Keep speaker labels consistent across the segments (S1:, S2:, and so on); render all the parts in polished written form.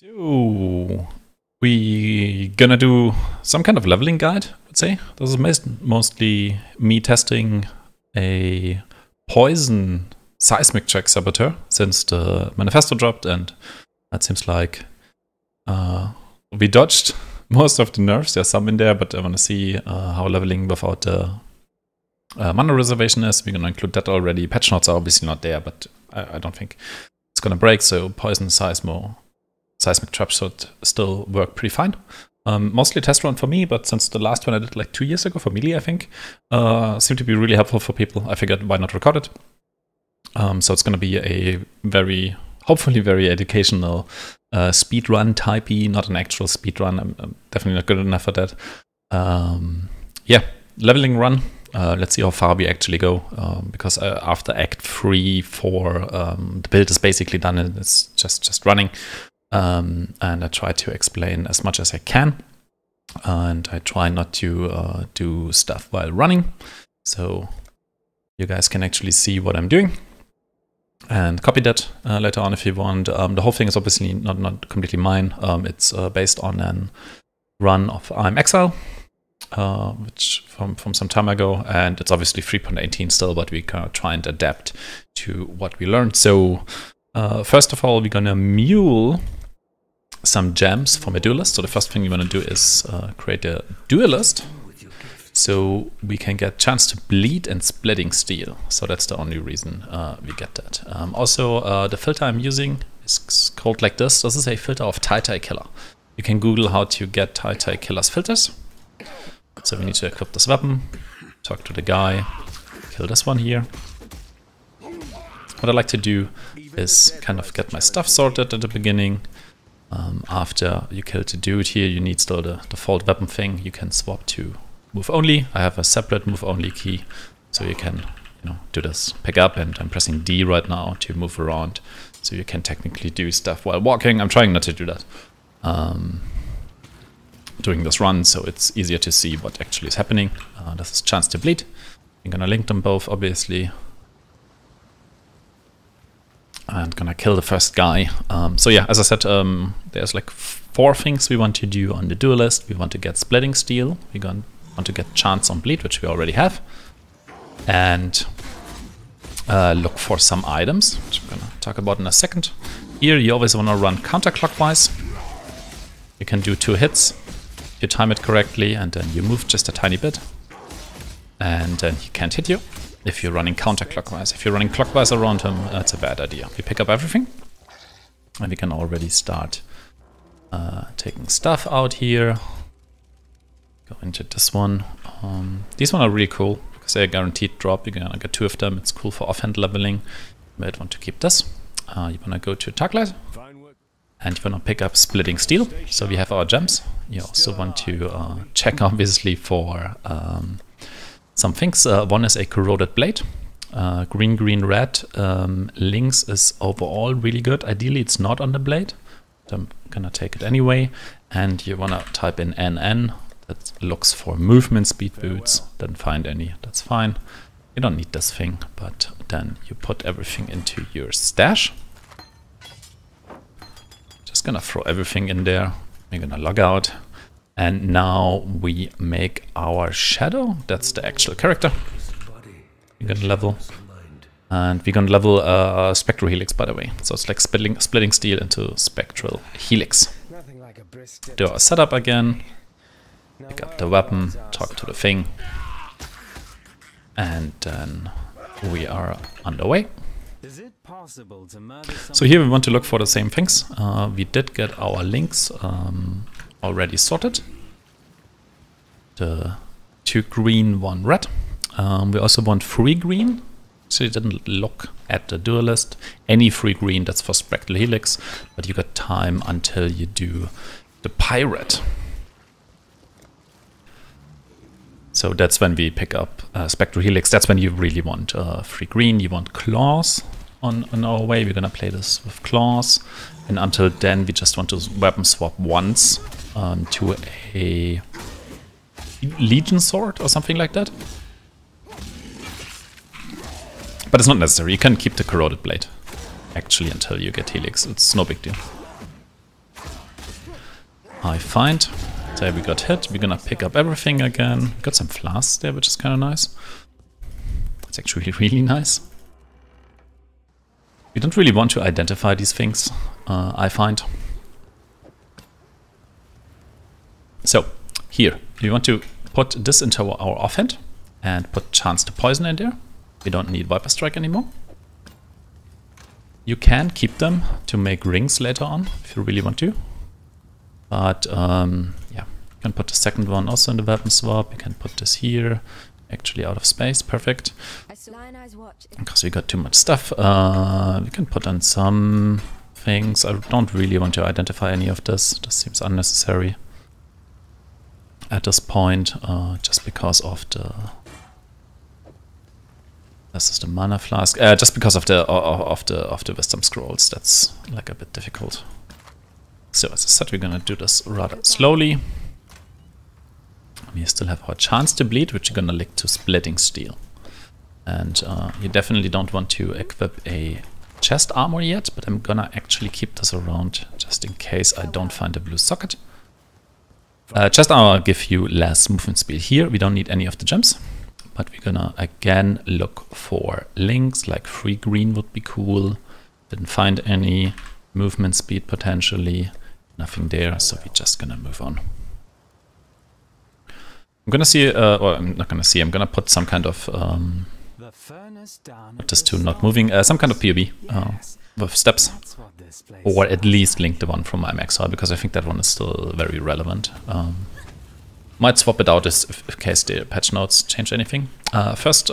S1: So we gonna do some kind of leveling guide, I would say. This is mostly me testing a Poison Seismic Trap Saboteur since the manifesto dropped, and that seems like we dodged most of the nerfs. There's some in there, but I want to see how leveling without the mana reservation is. We're gonna include that already. Patchnotes are obviously not there, but I don't think it's gonna break, so Poison Seismic Trap should still work pretty fine. Mostly a test run for me, but since the last one I did like 2 years ago for Melee, I think, seemed to be really helpful for people. I figured why not record it. So it's going to be a hopefully very educational speed run typey, not an actual speed run. I'm definitely not good enough for that. Yeah, leveling run. Let's see how far we actually go, because after Act 3, 4, the build is basically done and it's just running. And I try to explain as much as I can, and I try not to do stuff while running, so you guys can actually see what I'm doing and copy that later on if you want. The whole thing is obviously not completely mine. It's based on a run of I'm Exile, which from some time ago, and it's obviously 3.18 still, but we kind of try and adapt to what we learned. So first of all, we're gonna mule some gems from a duelist. So the first thing you want to do is create a duelist, so we can get chance to bleed and splitting steel. So that's the only reason we get that. Also, the filter I'm using is called like this. This is a filter of Tai Killer. You can Google how to get Tai Killer's filters. So we need to equip this weapon, talk to the guy, kill this one here. What I like to do is kind of get my stuff sorted at the beginning. After you kill the dude here, you need still the default weapon thing. You can swap to move only. I have a separate move only key, so you can do this pick up, and I'm pressing D right now to move around, so you can technically do stuff while walking. I'm trying not to do that during this run, so it's easier to see what actually is happening. This is chance to bleed. I'm gonna link them both, obviously. I'm gonna kill the first guy. So yeah, as I said, there's like 4 things we want to do on the duelist. We want to get splitting steel. We want to get chance on bleed, which we already have, and look for some items, which I'm gonna talk about in a second. Here, you always want to run counterclockwise. You can do 2 hits. You time it correctly, and then you move just a tiny bit, and then he can't hit you. If you're running counterclockwise. If you're running clockwise around him, that's a bad idea. We pick up everything, and we can already start taking stuff out here. Go into this one. These ones are really cool because they're guaranteed drop. You're gonna get 2 of them. It's cool for offhand leveling. You might want to keep this. You wanna go to Tarklight, and you wanna pick up splitting steel. So we have our gems. You also want to check obviously for some things. One is a corroded blade. Green, green, red. Links is overall really good. Ideally, it's not on the blade. So I'm gonna take it anyway. And you wanna type in NN. That looks for movement speed boots. Didn't find any. That's fine. You don't need this thing, but then you put everything into your stash. Just gonna throw everything in there. We're gonna log out. And now we make our shadow. That's the actual character. We're gonna level. And we're gonna level Spectral Helix, by the way. So it's like splitting steel into Spectral Helix. Do our setup again. Pick up the weapon, talk to the thing. And then we are underway. So here we want to look for the same things. We did get our links already sorted. The 2 green, 1 red. We also want 3 green. So you didn't look at the duelist. Any 3 green, that's for Spectral Helix, but you got time until you do the pirate. So that's when we pick up Spectral Helix. That's when you really want 3 green. You want claws on our way. We're gonna play this with claws, and until then we just want to weapon swap once to a Legion sword or something like that. But it's not necessary. You can keep the corroded blade actually until you get Helix. It's no big deal. I find. There we got hit. We're gonna pick up everything again. We got some flasks there, which is kind of nice. It's actually really nice. We don't really want to identify these things, I find. So, here, we want to put this into our offhand and put chance to poison in there. We don't need Viper Strike anymore. You can keep them to make rings later on, if you really want to. But, yeah, you can put the second one also in the weapon swap. You can put this here. Actually out of space, perfect. Because we got too much stuff. We can put on some things. I don't really want to identify any of this. This seems unnecessary at this point, just because of the... This is the mana flask. Just because of the wisdom scrolls. That's like a bit difficult. So as I said, we're gonna do this rather slowly. We still have our chance to bleed, which you're gonna lick to splitting steel. And you definitely don't want to equip a chest armor yet, but I'm gonna actually keep this around just in case I don't find a blue socket. Chest armor give you less movement speed here. We don't need any of the gems, but we're gonna again look for links, like 3 green would be cool. Didn't find any. Movement speed potentially, nothing there, so we're just gonna move on. I'm gonna see, or I'm not gonna see, I'm gonna put some kind of, just to not moving, some kind of PoB with steps, or at least link the one from IMXR, because I think that one is still very relevant. Might swap it out in case the patch notes change anything. First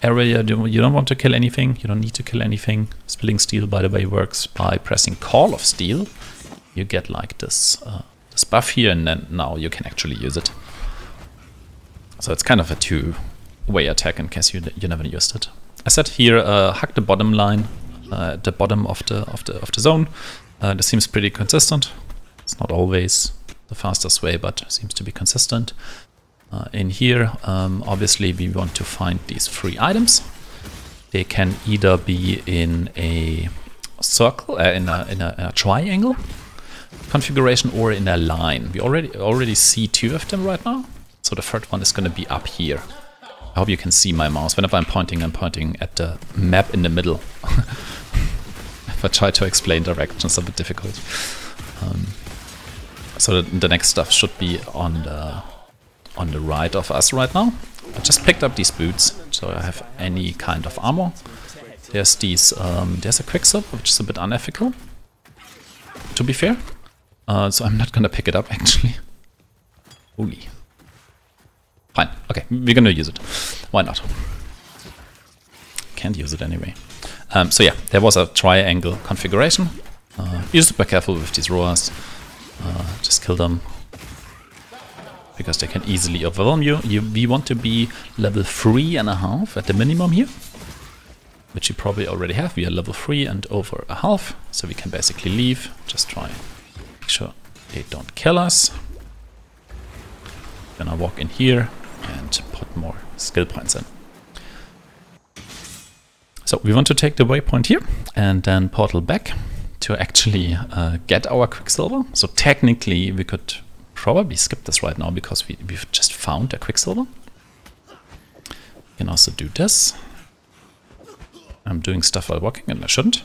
S1: area, you don't want to kill anything, you don't need to kill anything. Splitting steel, by the way, works by pressing Call of Steel. You get like this, this buff here, and then now you can actually use it. So it's kind of a two-way attack in case you never used it. I said here, hack the bottom line, the bottom of the zone. This seems pretty consistent. It's not always the fastest way, but seems to be consistent. In here, obviously, we want to find these 3 items. They can either be in a circle, in a triangle configuration, or in a line. We already see 2 of them right now. So the third one is going to be up here. I hope you can see my mouse. Whenever I'm pointing at the map in the middle. If I try to explain directions, it's a bit difficult. So the next stuff should be on the right of us right now. I just picked up these boots, so I have any kind of armor. There's these. There's a Quicksilver, which is a bit unethical, to be fair. So I'm not gonna pick it up actually. Holy. Fine. Okay, we're gonna use it. Why not? Can't use it anyway. So yeah, there was a triangle configuration. Be super careful with these roars. Just kill them, because they can easily overwhelm you. We want to be level 3.5 at the minimum here, which you probably already have. We are level 3 and over a half, so we can basically leave. Just try make sure they don't kill us. Gonna walk in here and put more skill points in. So we want to take the waypoint here and then portal back to actually get our Quicksilver. So technically we could probably skip this right now because we've just found a Quicksilver. We can also do this. I'm doing stuff while walking and I shouldn't.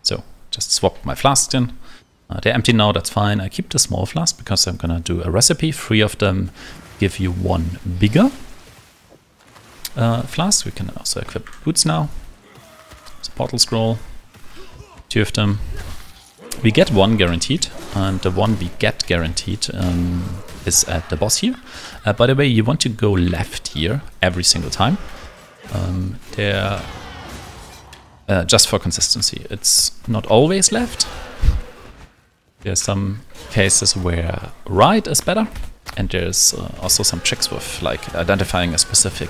S1: So just swap my flasks in. They're empty now, that's fine. I keep the small flask because I'm gonna do a recipe. 3 of them give you 1 bigger flask. We can also equip boots now. It's a portal scroll. 2 of them. We get 1 guaranteed, and the one we get guaranteed is at the boss here. By the way, you want to go left here every single time. Just for consistency. It's not always left. There's some cases where right is better, and there's also some tricks with like identifying a specific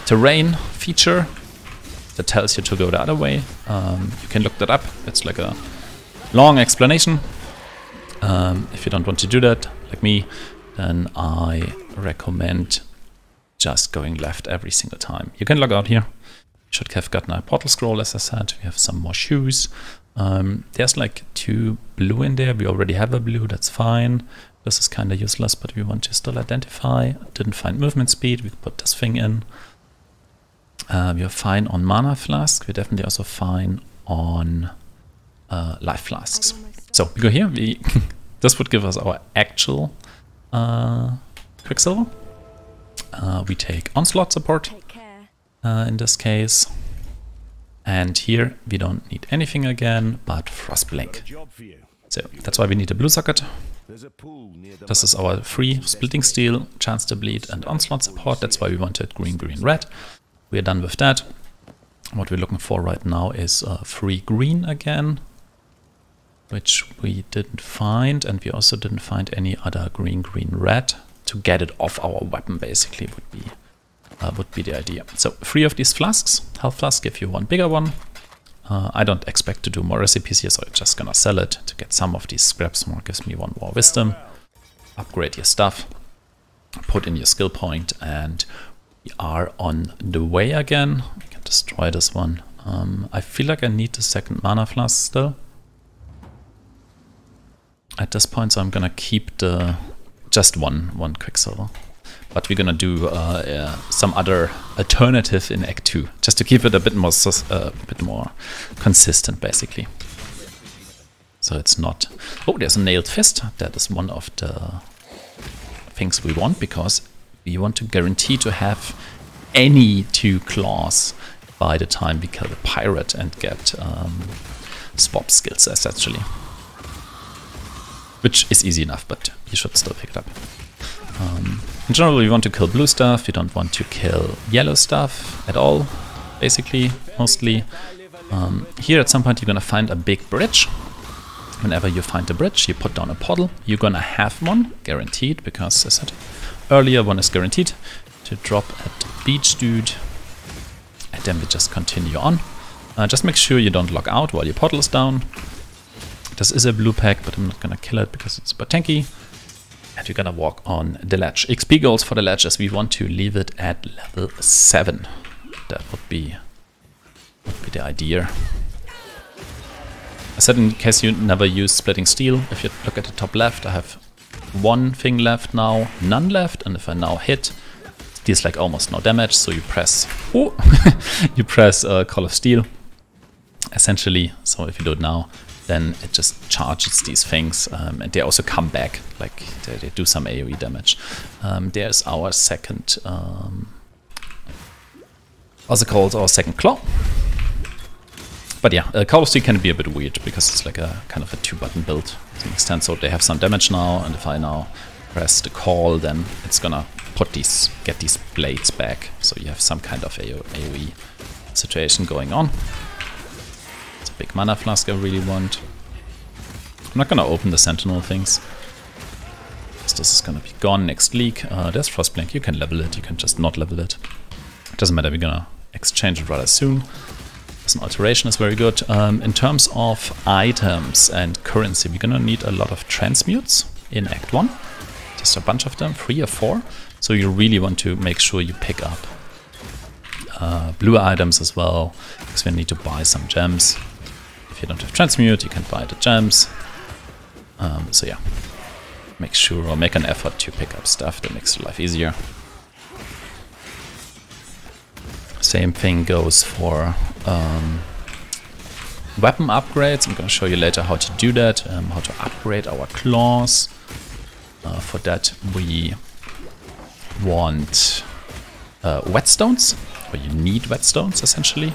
S1: terrain feature that tells you to go the other way. You can look that up. It's like a long explanation. If you don't want to do that, like me, then I recommend just going left every single time. You can log out here. Should have gotten a portal scroll, as I said. We have some more shoes. There's like 2 blue in there. We already have a blue, that's fine. This is kind of useless, but we want to still identify. Didn't find movement speed, we put this thing in. We are fine on mana flask. We're definitely also fine on life flasks. So we go here. This would give us our actual Quicksilver. We take Onslaught support in this case. And here we don't need anything again but Frostblink. So that's why we need a blue socket. This is our free Splitting Steel, Chance to Bleed and Onslaught support. That's why we wanted green, green, red. We are done with that. What we're looking for right now is free green again, which we didn't find, and we also didn't find any other green, green, red to get it off our weapon. Basically, would be the idea. So 3 of these flasks. Health flask give you 1 bigger one. I don't expect to do more recipes here, so I'm just gonna sell it to get some of these scraps more. Gives me 1 more wisdom. Upgrade your stuff. Put in your skill point, and we are on the way again. We can destroy this one. I feel like I need the second mana flask still at this point, so I'm gonna keep the just one Quicksilver. But we're gonna do some other alternative in Act 2, just to keep it a bit more consistent, basically. So it's not... Oh, there's a Nailed Fist. That is one of the things we want, because we want to guarantee to have any 2 claws by the time we kill the pirate and get swap skills, essentially. Which is easy enough, but you should still pick it up. In general, we want to kill blue stuff. We don't want to kill yellow stuff at all, basically, mostly. Here at some point you're gonna find a big bridge. Whenever you find a bridge, you put down a portal. You're gonna have one, guaranteed, because as I said earlier, one is guaranteed to drop at the beach dude. And then we just continue on. Just make sure you don't log out while your portal is down. This is a blue pack, but I'm not gonna kill it because it's super tanky. And we're gonna walk on the ledge. XP goals for the ledge is we want to leave it at level 7. That would be the idea. I said in case you never use Splitting Steel, if you look at the top left, I have 1 thing left now, none left, and if I now hit, it deals like almost no damage, so you press you press Call of Steel, essentially. So if you do it now, then it just charges these things, and they also come back, like they do some AoE damage. There's our second, what's it called, our second claw. But yeah, Call of Steel can be a bit weird because it's like a kind of a 2-button build to some extent. So they have some damage now, and if I now press the call, then it's gonna get these blades back. So you have some kind of AoE situation going on. Big mana flask I really want. I'm not gonna open the sentinel things, because this is gonna be gone next league. There's Frostblink, you can level it, you can just not level it. It doesn't matter, we're gonna exchange it rather soon. As an alteration is very good. In terms of items and currency, we're gonna need a lot of transmutes in Act 1. Just a bunch of them, 3 or 4. So you really want to make sure you pick up blue items as well, because we need to buy some gems. If you don't have transmute, you can buy the gems. So yeah, make sure or make an effort to pick up stuff that makes your life easier. Same thing goes for weapon upgrades. I'm going to show you later how to do that, how to upgrade our claws. For that we want whetstones, or you need whetstones essentially.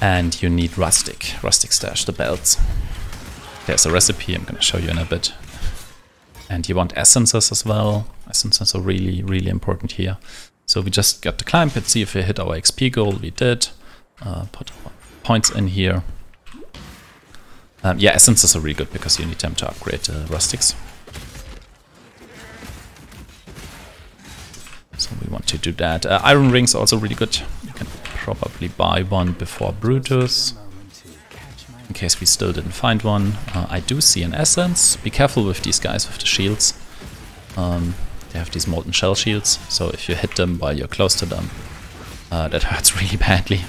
S1: And you need rustic stash, the belts. There's a recipe I'm going to show you in a bit. And you want essences as well. Essences are really, really important here. So we just got the climb pit, see if we hit our XP goal. We did. Put our points in here. Yeah, essences are really good because you need them to upgrade rustics. So we want to do that. Iron rings are also really good. You can probably buy one before Brutus, in case we still didn't find one. I do see an essence. Be careful with these guys with the shields. They have these molten shell shields, so if you hit them while you're close to them, that hurts really badly.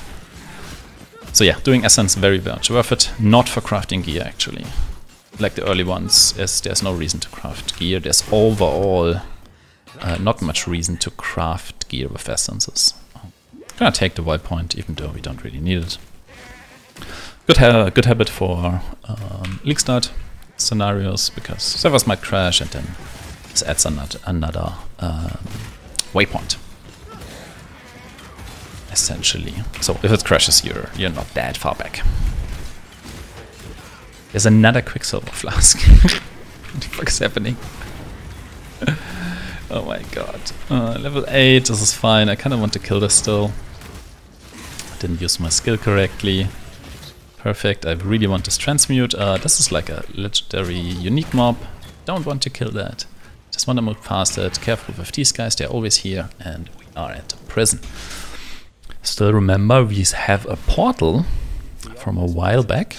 S1: So yeah, doing essence very much worth it. Not for crafting gear actually. Like the early ones, there's no reason to craft gear. There's overall not much reason to craft gear with essences. I'm gonna take the wild point even though we don't really need it. Good habit for league start scenarios because servers might crash and then this adds another waypoint. Essentially. So if it crashes, you're not that far back. There's another Quicksilver Flask. What the fuck is happening? Oh my god. Level 8, this is fine. I kind of want to kill this still. I didn't use my skill correctly. Perfect, I really want this transmute. This is like a legendary unique mob. Don't want to kill that. Just want to move past it. Careful with these guys, they're always here. And we are at the prison. Still remember, we have a portal from a while back.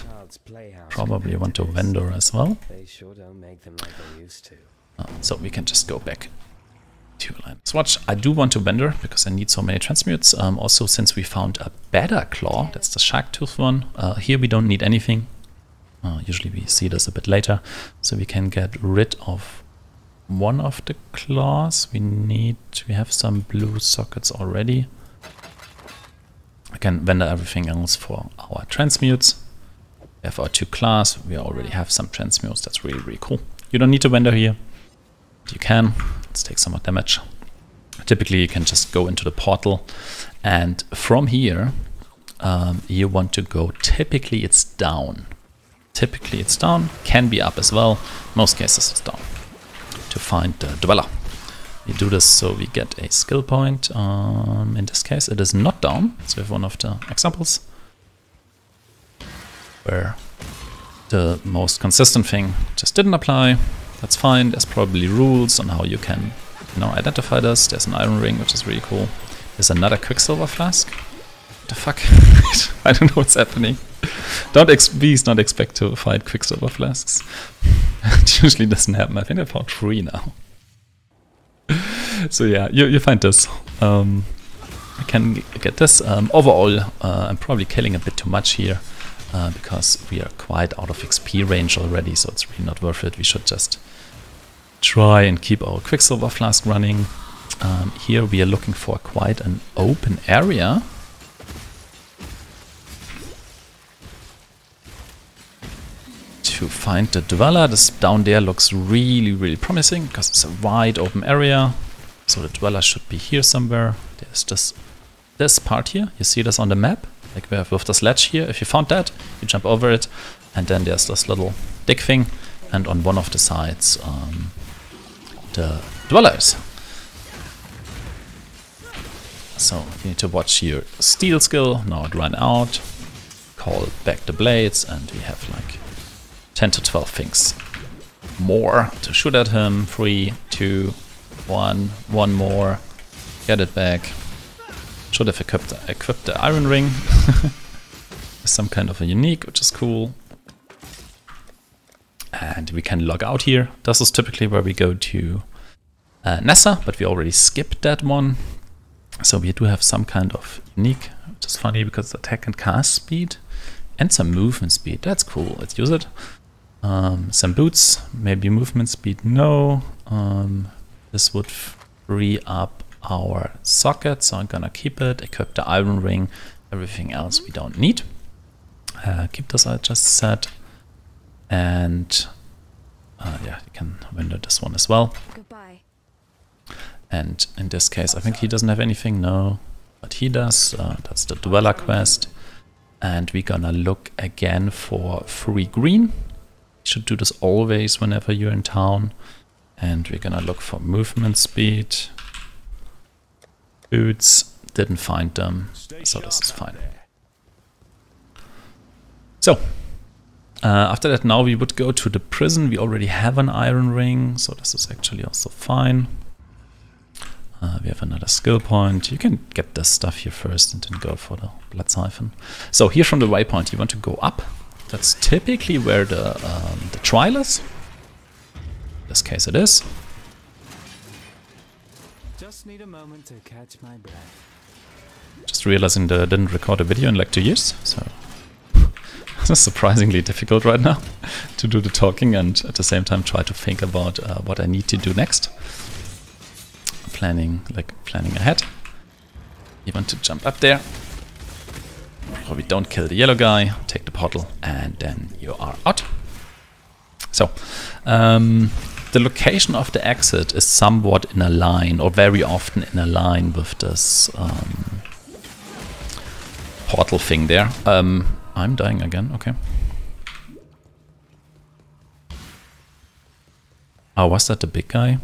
S1: Probably want to vendor as well. So we can just go back to line swatch. I do want to vendor because I need so many transmutes. Also, since we found a better claw, that's the shark tooth one. Here we don't need anything. Usually we see this a bit later. So we can get rid of one of the claws. We have some blue sockets already. I can vendor everything else for our transmutes. We have our 2 claws. We already have some transmutes. That's really, really cool. You don't need to vendor here. But you can. Let's take some more damage. Typically, you can just go into the portal. And from here, you want to go. Typically, it's down. Typically, it's down. Can be up as well. Most cases, it's down. To find the dweller. We do this so we get a skill point. In this case, it is not down. So we have one of the examples where the most consistent thing just didn't apply. That's fine. There's probably rules on how you can, identify this. There's an iron ring, which is really cool. There's another Quicksilver Flask. What the fuck? I don't know what's happening. Please don't expect to find Quicksilver Flasks. It usually doesn't happen. I think I found 3 now. So yeah, you find this. I can get this. Overall, I'm probably killing a bit too much here because we are quite out of XP range already, so it's really not worth it. We should just try and keep our Quicksilver Flask running. Here we are looking for quite an open area. To find the dweller. This down there looks really, really promising because it's a wide open area. So the dweller should be here somewhere. There's just this part here. You see this on the map, like we have with the sledge here. If you found that, you jump over it, and then there's this little dig thing, and on one of the sides, the dweller is. So you need to watch your steel skill. Now it ran out. Call back the blades, and we have like 10 to 12 things more to shoot at him. 3, 2, 1, one more. Get it back. Should have equipped the iron ring. Some kind of a unique, which is cool. And we can log out here. This is typically where we go to Nessa, but we already skipped that one. So we do have some kind of unique, which is funny because attack and cast speed and some movement speed. That's cool. Let's use it. Some boots, maybe movement speed, no. This would free up our socket, so I'm gonna keep it, equip the iron ring, everything else we don't need. Keep this I just said. And yeah, you can vendor this one as well.
S2: Goodbye.
S1: And in this case, I think he doesn't have anything, no. But he does, that's the dweller quest. And we're gonna look again for 3 green. Should do this always whenever you're in town. And we're gonna look for movement speed. Boots, didn't find them, so this is fine. So, after that now we would go to the prison. We already have an iron ring, so this is actually also fine. We have another skill point. You can get this stuff here first and then go for the blood siphon. So here from the waypoint you want to go up. That's typically where the trial is. In this case it is.
S3: Just need a moment to catch my breath.
S1: Just realizing that I didn't record a video in like 2 years, so This is surprisingly difficult right now to do the talking and at the same time try to think about what I need to do next. Planning ahead. You want to jump up there. Probably don't kill the yellow guy, take the portal, and then you are out. So, the location of the exit is somewhat in a line, or very often in a line with this portal thing there. I'm dying again, okay. Oh, was that the big guy?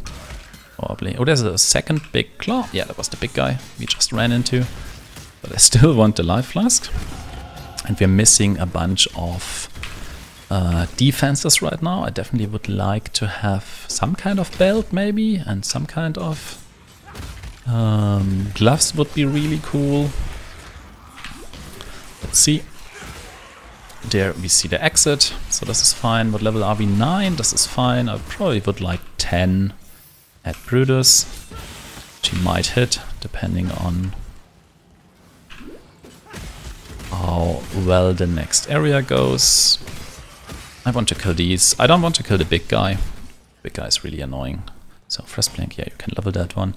S1: Probably. Oh, there's a second big claw. Yeah, that was the big guy we just ran into. But I still want the life flask. And we're missing a bunch of defenses right now. I definitely would like to have some kind of belt maybe, and some kind of gloves would be really cool. Let's see. There we see the exit, so this is fine. What level are we? 9, this is fine. I probably would like 10 at Brutus. She might hit, depending on how well the next area goes. I want to kill these. I don't want to kill the big guy. Big guy is really annoying. So first blink, yeah, you can level that one.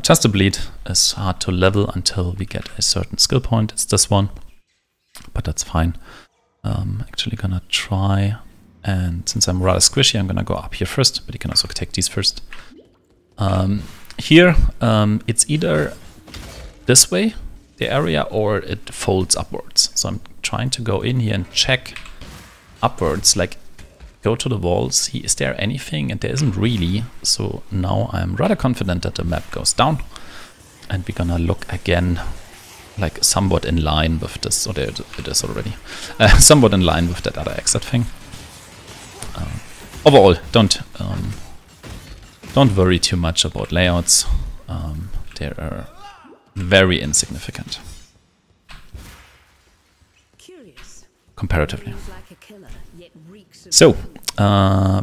S1: Just the bleed is hard to level until we get a certain skill point. It's this one, but that's fine. Actually gonna try, and since I'm rather squishy, I'm gonna go up here first, but you can also take these first. Here, it's either this way, the area, or it folds upwards. So I'm trying to go in here and check upwards, like go to the walls, see is there anything, and there isn't really. So now I'm rather confident that the map goes down, and we're gonna look again, like somewhat in line with this. Oh, there it is already. Somewhat in line with that other exit thing. Overall, don't worry too much about layouts. They are very insignificant comparatively. So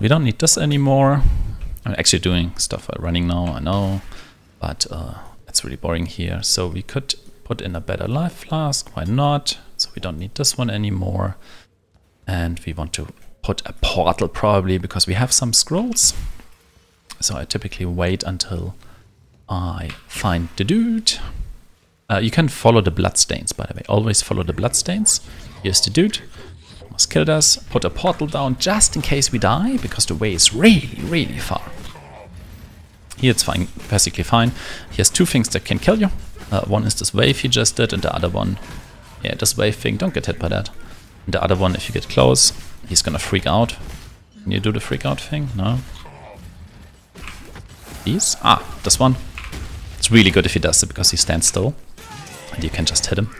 S1: we don't need this anymore. I'm actually doing stuff while running now, I know, but it's really boring here. So we could put in a better life flask, why not? So we don't need this one anymore. And we want to put a portal probably because we have some scrolls. So I typically wait until I find the dude. You can follow the bloodstains, by the way. Always follow the bloodstains. Here's the dude. Almost killed us. Put a portal down just in case we die, because the way is really, really far. Here it's fine, basically fine. Here's two things that can kill you. One is this wave he just did, and the other one, yeah, this wave thing, don't get hit by that. And the other one, if you get close, he's gonna freak out. Can you do the freak out thing? No? These? Ah, this one. It's really good if he does it because he stands still. And you can just hit him.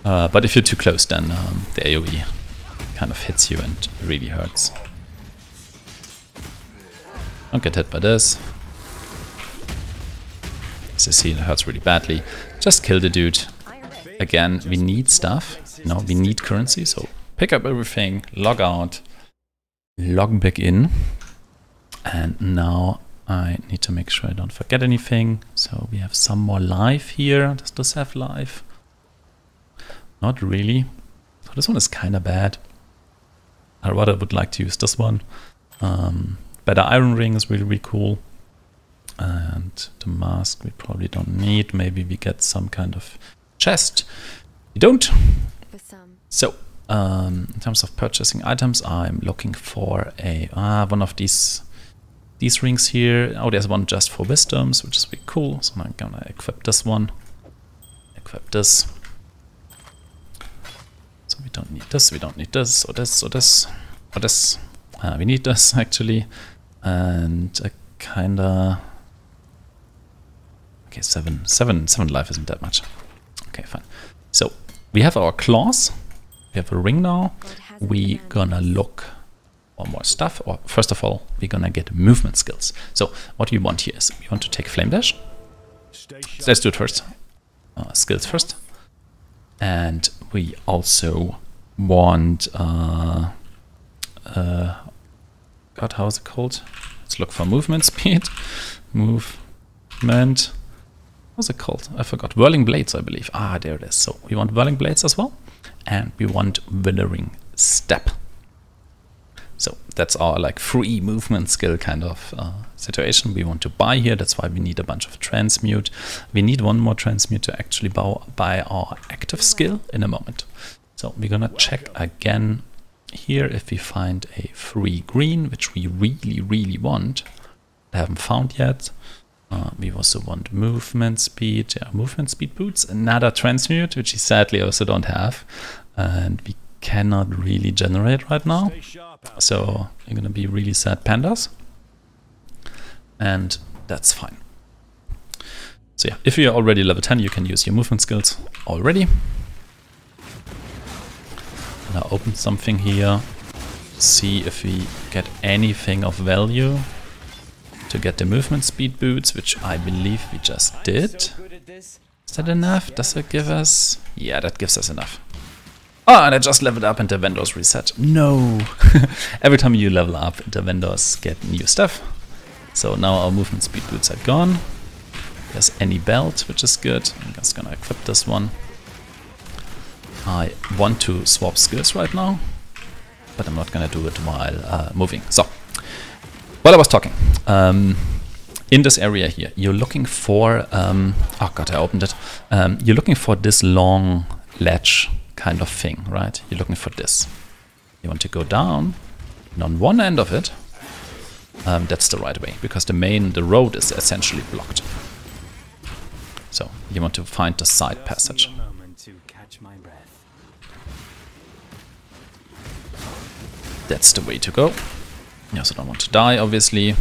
S1: But if you're too close, then the AoE kind of hits you and really hurts. Don't get hit by this. As you see, it hurts really badly. Just kill the dude. Again, we need stuff. You know, we need currency, so pick up everything, log out, log back in. And now I need to make sure I don't forget anything. So we have some more life here. Does this have life? Not really. So this one is kind of bad. I rather would like to use this one. Better iron ring is really, really cool. And the mask we probably don't need. Maybe we get some kind of chest. We don't. So, in terms of purchasing items, I'm looking for a one of these rings here. Oh, there's one just for wisdoms, which is pretty cool. So I'm gonna equip this one. Equip this. So we don't need this, we don't need this, or this, or this, or this. We need this actually. And a kinda... Okay, seven life isn't that much. Okay, fine. So we have our claws. We have a ring now. We gonna look for more stuff. Or first of all, we're gonna get movement skills. So what we want here is we want to take flame dash. So let's do it first. Skills first. And we also want God, how is it called? Let's look for movement speed. Movement What's it called? I forgot. Whirling Blades, I believe. Ah, there it is. So we want Whirling Blades as well. And we want Withering Step. So that's our like free movement skill kind of situation we want to buy here. That's why we need a bunch of transmute. We need one more transmute to actually buy our active skill in a moment. So we're gonna check again here if we find a free green, which we really want. I haven't found yet. We also want movement speed. Yeah, movement speed boots. Another transmute, which we sadly also don't have. And we cannot really generate right now. So you're gonna be really sad pandas. And that's fine. So yeah, if you're already level 10, you can use your movement skills already. And I'll open something here. See if we get anything of value to get the movement speed boots, which I believe we just did. Is that enough? Does it give us? Yeah, that gives us enough. Oh, and I just leveled up and the vendors reset. No! Every time you level up, the vendors get new stuff. So now our movement speed boots are gone. There's any belt, which is good. I'm just gonna equip this one. I want to swap skills right now, but I'm not gonna do it while moving. So, while I was talking, in this area here, you're looking for, oh god, I opened it. You're looking for this long ledge kind of thing, right? You're looking for this. You want to go down, and on one end of it, that's the right way, because the road is essentially blocked. So, you want to find the side passage. That's the way to go. You also don't want to die, obviously.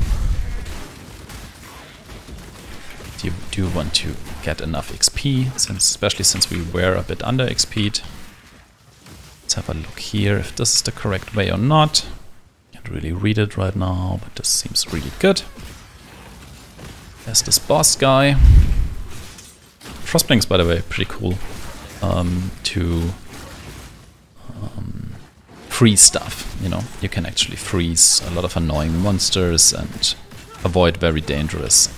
S1: You do want to get enough XP, especially since we were a bit under XP'd. Let's have a look here if this is the correct way or not. Can't really read it right now, but this seems really good. There's this boss guy. Frostblink's, by the way, pretty cool to freeze stuff, you know. You can actually freeze a lot of annoying monsters and avoid very dangerous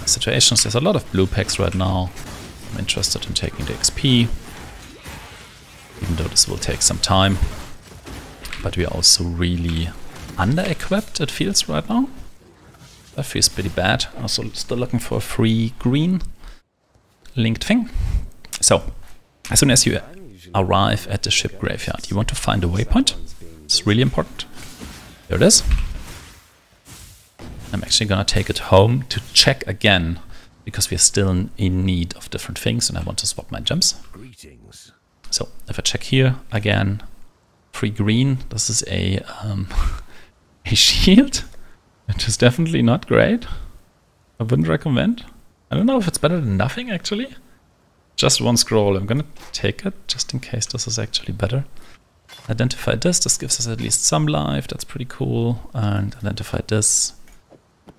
S1: situations. There's a lot of blue packs right now. I'm interested in taking the XP, even though this will take some time. But we are also really under-equipped, it feels right now. That feels pretty bad. Also still looking for a free green linked thing. So, as soon as you arrive at the ship graveyard, you want to find a waypoint. It's really important. There it is. I'm actually gonna take it home to check again, because we're still in need of different things and I want to swap my gems. So if I check here again, free green, this is a shield, which is definitely not great. I wouldn't recommend. I don't know if it's better than nothing actually. Just one scroll, I'm gonna take it just in case this is actually better. Identify this gives us at least some life, that's pretty cool. And identify this.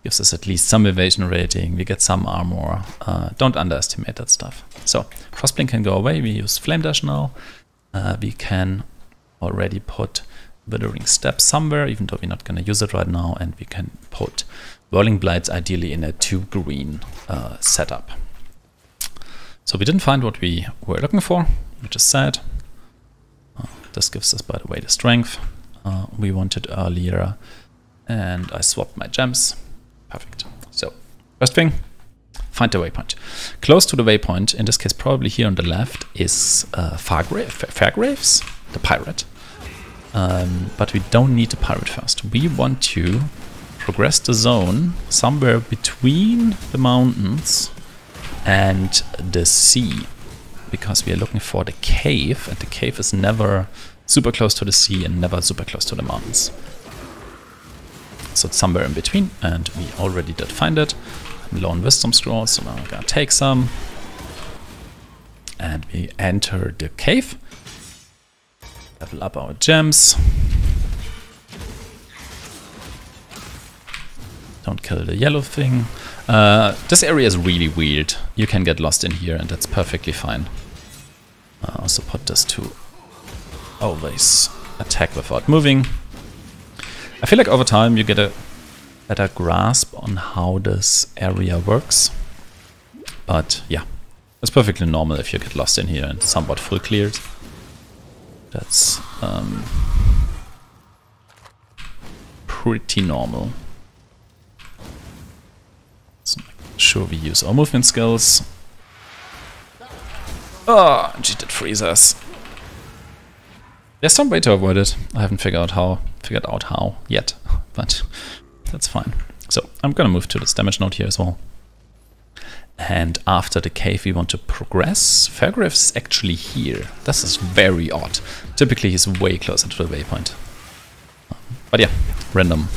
S1: Gives us at least some evasion rating, we get some armor. Don't underestimate that stuff. So, Frostblink can go away, we use Flame Dash now. We can already put Withering Step somewhere, even though we're not going to use it right now. And we can put Whirling Blades ideally in a 2 green setup. So we didn't find what we were looking for, which is sad. This gives us, by the way, the strength we wanted earlier. And I swapped my gems. Perfect. So, first thing, find the waypoint. Close to the waypoint, in this case probably here on the left, is Fairgraves, the pirate. But we don't need the pirate first. We want to progress the zone somewhere between the mountains and the sea, because we are looking for the cave, and the cave is never super close to the sea and never super close to the mountains. So it's somewhere in between, and we already did find it. I'm low on wisdom scrolls, so now I'm gonna take some. And we enter the cave. Level up our gems. Don't kill the yellow thing. This area is really weird. You can get lost in here, and that's perfectly fine. Also put this to always attack without moving. I feel like over time you get a better grasp on how this area works. But yeah, it's perfectly normal if you get lost in here and somewhat full cleared. That's pretty normal. So make sure we use our movement skills. Oh, and she did freeze us. There's some way to avoid it. I haven't figured out how yet, but that's fine. So I'm gonna move to this damage node here as well. And after the cave we want to progress. Fairgrave's is actually here. This is very odd. Typically he's way closer to the waypoint. But yeah, random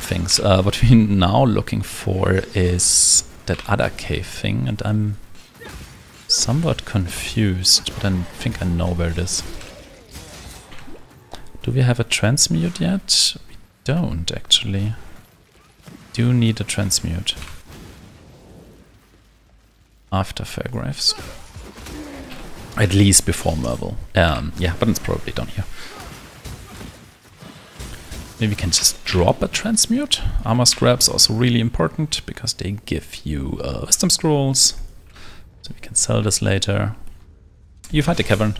S1: things. What we're now looking for is that other cave thing, and I'm somewhat confused, but I think I know where it is. Do we have a transmute yet? We don't actually. Do need a transmute. After Fairgraves. At least before Merville. Yeah, but it's probably down here. Maybe we can just drop a transmute. Armor scraps also really important because they give you wisdom scrolls. So we can sell this later. You find the cavern.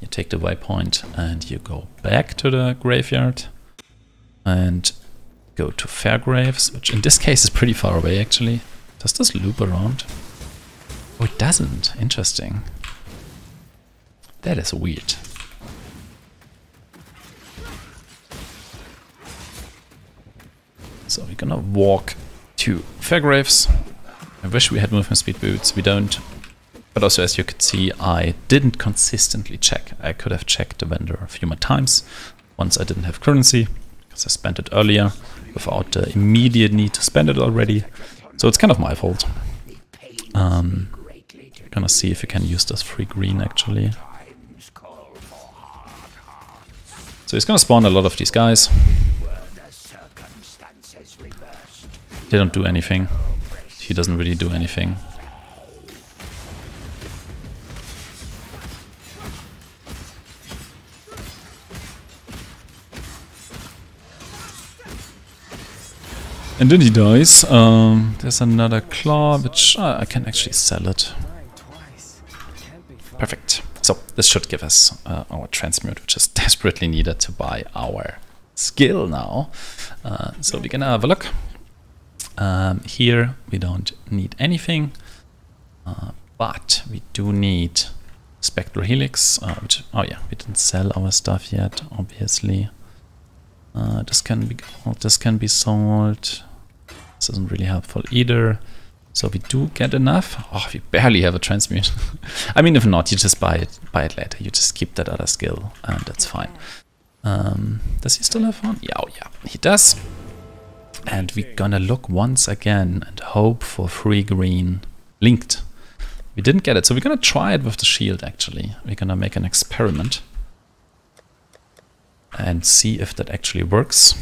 S1: You take the waypoint and you go back to the graveyard. And go to Fairgraves, which in this case is pretty far away actually. Does this loop around? Oh, it doesn't. Interesting. That is weird. So we're gonna walk to Fairgraves. I wish we had movement speed boots. We don't. But also, as you could see, I didn't consistently check. I could have checked the vendor a few more times. Once I didn't have currency, because I spent it earlier without the immediate need to spend it already. So it's kind of my fault. Gonna see if we can use this free green actually. So he's gonna spawn a lot of these guys. They don't do anything. He doesn't really do anything. And then he dies. There's another claw, which I can actually sell it. Perfect. So this should give us our transmute, which is desperately needed to buy our skill now. So we're gonna have a look. Here we don't need anything, but we do need Spectral Helix. Which, oh yeah, we didn't sell our stuff yet, obviously. This can be sold. This isn't really helpful either. So we do get enough. Oh, we barely have a transmute. I mean, if not, you just buy it later. You just keep that other skill, and that's fine. Does he still have one? Yeah, oh yeah, he does. And we're gonna look once again and hope for free green linked. We didn't get it, so we're gonna try it with the shield actually. We're gonna make an experiment and see if that actually works.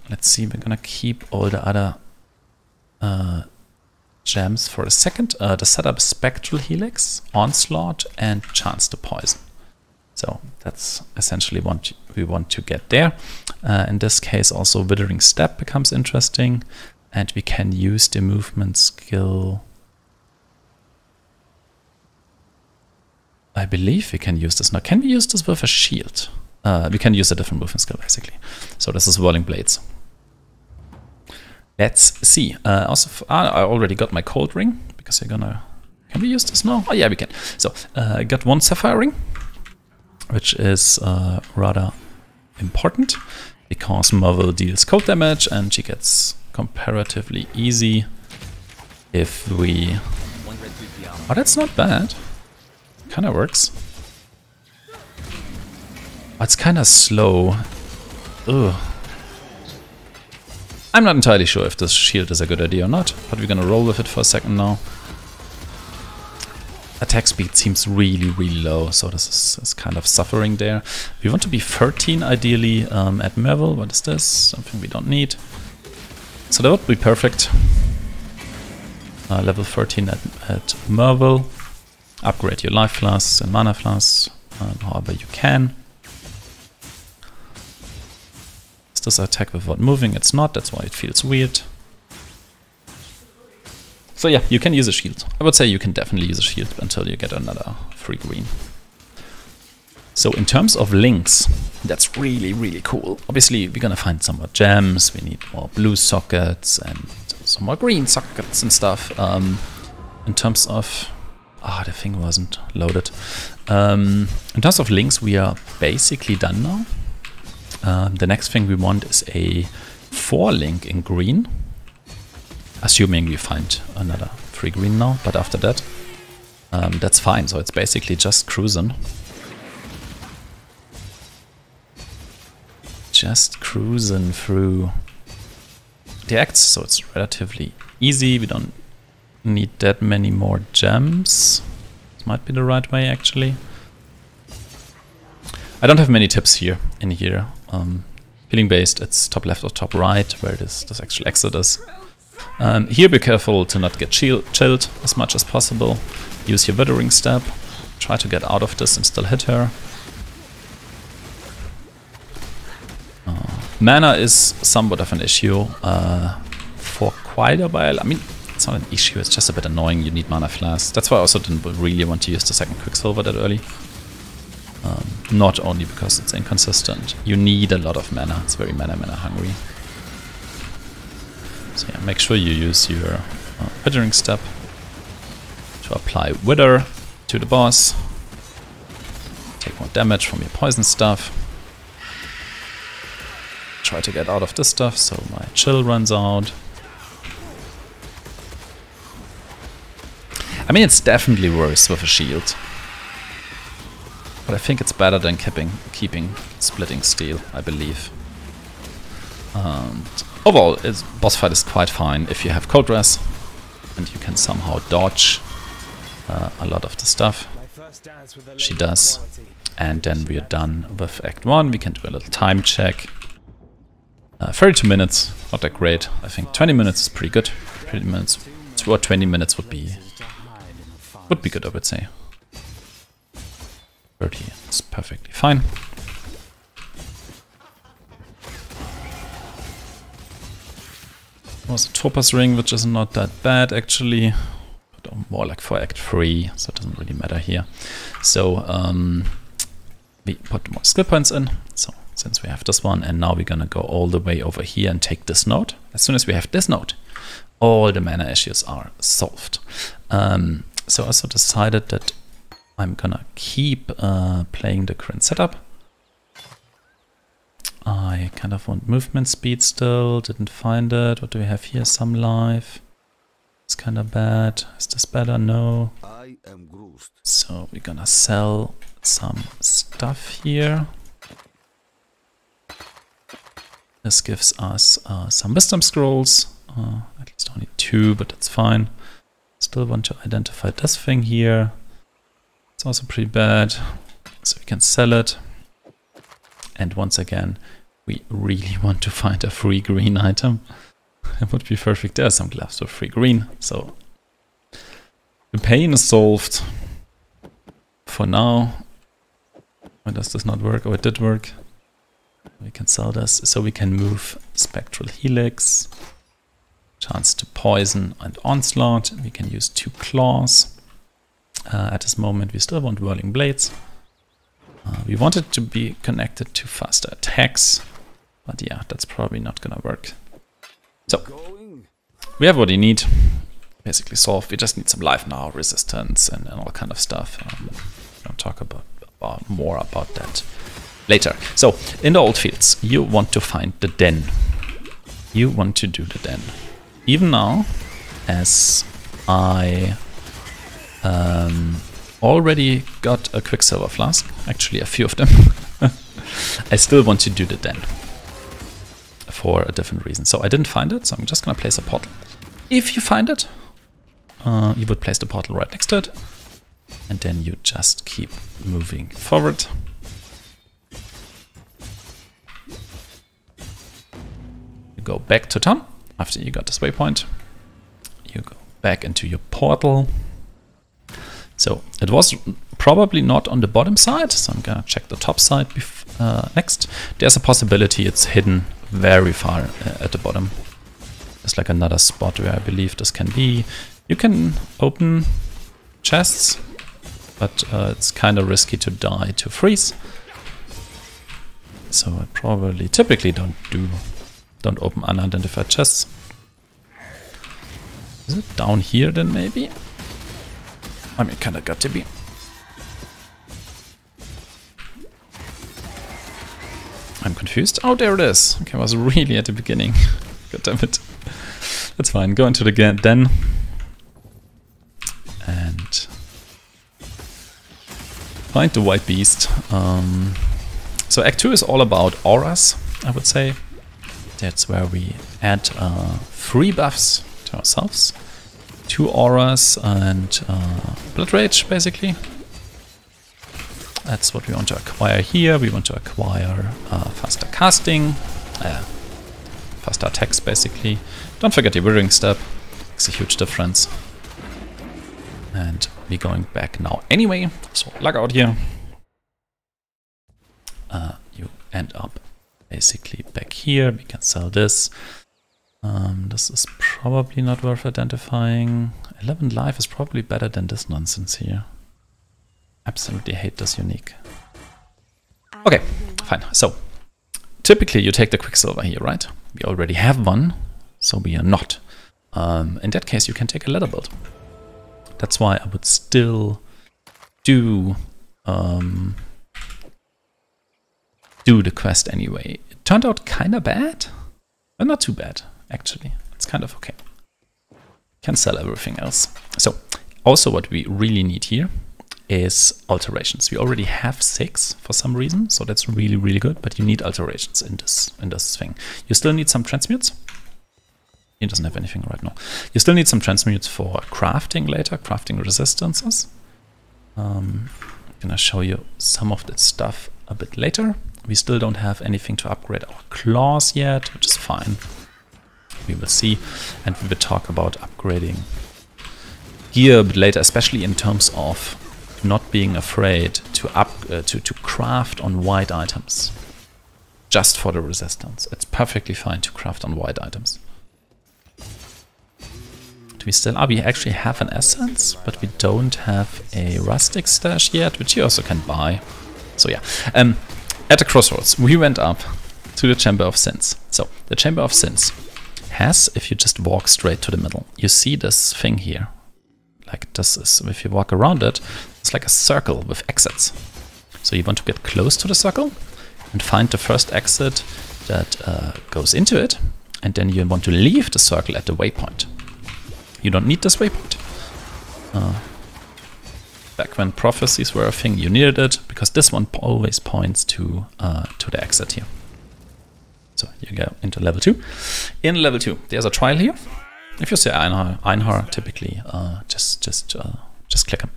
S1: Let's see, we're gonna keep all the other gems for a second. The setup Spectral Helix, Onslaught, and Chance to Poison. So that's essentially what we want to get there. In this case also Withering Step becomes interesting, and we can use the movement skill. I believe we can use this now. Can we use this with a shield? We can use a different movement skill basically. So this is Whirling Blades. Let's see. Also, I already got my cold ring because you're gonna. Can we use this now? Oh yeah, we can. So I got one sapphire ring, which is rather important because Merville deals cold damage and she gets comparatively easy if we. Oh, that's not bad. Kind of works. Oh, it's kind of slow. Ugh. I'm not entirely sure if this shield is a good idea or not, but we're gonna roll with it for a second now. Attack speed seems really, really low, so this is kind of suffering there. We want to be 13 ideally at Merville. What is this? Something we don't need. So that would be perfect. Level 13 at Merville. Upgrade your life flasks and mana flasks, however you can. Is this attack without moving? It's not, that's why it feels weird. So yeah, you can use a shield. I would say you can definitely use a shield until you get another free green. So in terms of links, that's really, really cool. Obviously, we're gonna find some more gems. We need more blue sockets and some more green sockets and stuff. In terms of... Ah, the thing wasn't loaded. In terms of links, we are basically done now. The next thing we want is a 4 link in green. Assuming we find another free green now, but after that, that's fine. So it's basically just cruising. Just cruising through the acts, so it's relatively easy. We don't need that many more gems. This might be the right way, actually. I don't have many tips here. Healing based, it's top left or top right, where this actual exit is. Here be careful to not get chilled as much as possible. Use your withering step. Try to get out of this and still hit her. Mana is somewhat of an issue for quite a while. I mean, it's not an issue, it's just a bit annoying. You need mana flasks. That's why I also didn't really want to use the second Quicksilver that early. Not only because it's inconsistent. You need a lot of mana. It's very mana hungry. So yeah, make sure you use your withering step to apply wither to the boss. Take more damage from your poison stuff. Try to get out of this stuff so my chill runs out. I mean, it's definitely worse with a shield. But I think it's better than keeping splitting steel, I believe. And overall, boss fight is quite fine if you have cold res and you can somehow dodge a lot of the stuff she does. And then we are done with Act 1. We can do a little time check. 32 minutes, not that great. I think 20 minutes is pretty good. 20 minutes, 20 minutes would be good, I would say. 30 is perfectly fine. There was a topaz ring, which is not that bad actually. But more like for Act 3, so it doesn't really matter here. So we put more skill points in. So since we have this one, and now we're gonna go all the way over here and take this node. As soon as we have this node, all the mana issues are solved. So I also decided that I'm gonna keep playing the current setup. I kind of want movement speed still, didn't find it. What do we have here? Some life. It's kind of bad. Is this better? No. So we're gonna sell some stuff here. This gives us some wisdom scrolls, at least only 2, but that's fine. Still want to identify this thing here. It's also pretty bad, so we can sell it. And once again, we really want to find a free green item. It would be perfect. There are some gloves with free green, so the pain is solved for now. Why does this not work? Oh, it did work. We can sell this, so we can move Spectral Helix, chance to poison and onslaught. We can use 2 claws. At this moment, we still want whirling blades. We want it to be connected to faster attacks, but yeah, that's probably not gonna work. So we have what we need, basically solved. We just need some life now, resistance, and all kind of stuff. I'll talk more about that later. So, in the old fields, you want to find the den. You want to do the den. Even now, as I already got a Quicksilver flask, actually a few of them, I still want to do the den for a different reason. So I didn't find it, so I'm just gonna place a portal. If you find it, you would place the portal right next to it, and then you just keep moving forward. You go back to town after you got this waypoint. You go back into your portal. So it was probably not on the bottom side, so I'm gonna check the top side next. There's a possibility it's hidden very far at the bottom. There's like another spot where I believe this can be. You can open chests, but it's kind of risky to die to freeze. So I probably typically don't open unidentified chests. Is it down here then maybe? I mean, kinda got to be. I'm confused. Oh, there it is. Okay, I was really at the beginning. God damn it. That's fine. Go into the den. And find the white beast. So Act 2 is all about auras, I would say. That's where we add 3 buffs to ourselves. 2 auras and Blood Rage, basically. That's what we want to acquire here. We want to acquire faster casting, faster attacks, basically. Don't forget the Withering Step. Makes a huge difference. And we're going back now anyway. So log out here. You end up basically back here. We can sell this. This is probably not worth identifying. 11 life is probably better than this nonsense here. Absolutely hate this unique. Okay, fine. So typically you take the Quicksilver here, right? We already have one, so we are not. In that case, you can take a leather build. That's why I would still do the quest anyway. It turned out kind of bad, but not too bad, actually. It's kind of okay. Can sell everything else. So, also what we really need here is alterations. We already have 6 for some reason, so that's really, really good, but you need alterations in this thing. You still need some transmutes. He doesn't have anything right now. You still need some transmutes for crafting later, crafting resistances. I'm gonna show you some of that stuff a bit later. We still don't have anything to upgrade our claws yet, which is fine. We will see, and we will talk about upgrading gear a bit later, especially in terms of not being afraid to craft on white items just for the resistance. It's perfectly fine to craft on white items. Do we still? We actually have an essence, but we don't have a rustic stash yet, which you also can buy. So yeah, at the crossroads, we went up to the Chamber of Sins. So the Chamber of Sins has, if you just walk straight to the middle, you see this thing here. Like this is, if you walk around it, it's like a circle with exits. So you want to get close to the circle and find the first exit that goes into it, and then you want to leave the circle at the waypoint. You don't need this waypoint. Back when prophecies were a thing, you needed it, because this one always points to the exit here. So you go into level 2. In level 2, there's a trial here. If you say Einhar, typically just click him.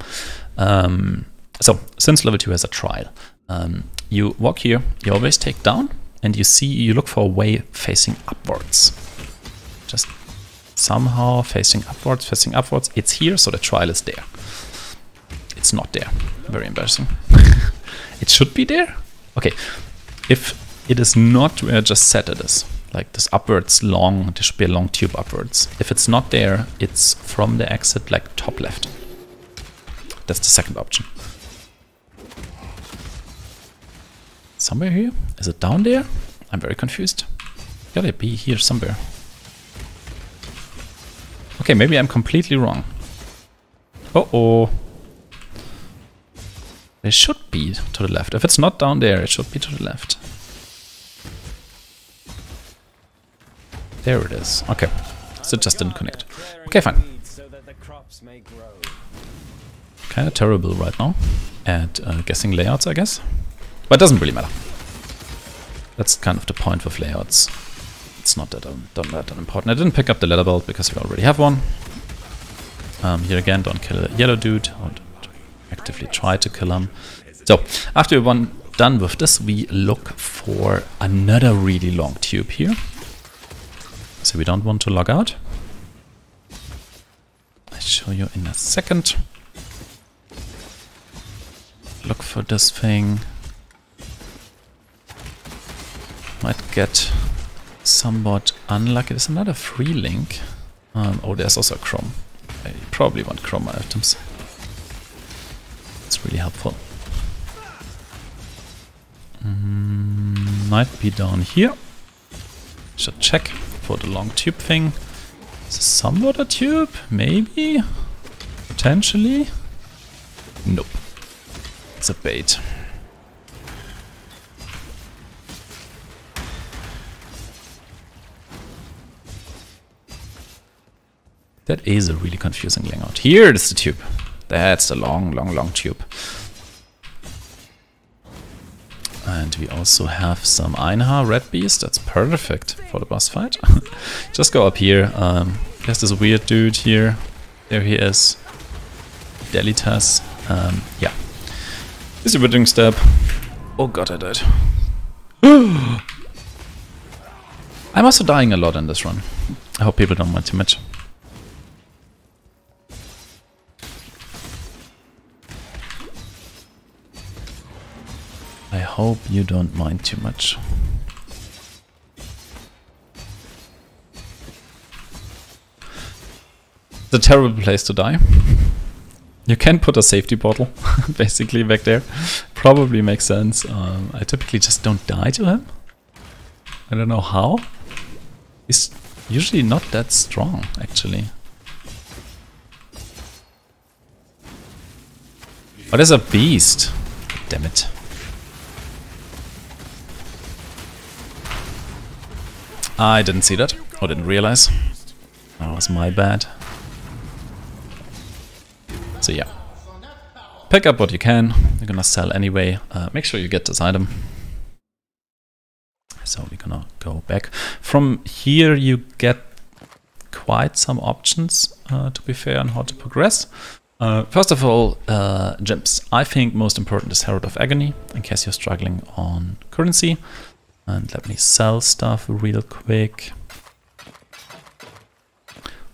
S1: So since level 2 has a trial, you walk here, you always take down, and you look for a way facing upwards. Just somehow facing upwards. It's here, so the trial is there. It's not there. Very embarrassing. It should be there. Okay, if it is not where I just said it is, like this upwards long, there should be a long tube upwards. If it's not there, it's from the exit, like top left. That's the second option. Somewhere here? Is it down there? I'm very confused. Gotta be here somewhere. Okay, maybe I'm completely wrong. Uh-oh. It should be to the left. If it's not down there, it should be to the left. There it is. Okay. So it just didn't connect. Okay, fine. Kind of terrible right now at guessing layouts, I guess. But it doesn't really matter. That's kind of the point with layouts. It's not that important. I didn't pick up the leather belt because we already have one. Here again, don't kill a yellow dude. Or actively try to kill him. So, after we're done with this, we look for another really long tube here. So we don't want to log out. I'll show you in a second. Look for this thing. Might get somewhat unlucky. There's another free link. Oh, there's also a chrome. You probably want chroma items. It's really helpful. Might be down here. Should check for the long tube thing. Is this some water tube? Maybe? Potentially? Nope. It's a bait. That is a really confusing layout. Here is the tube. That's the long tube. And we also have some Einhar Red Beast. That's perfect for the boss fight. Just go up here. There's this weird dude here. There he is. Delitas. Yeah. This is a withering step. Oh god, I died. I'm also dying a lot in this run. I hope people don't mind too much. I hope you don't mind too much. It's a terrible place to die. You can put a safety bottle basically back there. Probably makes sense. I typically just don't die to him. I don't know how. He's usually not that strong, actually. Oh, there's a beast. Damn it. I didn't see that, or didn't realize. That was my bad. So yeah, pick up what you can. You're gonna sell anyway. Make sure you get this item. So we're gonna go back. From here you get quite some options, to be fair, on how to progress. First of all, gems. I think most important is Herald of Agony, in case you're struggling on currency. And let me sell stuff real quick.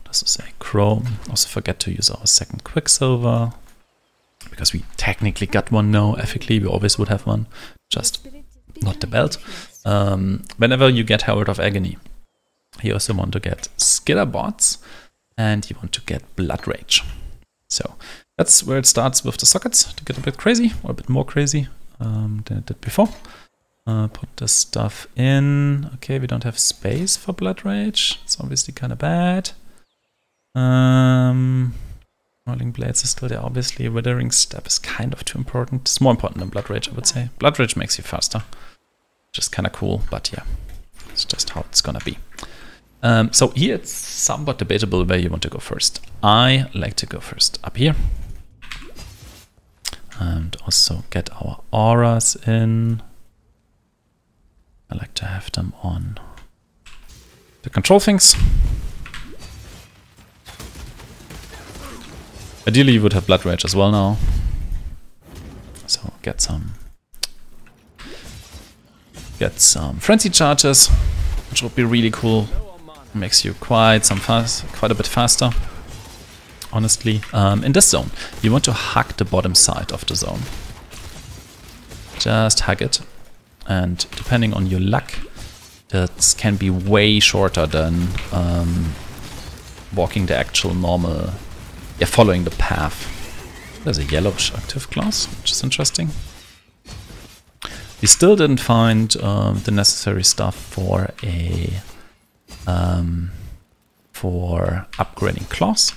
S1: Does it say chrome? Also forget to use our second Quicksilver. Because we technically got one now. Ethically, we always would have one. Just not the belt. Whenever you get Herald of Agony, you also want to get Skitter Bots. And you want to get Blood Rage. So that's where it starts with the sockets to get a bit crazy. Or a bit more crazy than it did before. Put this stuff in. Okay, we don't have space for Blood Rage. It's obviously kind of bad. Rolling Blades is still there, obviously. Withering Step is kind of too important. It's more important than Blood Rage, I would say. Blood Rage makes you faster. Just kind of cool, but yeah. It's just how it's gonna be. So here it's somewhat debatable where you want to go first. I like to go first up here. And also get our auras in. I like to have them on the control things. Ideally you would have Blood Rage as well now. So get some frenzy charges, which would be really cool. Makes you quite a bit faster. Honestly, in this zone, you want to hug the bottom side of the zone. Just hug it. And depending on your luck, that can be way shorter than walking the actual normal, following the path. There's a yellowish active class, which is interesting. We still didn't find the necessary stuff for upgrading claws,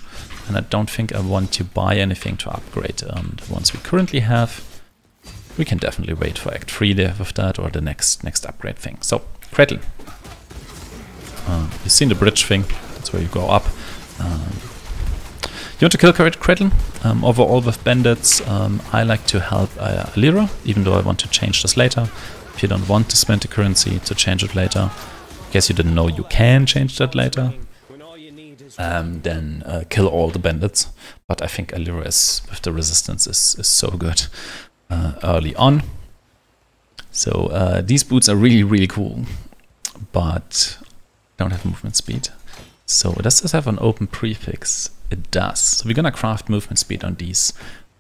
S1: and I don't think I want to buy anything to upgrade the ones we currently have. We can definitely wait for Act 3 there with that, or the next upgrade thing. So, Cradle. You've seen the bridge thing, that's where you go up. You want to kill Cradle. Overall with bandits, I like to help Alira, even though I want to change this later. If you don't want to spend the currency to change it later, in case you didn't know you can change that later, then kill all the bandits. But I think Alira with the resistance is so good. Early on. So these boots are really cool, but don't have movement speed. So does this have an open prefix? It does. So we're gonna craft movement speed on these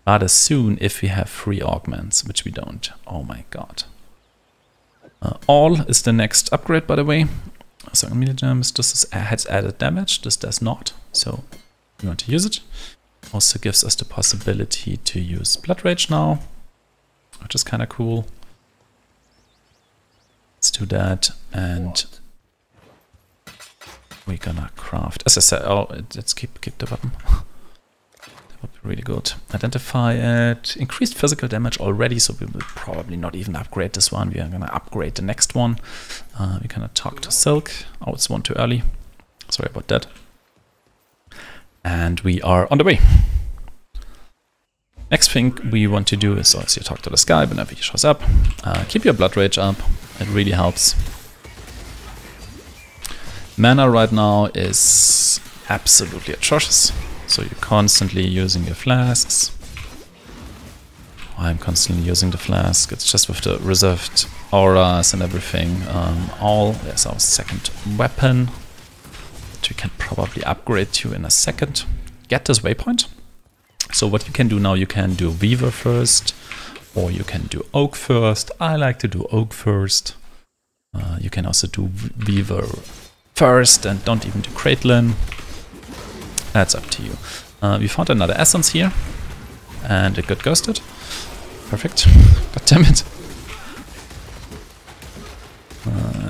S1: rather soon if we have 3 augments, which we don't. Oh my god. All is the next upgrade, by the way. So melee gems, this has added damage, this does not. So we want to use it. Also gives us the possibility to use Blood Rage now, which is kind of cool. Let's do that, and we're gonna craft. As I said, let's keep the weapon. That would be really good. Identify it. Increased physical damage already, so we will probably not even upgrade this one. We are gonna upgrade the next one. We're gonna talk to Silk. Oh, it's one too early. Sorry about that. And we are on the way. Next thing we want to do is also talk to this guy whenever he shows up. Keep your Blood Rage up. It really helps. Mana right now is absolutely atrocious. So you're constantly using your flasks. I'm constantly using the flask. It's just with the reserved auras and everything. There's our second weapon, which we can probably upgrade to in a second. Get this waypoint. So what you can do now, you can do Weaver first, or you can do Oak first. I like to do Oak first. You can also do Weaver first and don't even do Caitlin. That's up to you. We found another essence here, and it got ghosted. Perfect. God damn it.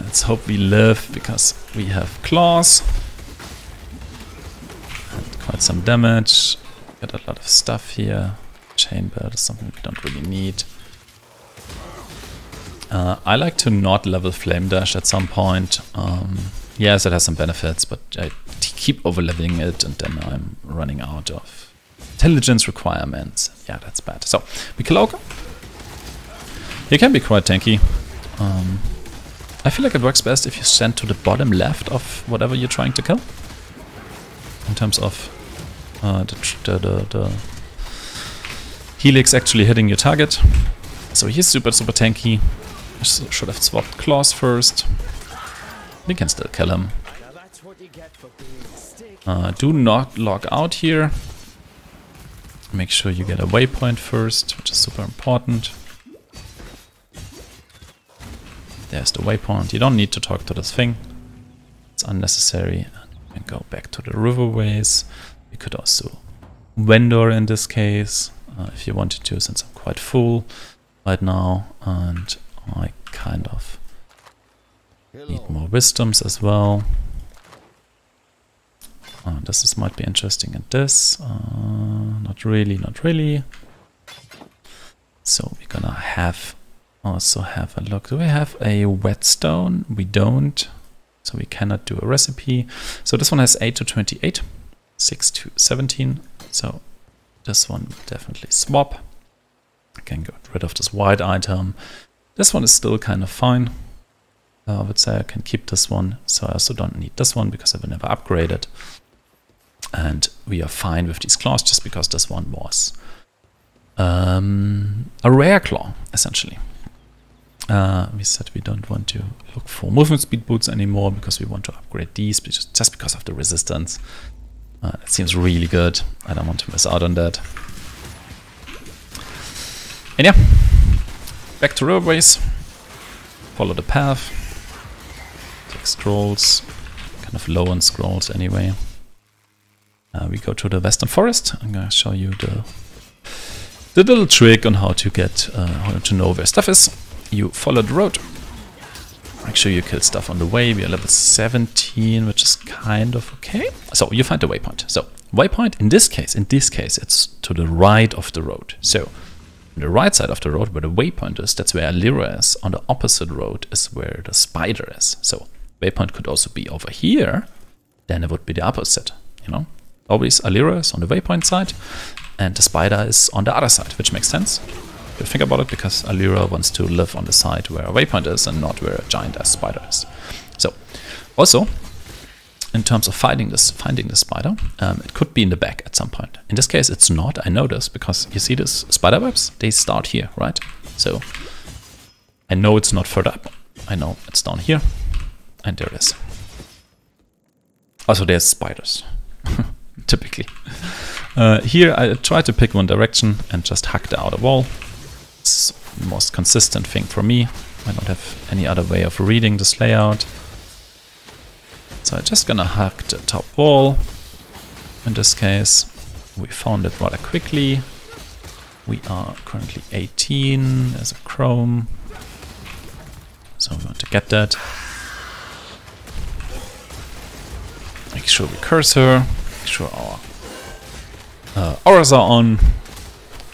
S1: Let's hope we live, because we have claws. And quite some damage. Got a lot of stuff here. Chain belt is something we don't really need. I like to not level Flame Dash at some point. Yes, it has some benefits, but I keep over-leveling it, and then I'm running out of intelligence requirements. Yeah, that's bad. So, we kill Ogre. He can be quite tanky. I feel like it works best if you stand to the bottom left of whatever you're trying to kill. In terms of the Helix actually hitting your target. So he's super tanky. I should have swapped claws first. We can still kill him. Do not log out here. Make sure you get a waypoint first, which is super important. There's the waypoint. You don't need to talk to this thing. It's unnecessary. And go back to the riverways. You could also vendor in this case, if you wanted to, since I'm quite full right now. And I kind of need more wisdoms as well. This might be interesting at this. Not really. So we're gonna also have a look. Do we have a whetstone? We don't. So we cannot do a recipe. So this one has 8 to 28, 6 to 17. So this one will definitely swap. I can get rid of this white item. This one is still kind of fine. I would say I can keep this one. So I also don't need this one because I will never upgrade it. And we are fine with these claws just because this one was a rare claw, essentially. We said we don't want to look for movement speed boots anymore because we want to upgrade these just because of the resistance. It seems really good. I don't want to miss out on that. And yeah, back to riverways. Follow the path. Take scrolls. Kind of low on scrolls anyway. We go to the western forest. I'm gonna show you the little trick on how to know where stuff is. You follow the road. Make sure you kill stuff on the way. We are level 17, which is kind of okay. So you find the waypoint. So waypoint in this case, it's to the right of the road. So on the right side of the road where the waypoint is, that's where Alira is. On the opposite road is where the spider is. So waypoint could also be over here. Then it would be the opposite, you know. Always Alira is on the waypoint side and the spider is on the other side, which makes sense. If you think about it, because Alira wants to live on the side where a waypoint is and not where a giant ass spider is. So, also, in terms of finding this spider, it could be in the back at some point. In this case, it's not. I know this because you see these spider webs? They start here, right? So, I know it's not further up. I know it's down here. And there it is. Also, there's spiders. Typically. Here I try to pick one direction and just hack the outer wall. It's the most consistent thing for me. I don't have any other way of reading this layout. So I'm just gonna hack the top wall. in this case. We found it rather quickly. We are currently 18 as a chrome. So we want to get that. Make sure we cursor. Make sure our auras are on.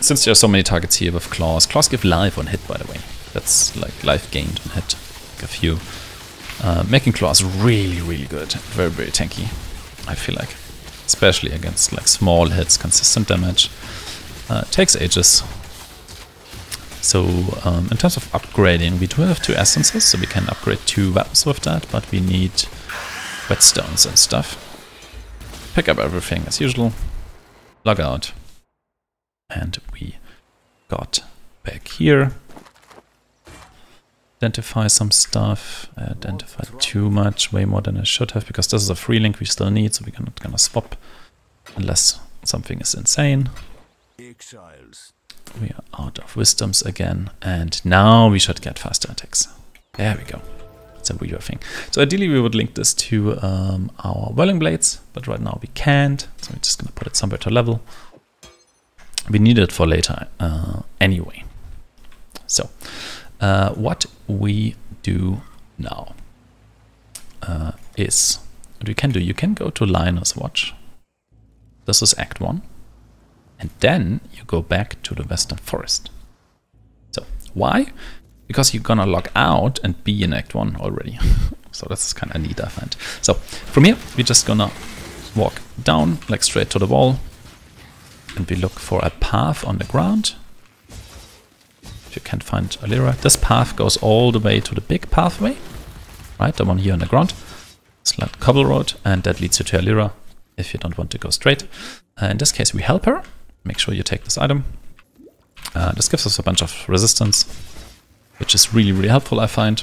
S1: Since there are so many targets here with claws. Claws give life on hit, by the way. That's like life gained on hit. Like a few. Making claws really, really good. Very, very tanky, I feel like. Especially against like small hits, consistent damage. Takes ages. So in terms of upgrading, we do have 2 essences, so we can upgrade 2 weapons with that, but we need whetstones and stuff. Pick up everything as usual. Log out. And we got back here. Identify some stuff. Identify too much, way more than I should have, because this is a free link we still need, so we're not gonna swap unless something is insane. We are out of wisdoms again, and now we should get faster attacks. There we go. It's a weird thing. So ideally we would link this to our whirling blades, but right now we can't, so we're just gonna put it somewhere to level. We need it for later anyway. So what we do now is what we can do. You can go to Lionel's Watch. This is Act 1. And then you go back to the Western Forest. So why? Because you're gonna log out and be in Act 1 already. So that's kind of neat, I find. So from here, we're just gonna walk down, like straight to the wall. And we look for a path on the ground. If you can't find Alira, this path goes all the way to the big pathway. Right, the one here on the ground. It's like cobble road, and that leads you to Alira if you don't want to go straight. In this case, we help her. Make sure you take this item. This gives us a bunch of resistance, which is really, really helpful, I find.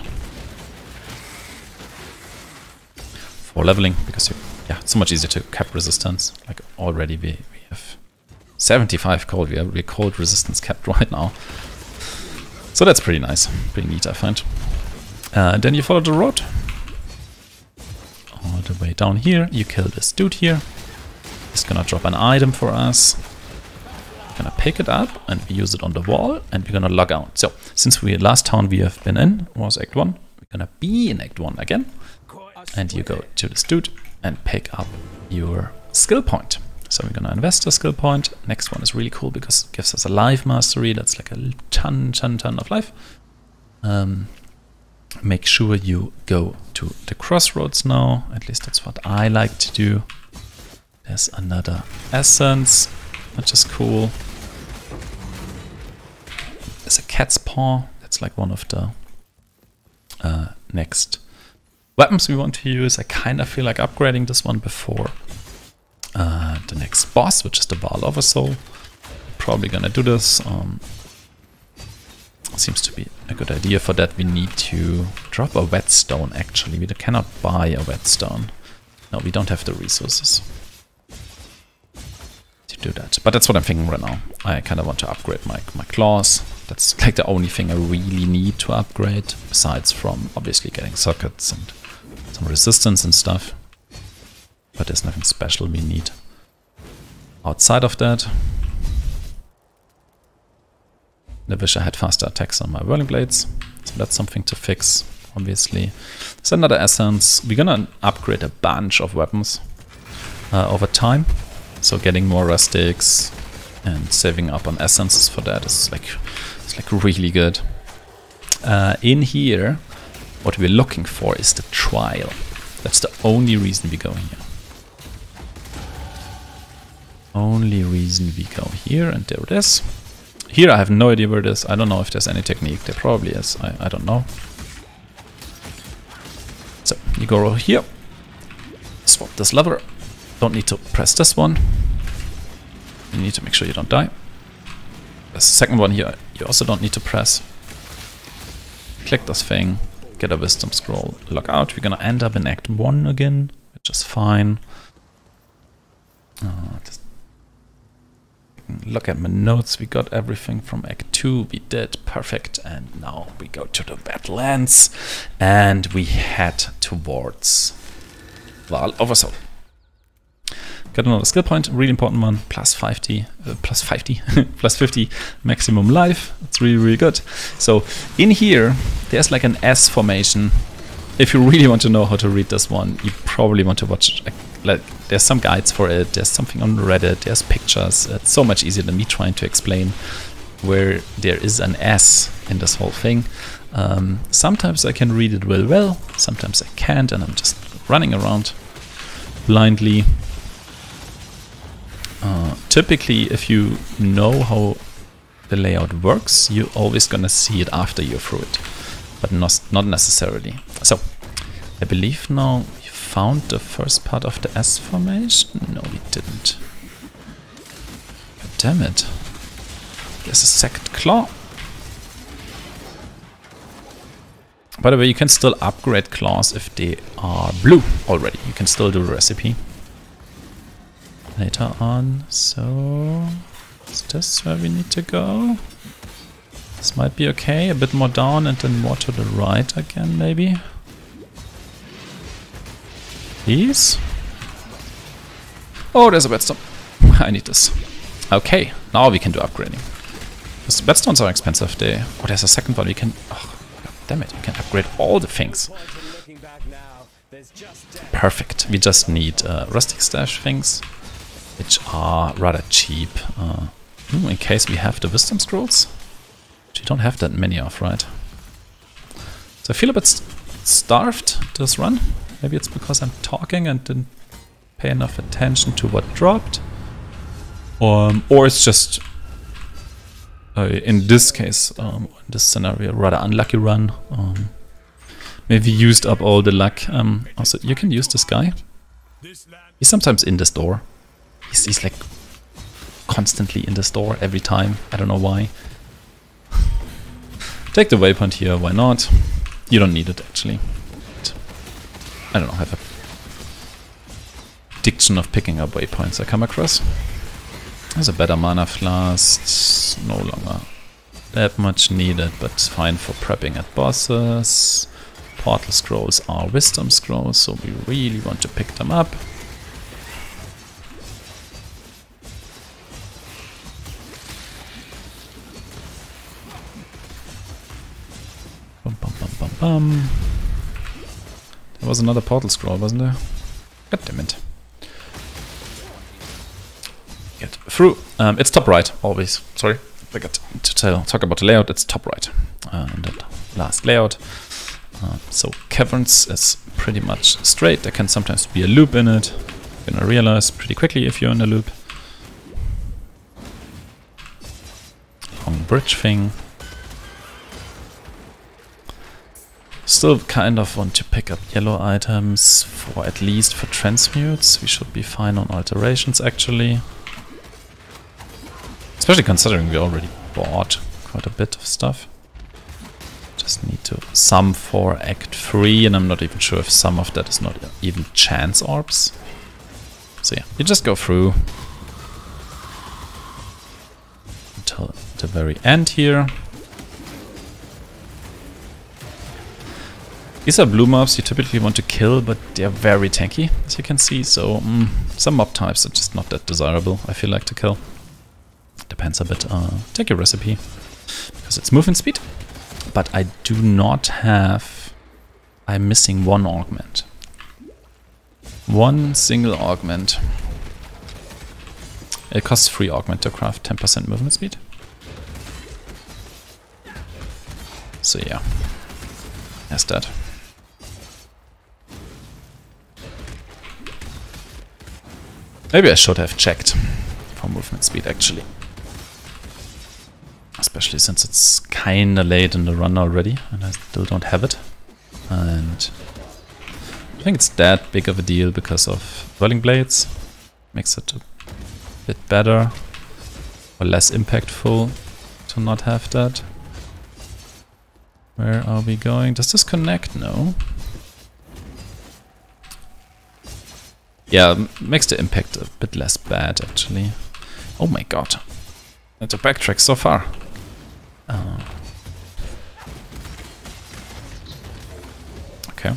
S1: For leveling, because it's so much easier to cap resistance. Like already we have 75 cold. We're cold resistance capped right now. So that's pretty nice. Pretty neat, I find. Then you follow the road. All the way down here. You kill this dude here. He's gonna drop an item for us. We're gonna pick it up and we use it on the wall and we're gonna log out. So since last town we have been in was Act 1, we're gonna be in Act 1 again. And you go to this dude and pick up your skill point. So we're gonna invest a skill point. Next one is really cool because it gives us a life mastery. That's like a ton of life. Make sure you go to the crossroads now. At least that's what I like to do. There's another essence, which is cool. There's a cat's paw. That's like one of the next weapons we want to use. I kind of feel like upgrading this one before the next boss, which is the Vaal Oversoul. Probably gonna do this. Seems to be a good idea. For that we need to drop a whetstone actually. We cannot buy a whetstone. No, we don't have the resources to do that. But that's what I'm thinking right now. I kind of want to upgrade my claws. That's like the only thing I really need to upgrade, besides from obviously getting sockets and some resistance and stuff. But there's nothing special we need outside of that. I wish I had faster attacks on my whirling blades, so that's something to fix, obviously. There's another essence. We're gonna upgrade a bunch of weapons over time, so getting more rustics and saving up on essences for that is like really good. In here, what we're looking for is the trial. That's the only reason we go here. Only reason we go here, and there it is. Here I have no idea where it is. I don't know if there's any technique. There probably is. I don't know. So you go over here. Swap this lever. Don't need to press this one. You need to make sure you don't die. There's a second one here. You also don't need to press. Click this thing. Get a wisdom scroll. Log out. We're gonna end up in Act 1 again, which is fine. Just look at my notes. We got everything from Act 2. We did perfect. And now we go to the Badlands and we head towards Vaal Oversoul. Get another skill point, really important one. Plus 50, plus 50 maximum life. It's really, really good. So in here, there's like an S formation. If you really want to know how to read this one, you probably want to watch, like, there's some guides for it, there's something on Reddit, there's pictures. It's so much easier than me trying to explain where there is an S in this whole thing. Sometimes I can read it really well, sometimes I can't, and I'm just running around blindly. Typically, if you know how the layout works, you're always gonna see it after you're through it, but not necessarily. So, I believe now we found the first part of the S formation. No, we didn't. God damn it. There's a second claw. By the way, you can still upgrade claws if they are blue already. You can still do the recipe later on. So, is this where we need to go? This might be okay. A bit more down and then more to the right again, maybe. Please? Oh, there's a bedstone. I need this. Okay, now we can do upgrading. Because the bedstones are expensive. Oh, there's a second one. We can... Oh, God damn it. We can upgrade all the things. Perfect. We just need rustic stash things, which are rather cheap. In case we have the wisdom scrolls, which we don't have that many of, right? So I feel a bit starved this run. Maybe it's because I'm talking and didn't pay enough attention to what dropped. Or it's just, in this case, in this scenario, a rather unlucky run. Maybe used up all the luck. Also, you can use this guy. He's sometimes in this door. He's like constantly in this door every time. I don't know why. Take the waypoint here, why not? You don't need it actually. I don't know, I have a addiction of picking up waypoints I come across. There's a better mana flask, no longer that much needed, but fine for prepping at bosses. Portal scrolls are wisdom scrolls, so we really want to pick them up. Bum, bum, bum, bum, bum. There was another portal scroll, wasn't there? God damn it. Get through. It's top right, always. Sorry, forgot to talk about the layout. It's top right. And that last layout. So caverns is pretty much straight. There can sometimes be a loop in it. You're gonna realize pretty quickly if you're in a loop. Long bridge thing. Still kind of want to pick up yellow items for at least for transmutes. We should be fine on alterations actually. Especially considering we already bought quite a bit of stuff. Just need to sum for Act 3, and I'm not even sure if some of that is not even chance orbs. So yeah, you just go through until the very end here. These are blue mobs you typically want to kill, but they're very tanky, as you can see, so some mob types are just not that desirable, I feel like, to kill. Depends a bit. Take your recipe, because it's movement speed. But I do not have... I'm missing one augment. One single augment. It costs 3 augment to craft 10% movement speed. So yeah, that's that. Maybe I should have checked for movement speed actually. Especially since it's kinda late in the run already and I still don't have it. And I think it's that big of a deal because of Whirling Blades. Makes it a bit better or less impactful to not have that. Where are we going? Does this connect? No. Yeah, makes the impact a bit less bad actually. Oh my god. I had to backtrack so far. Okay.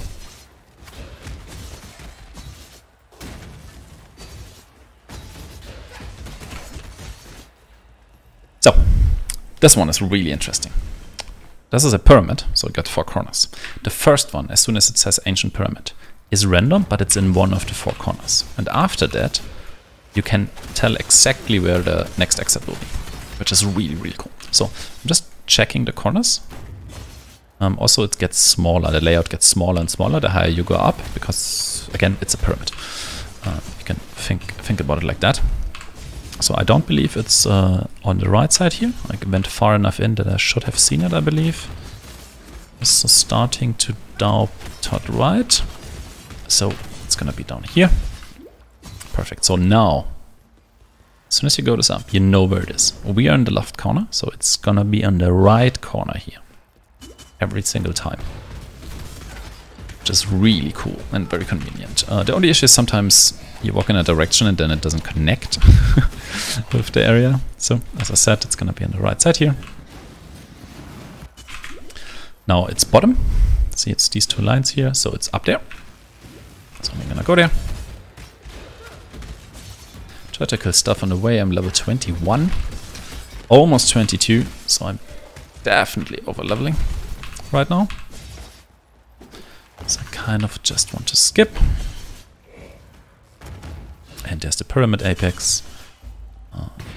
S1: this one is really interesting. This is a pyramid, so it got 4 corners. The first one, as soon as it says Ancient Pyramid, is random, but it's in one of the 4 corners. And after that, you can tell exactly where the next exit will be, which is really, really cool. So I'm just checking the corners. Also, it gets smaller. The layout gets smaller and smaller the higher you go up, because, again, it's a pyramid. You can think about it like that. So I don't believe it's on the right side here. I went far enough in that I should have seen it, I believe. So starting to doubt toward right. So it's gonna be down here. Perfect. So now, as soon as you go this up, you know where it is. We are in the left corner, so it's gonna be on the right corner here. Every single time. Which is really cool and very convenient. The only issue is sometimes you walk in a direction and then it doesn't connect with the area. So, as I said, it's gonna be on the right side here. Now it's bottom. See, it's these 2 lines here, so it's up there. So I'm gonna go there. Try to kill stuff on the way. I'm level 21. Almost 22, so I'm definitely over leveling right now. So I kind of just want to skip. And there's the pyramid apex.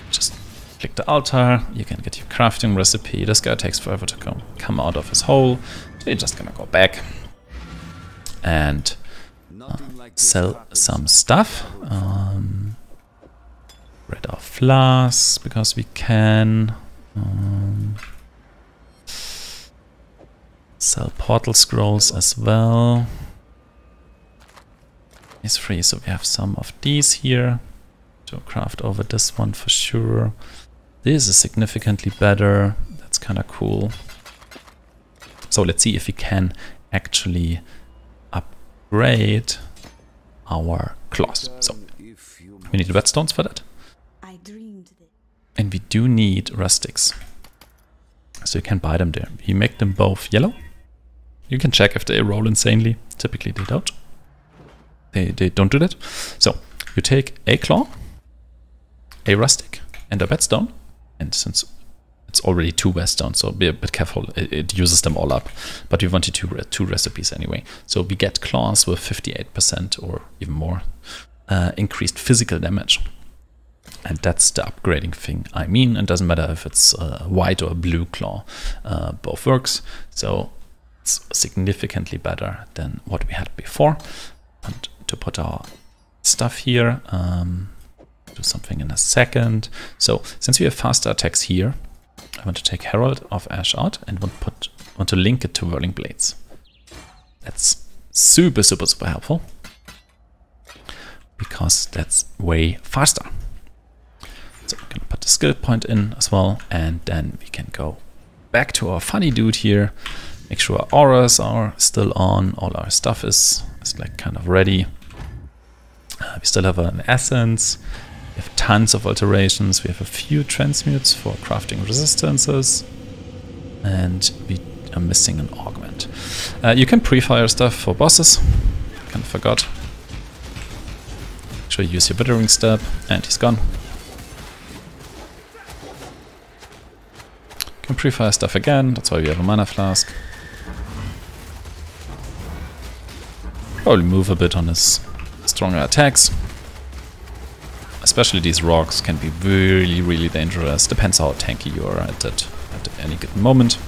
S1: Just click the altar. You can get your crafting recipe. This guy takes forever to come out of his hole. So you're just gonna go back and sell some stuff. Red our flasks because we can. Sell portal scrolls as well. It's free, so we have some of these here to craft over this one for sure. This is significantly better. That's kind of cool. So let's see if we can actually upgrade our claws. So we need redstones for that. And we do do rustics. So you can buy them there. You make them both yellow. You can check if they roll insanely. Typically they don't. They don't do that. So you take a claw, a rustic, and a redstone. And since it's already 2 redstone, so be a bit careful. It uses them all up. But we wanted 2 recipes anyway. So we get claws with 58% or even more increased physical damage. And that's the upgrading thing I mean. It doesn't matter if it's a white or a blue claw. Both works. So it's significantly better than what we had before. And to put our stuff here, do something in a second. So since we have faster attacks here, I want to take Herald of Ash out and want to link it to Whirling Blades. That's super, super, super helpful. Because that's way faster. So we're going to put the skill point in as well, and then we can go back to our funny dude here, make sure our auras are still on, all our stuff is like kind of ready. We still have an essence, we have tons of alterations, we have a few transmutes for crafting resistances, and we are missing an augment. You can pre-fire stuff for bosses, kind of forgot. Make sure you use your withering step, and he's gone. Can pre-fire stuff again, that's why we have a mana flask. Probably move a bit on his stronger attacks. Especially these rocks can be really, really dangerous. Depends how tanky you are at any given moment.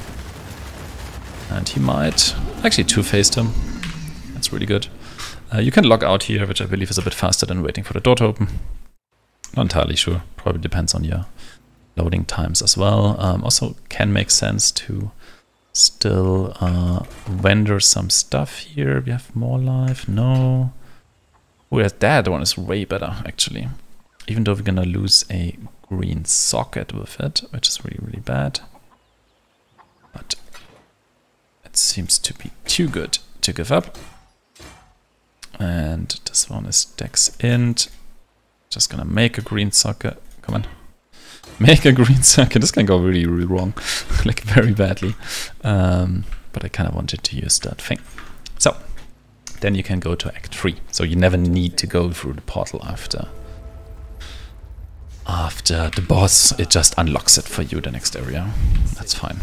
S1: And he might actually two-faced him. That's really good. You can log out here, which I believe is a bit faster than waiting for the door to open. Not entirely sure. Probably depends on your loading times as well. Also can make sense to still vendor some stuff here. We have more life. No. Oh, yeah, that one is way better actually. Even though we're gonna lose a green socket with it, which is really, really bad. But it seems to be too good to give up. And this one is Dex Int. Just gonna make a green socket. Come on. Make a green socket. This can go really, really wrong. Like very badly. But I kind of wanted to use that thing. So, then you can go to Act 3. So you never need to go through the portal after the boss, it just unlocks it for you, the next area. That's fine.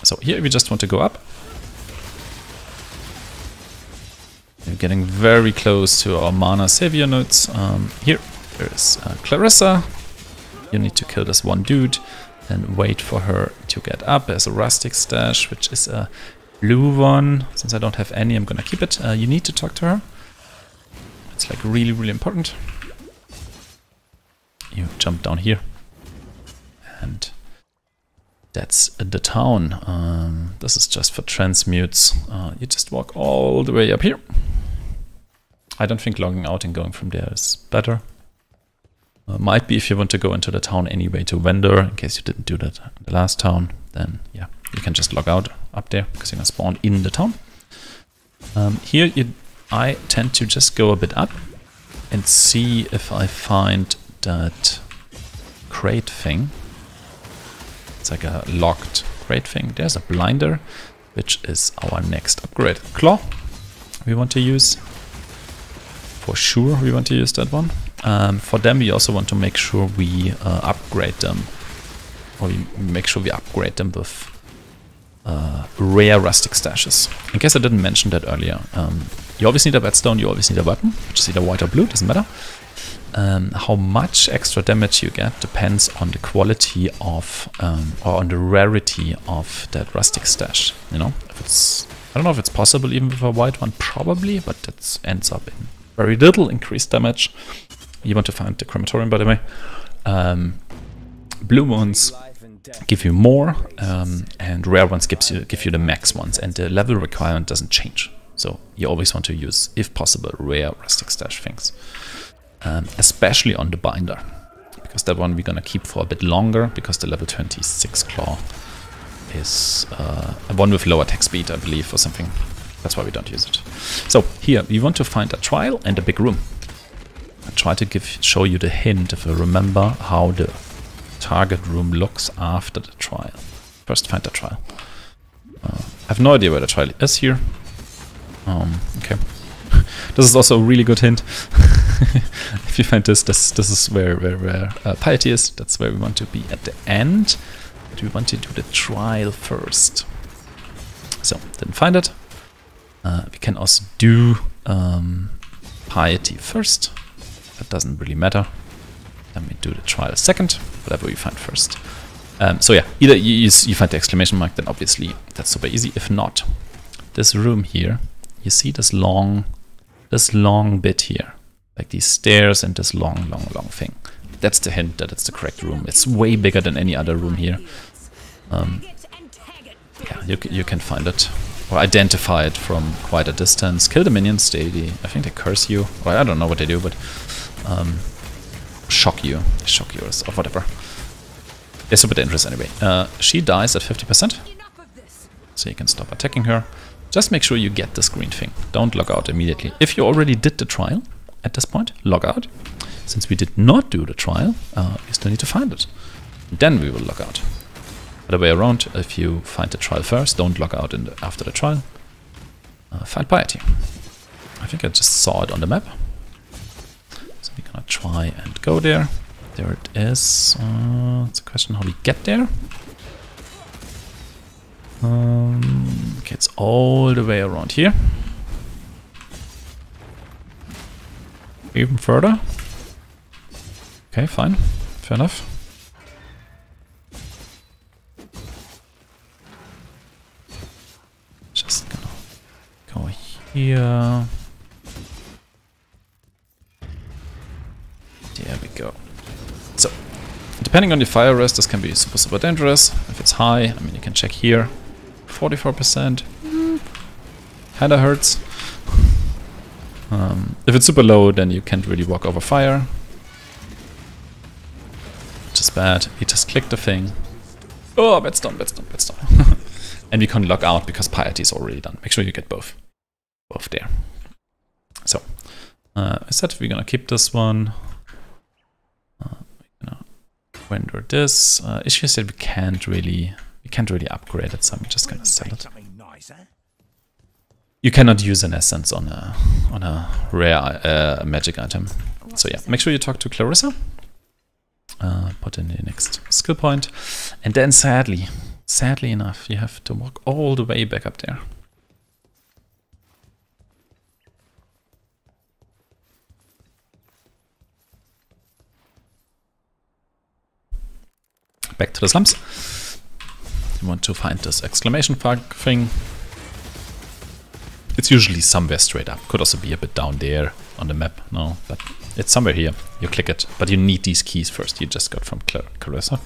S1: So here we just want to go up. We're getting very close to our mana savior nodes. Here, there's Clarissa. You need to kill this one dude and wait for her to get up. There's a rustic stash, which is a blue one. Since I don't have any, I'm gonna keep it. You need to talk to her. It's like really, really important. You jump down here. And that's the town. This is just for transmutes. You just walk all the way up here. I don't think logging out and going from there is better. Might be if you want to go into the town anyway to vendor, in case you didn't do that in the last town, then yeah, you can just log out up there because you're gonna spawn in the town. Here I tend to just go a bit up and see if I find that crate thing. It's like a locked crate thing. There's a blinder, which is our next upgrade. Claw we want to use. For sure we want to use that one. For them we also want to make sure we upgrade them. Or we make sure we upgrade them with rare rustic stashes. In case I didn't mention that earlier. You always need a whetstone, you always need a weapon, which is either white or blue, doesn't matter. How much extra damage you get depends on the quality of, or on the rarity of that rustic stash. You know, if it's, I don't know if it's possible even with a white one, probably, but that ends up in very little increased damage. You want to find the crematorium, by the way. Blue ones give you more, and rare ones give you the max ones, and the level requirement doesn't change. So you always want to use, if possible, rare rustic stash things. Especially on the binder, because that one we're gonna keep for a bit longer, because the level 26 claw is one with lower attack speed, I believe, or something. That's why we don't use it. So here we want to find a trial and a big room. I try to show you the hint if I remember how the target room looks after the trial. First find the trial. I have no idea where the trial is here. Okay. This is also a really good hint. If you find this is where piety is. That's where we want to be at the end. But we want to do the trial first. So, didn't find it. We can also do piety first. That doesn't really matter. Then we do the trial second, whatever we find first. So yeah, either you find the exclamation mark, then obviously that's super easy. If not, this room here, you see this long bit here, like these stairs and this long thing. That's the hint that it's the correct room. It's way bigger than any other room here. Yeah, you can find it or identify it from quite a distance. Kill the minions. I think they curse you. Or I don't know what they do, but shock you or whatever. They're super dangerous anyway. She dies at 50%, so you can stop attacking her. Just make sure you get this green thing. Don't log out immediately. If you already did the trial at this point, log out. Since we did not do the trial, you still need to find it. Then we will log out. Other way around, if you find the trial first, don't log out after the trial. Find piety. I think I just saw it on the map. So we're gonna try and go there. There it is. It's a question how we get there. Okay, it's all the way around here. Even further. Okay, fine. Fair enough. Just gonna go here. There we go. So, depending on your fire rest, this can be super dangerous. If it's high, I mean, you can check here. 44%. Kinda hurts. If it's super low, then you can't really walk over fire. Which is bad. You just click the thing. Oh, bedstone. And we can log out because piety is already done. Make sure you get both there. So, I said we're gonna keep this one. We're gonna render this. Issue is that we can't really upgrade it, so I'm just gonna sell it. You cannot use an essence on a rare magic item. So yeah, make sure you talk to Clarissa. put in the next skill point, and then sadly enough, you have to walk all the way back up there. Back to the slums. You want to find this exclamation mark thing. It's usually somewhere straight up. Could also be a bit down there on the map. No, but it's somewhere here. You click it, but you need these keys first. You just got from Clarissa.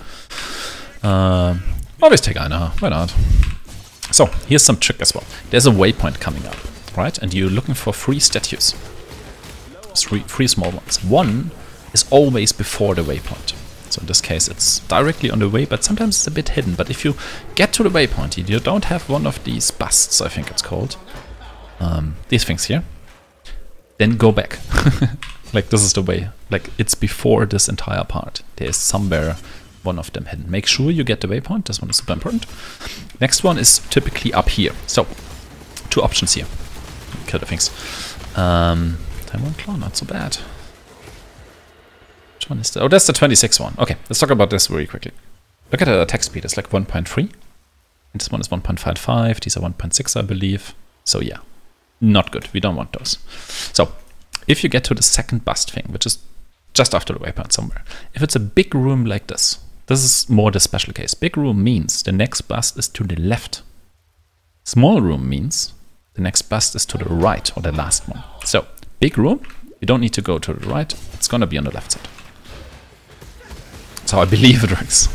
S1: Always take Einer. Why not? So here's some trick as well. There's a waypoint coming up, right? And you're looking for 3 statues. Three small ones. One is always before the waypoint. So in this case, it's directly on the way, but sometimes it's a bit hidden. But if you get to the waypoint, you don't have one of these busts, I think it's called. These things here. Then go back. Like, this is the way. Like, it's before this entire part. There is somewhere one of them hidden. Make sure you get the waypoint. This one is super important. Next one is typically up here. So, 2 options here. Kill the things. Time 1 claw, not so bad. Which one is that? Oh, that's the 26 one. Okay, let's talk about this very quickly. Look at the attack speed. It's like 1.3. And this one is 1.55. These are 1.6, I believe. So yeah, not good. We don't want those. So if you get to the second bust thing, which is just after the waypoint somewhere, if it's a big room like this, this is more the special case. Big room means the next bust is to the left. Small room means the next bust is to the right, or the last one. So big room, you don't need to go to the right. It's going to be on the left side. So I believe it works.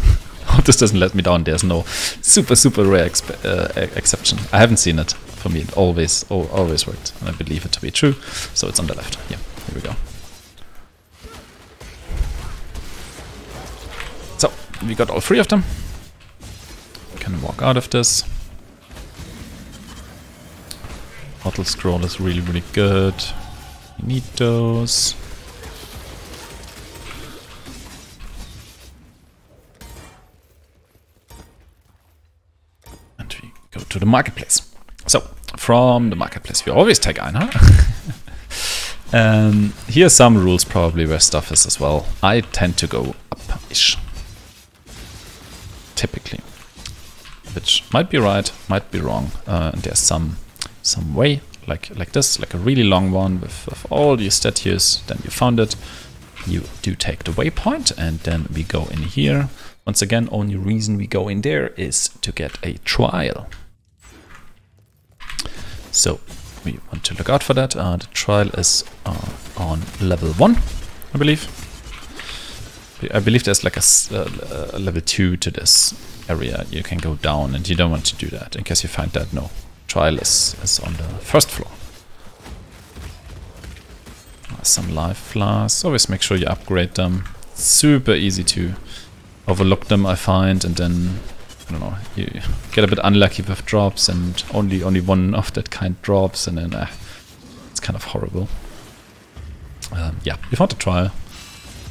S1: Hope this doesn't let me down. There's no super rare exception. I haven't seen it. For me, it always worked. And I believe it to be true. So it's on the left. Yeah, here we go. So we got all 3 of them. We can walk out of this. Bottle scroll is really good. You need those. Go to the marketplace. So, from the marketplace, we always take Einer. Here are some rules probably where stuff is as well. I tend to go up-ish. Typically. Which might be right, might be wrong. And there's some way, like this, like a really long one with all your statues. Then you found it. You do take the waypoint, and then we go in here. Once again, only reason we go in there is to get a trial. So we want to look out for that. The trial is on level 1, I believe. I believe there's like a level 2 to this area. You can go down, and you don't want to do that. In case you find that, no. Trial is on the 1st floor. Some life flasks. Always make sure you upgrade them. Super easy to overlook them, I find, and then I don't know, you get a bit unlucky with drops, and only one of that kind drops, and then it's kind of horrible. Yeah, we found the trial,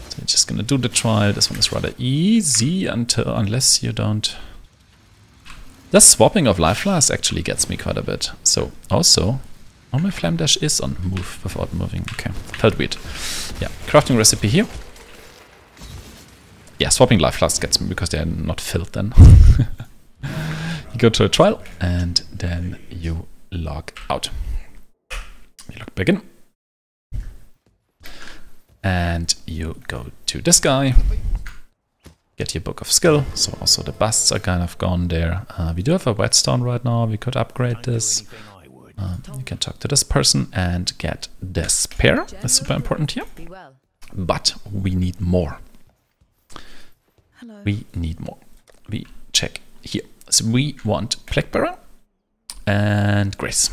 S1: so we're just gonna do the trial. This one is rather easy unless you don't. The swapping of life flasks actually gets me quite a bit. So also, oh, my flame dash is on move without moving. Okay, felt weird. Yeah, crafting recipe here. Yeah, swapping life flasks gets me because they're not filled then. You go to a trial, and then you log out. You log back in. And you go to this guy. Get your book of skill. So also the busts are kind of gone there. We do have a whetstone right now. We could upgrade this. You can talk to this person and get this pair. That's super important here. But we need more. We need more. We check here. So we want Plague Bearer and Grace.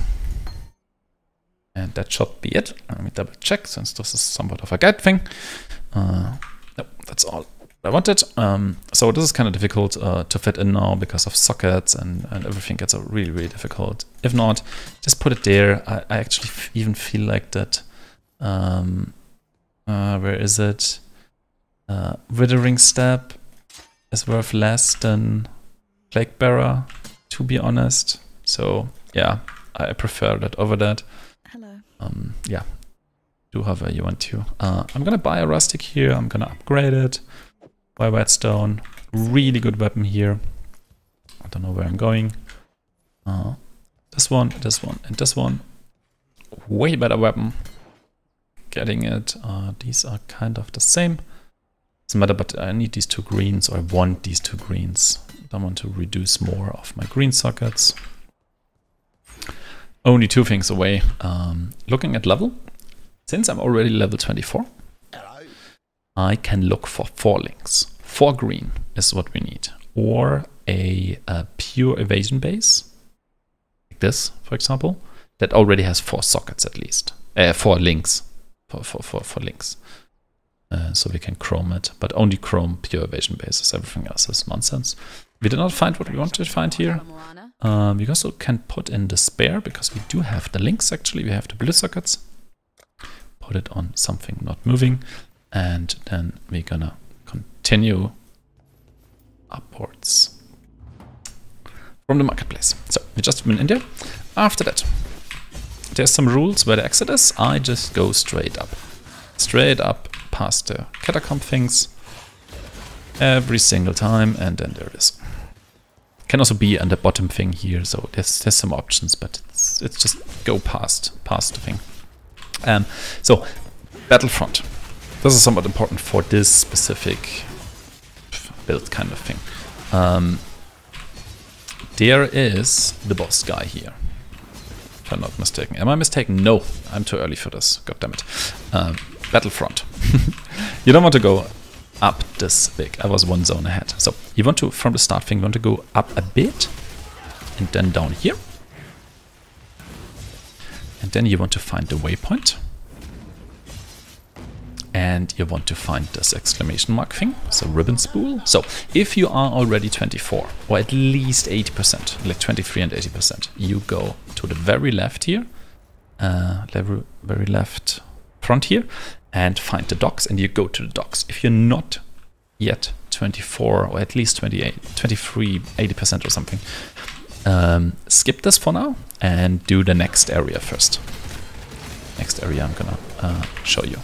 S1: And that should be it. Let me double check, since this is somewhat of a guide thing. No, that's all I wanted. So this is kind of difficult to fit in now because of sockets and everything gets really difficult. If not, just put it there. I actually even feel like that. Where is it? Withering Step is worth less than Plague Bearer, to be honest. So yeah, I prefer that over that.
S2: Hello.
S1: Yeah, do however you want to. I'm gonna buy a rustic here. I'm gonna upgrade it. by Whetstone. Really good weapon here. I don't know where I'm going. This one, and this one. Way better weapon. Getting it. These are kind of the same. Doesn't matter, but I need these 2 greens, or I want these 2 greens. I don't want to reduce more of my green sockets. Only 2 things away. Looking at level, since I'm already level 24, I can look for 4 links. 4 green is what we need. Or a pure evasion base, like this, for example, that already has 4 sockets at least. 4 links. 4 links. So we can chrome it, but only chrome pure evasion bases. Everything else is nonsense. We did not find what we wanted to find here. We also can put in the spare, because we do have the links actually. We have the blue sockets. Put it on something not moving, and then we're gonna continue upwards from the marketplace. So we just went in there. After that, there's some rules where the exit is. I just go straight up. Straight up past the catacomb things every single time, and then there it is. Can also be on the bottom thing here, so there's some options, but it's just go past the thing. So Battlefront. This is somewhat important for this specific build kind of thing. There is the boss guy here, if I'm not mistaken. Am I mistaken? No, I'm too early for this. God damn it. Battlefront. You don't want to go up this big. I was 1 zone ahead. So you want to, from the start thing, you want to go up a bit and then down here. And then you want to find the waypoint. And you want to find this exclamation mark thing, so ribbon spool. So if you are already 24, or at least 80%, like 23 and 80%, you go to the very left here, very left front here, and find the docks, and you go to the docks. If you're not yet 24, or at least 28, 23, 80% or something, skip this for now, and do the next area first. Next area I'm gonna show you.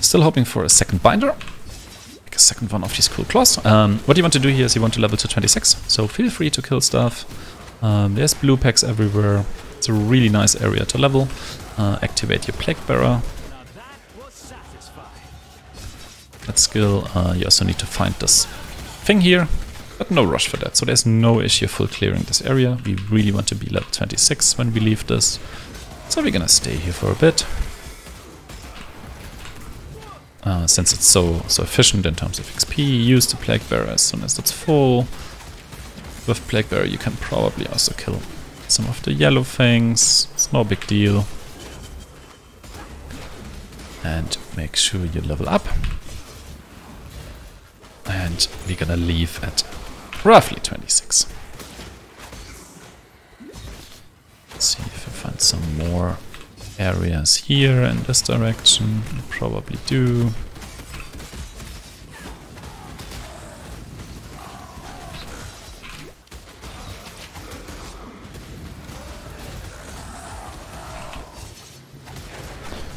S1: Still hoping for a second binder, like a second one of these cool claws. What you want to do here is you want to level to 26, so feel free to kill stuff. There's blue packs everywhere. It's a really nice area to level. Activate your Plague Bearer. That skill. You also need to find this thing here, but no rush for that, so there's no issue full clearing this area. We really want to be level 26 when we leave this, so we're gonna stay here for a bit. Since it's so efficient in terms of XP, use the Plague Bearer as soon as it's full. With Plague Bearer you can probably also kill some of the yellow things, it's no big deal. And make sure you level up. And we're gonna leave at roughly 26. Let's see if I find some more areas here in this direction. You probably do.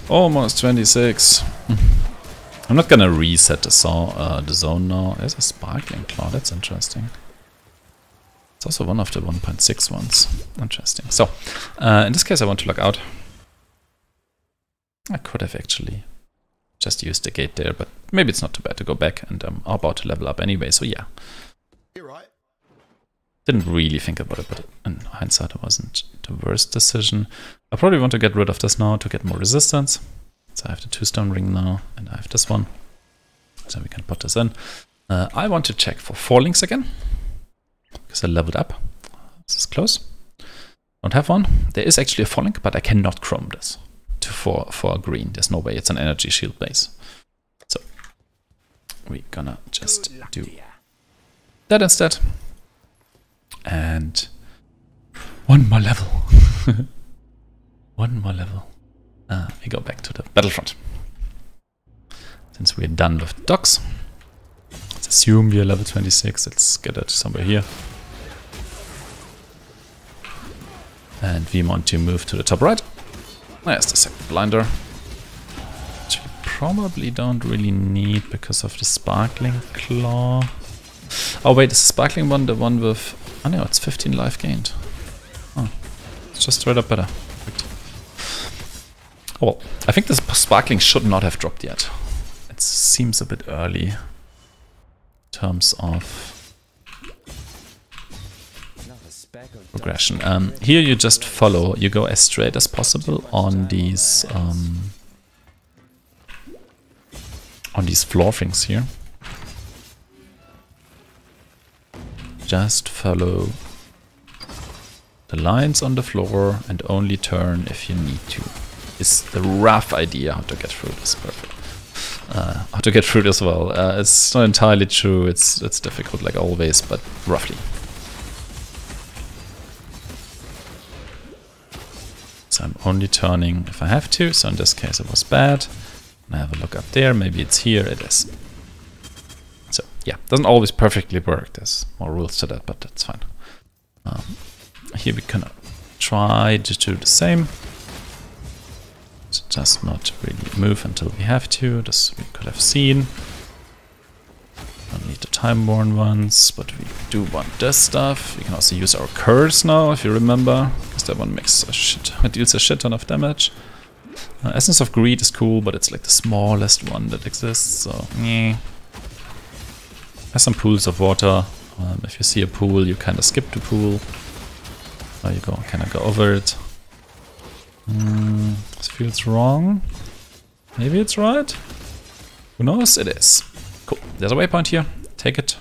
S1: Almost 26. I'm not gonna reset the zone now. There's a sparkling claw, that's interesting. It's also one of the 1.6 ones. Interesting. So, in this case I want to log out. I could have actually just used the gate there, but maybe it's not too bad to go back, and I'm about to level up anyway, so yeah.
S2: You're right.
S1: Didn't really think about it, but in hindsight it wasn't the worst decision. I probably want to get rid of this now to get more resistance. So I have the 2-stone ring now, and I have this one. So we can put this in. I want to check for 4 links again, because I leveled up. This is close. Don't have one. There is actually a 4 link, but I cannot chrome this for green. There's no way. It's an energy shield base. So we're gonna just do that instead. And one more level. One more level. We go back to the Battlefront. Since we're done with docks, let's assume we are level 26. Let's get it somewhere here. And we want to move to the top right. There's the second blinder. probably don't really need because of the Sparkling Claw. Oh wait, is the Sparkling one the one with... Oh no, it's 15 life gained. Oh, it's just straight up better. Perfect. Oh well, I think this Sparkling should not have dropped yet. It seems a bit early in terms of progression. Here you just follow, you go as straight as possible on these floor things here. Just follow the lines on the floor and only turn if you need to. Is the rough idea how to get through this. Perfect. How to get through this well. It's not entirely true. It's difficult like always, but roughly. So I'm only turning if I have to. So in this case it was bad. And I have a look up there. Maybe it's here. It is. So yeah, doesn't always perfectly work. There's more rules to that, but that's fine. Here we can try to do the same. So just not really move until we have to. This we could have seen. Don't need the time-worn ones, but we do want this stuff. We can also use our curse now, if you remember, because that one makes a shit. It deals a shit ton of damage. Essence of Greed is cool, but it's like the smallest one that exists, so yeah. Has some pools of water. If you see a pool, you kind of skip the pool. There you go, kind of go over it. This feels wrong. Maybe it's right. Who knows? It is. Cool. There's a waypoint here. Take it.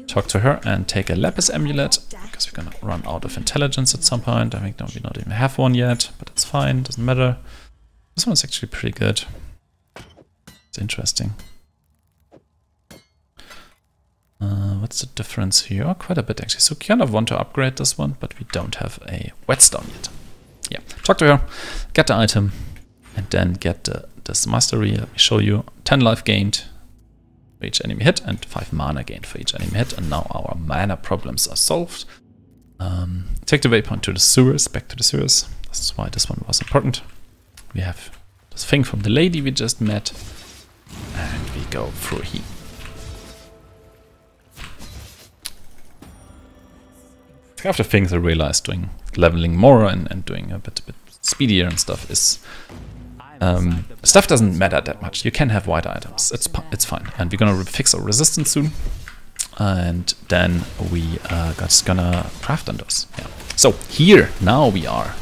S1: Talk to her and take a Lapis Amulet, because we're gonna run out of intelligence at some point. I think we don't even have one yet, but it's fine. Doesn't matter. This one's actually pretty good. It's interesting. What's the difference here? Oh, quite a bit actually. So kind of want to upgrade this one, but we don't have a whetstone yet. Yeah, talk to her, get the item, and then get this mastery. Let me show you. 10 life gained for each enemy hit, and 5 mana gained for each enemy hit, and now our mana problems are solved. Take the waypoint to the sewers, back to the sewers. That's why this one was important. We have this thing from the lady we just met, and we go through here. After things I realized doing leveling more and doing a bit speedier and stuff is stuff doesn't matter that much. You can have white items. It's fine. And we're gonna fix our resistance soon, and then we just gonna craft on those. Yeah. So here now we are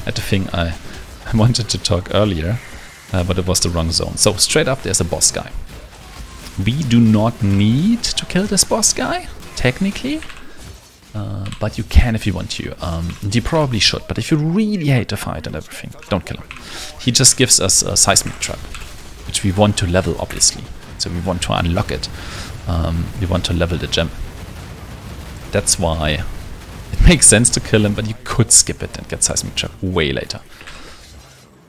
S1: at the thing I wanted to talk earlier, but it was the wrong zone. So straight up there's a boss guy. We do not need to kill this boss guy technically. But you can if you want to. You probably should, but if you really hate the fight and everything, don't kill him. He just gives us a seismic trap, which we want to level, obviously. So we want to unlock it. We want to level the gem. That's why it makes sense to kill him, but you could skip it and get seismic trap way later.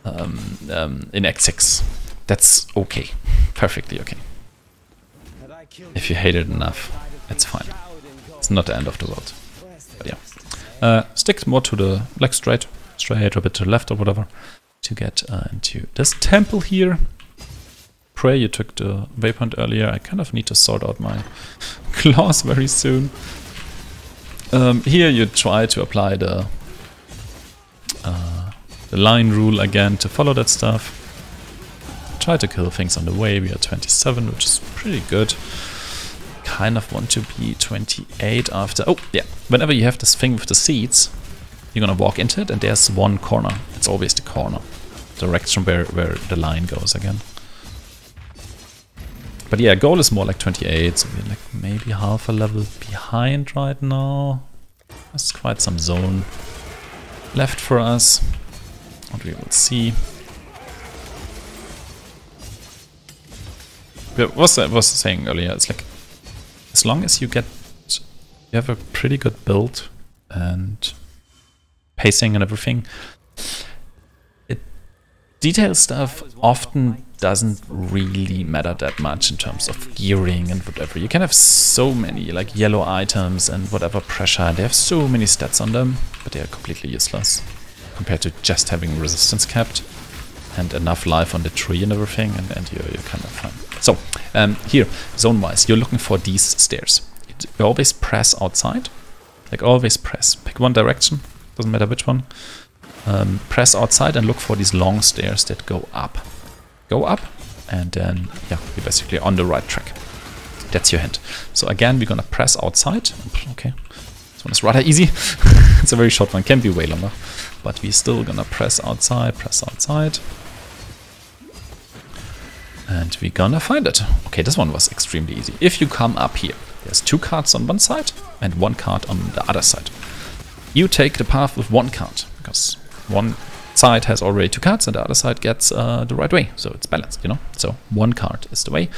S1: In Act 6. That's okay. Perfectly okay. If you hate it enough, it's fine. It's not the end of the world. But yeah. Stick more to the, like straight or a bit to the left or whatever, to get into this temple here. Pray you took the waypoint earlier. I kind of need to sort out my claws very soon. Here you try to apply the line rule again to follow that stuff. Try to kill things on the way. We are 27, which is pretty good. Kind of want to be 28 after. Oh yeah, whenever you have this thing with the seeds, you're gonna walk into it and there's one corner. It's always the corner direction where the line goes again. But yeah, goal is more like 28, so we're like maybe half a level behind right now. There's quite some zone left for us, what we will see. But what I was saying earlier, it's like, as long as you have a pretty good build and pacing and everything, detail stuff often doesn't really matter that much in terms of gearing and whatever. You can have so many like yellow items and whatever pressure, they have so many stats on them, but they are completely useless compared to just having resistance capped. and enough life on the tree and everything, and you're kind of fine. So, here, zone-wise, you're looking for these stairs. You always press outside, like always press. Pick one direction, doesn't matter which one. Press outside and look for these long stairs that go up. Go up, and then, yeah, you're basically on the right track. That's your hint. So again, we're gonna press outside. Okay, this one is rather easy. It's a very short one, can be way longer. But we're still gonna press outside, and we're gonna find it. Okay, this one was extremely easy. If you come up here, there's 2 cards on one side and 1 card on the other side. You take the path with 1 card, because one side has already 2 cards and the other side gets the right way. So it's balanced, you know? So 1 card is the way.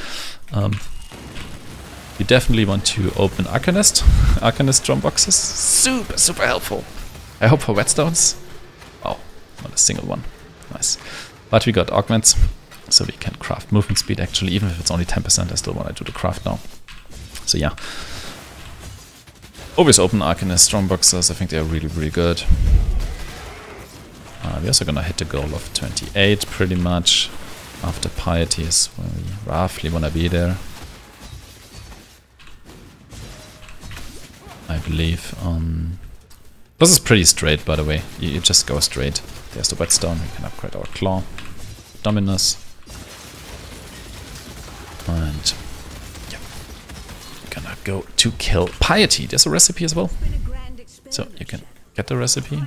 S1: You definitely want to open Arcanist. Arcanist drum boxes. Super, super helpful. I hope for whetstones. Oh, not a single one. Nice. But we got augments, so we can craft movement speed actually. Even if it's only 10%, I still want to do the craft now. So yeah. Always open Arcanist drum boxes. I think they're really, really good. We're also gonna hit the goal of 28 pretty much. After Piety is where we roughly wanna be there. I believe. This is pretty straight, by the way. You just go straight. There's the whetstone. We can upgrade our claw. Dominus. And yeah, we're gonna go to kill Piety. There's a recipe as well. So you can get the recipe.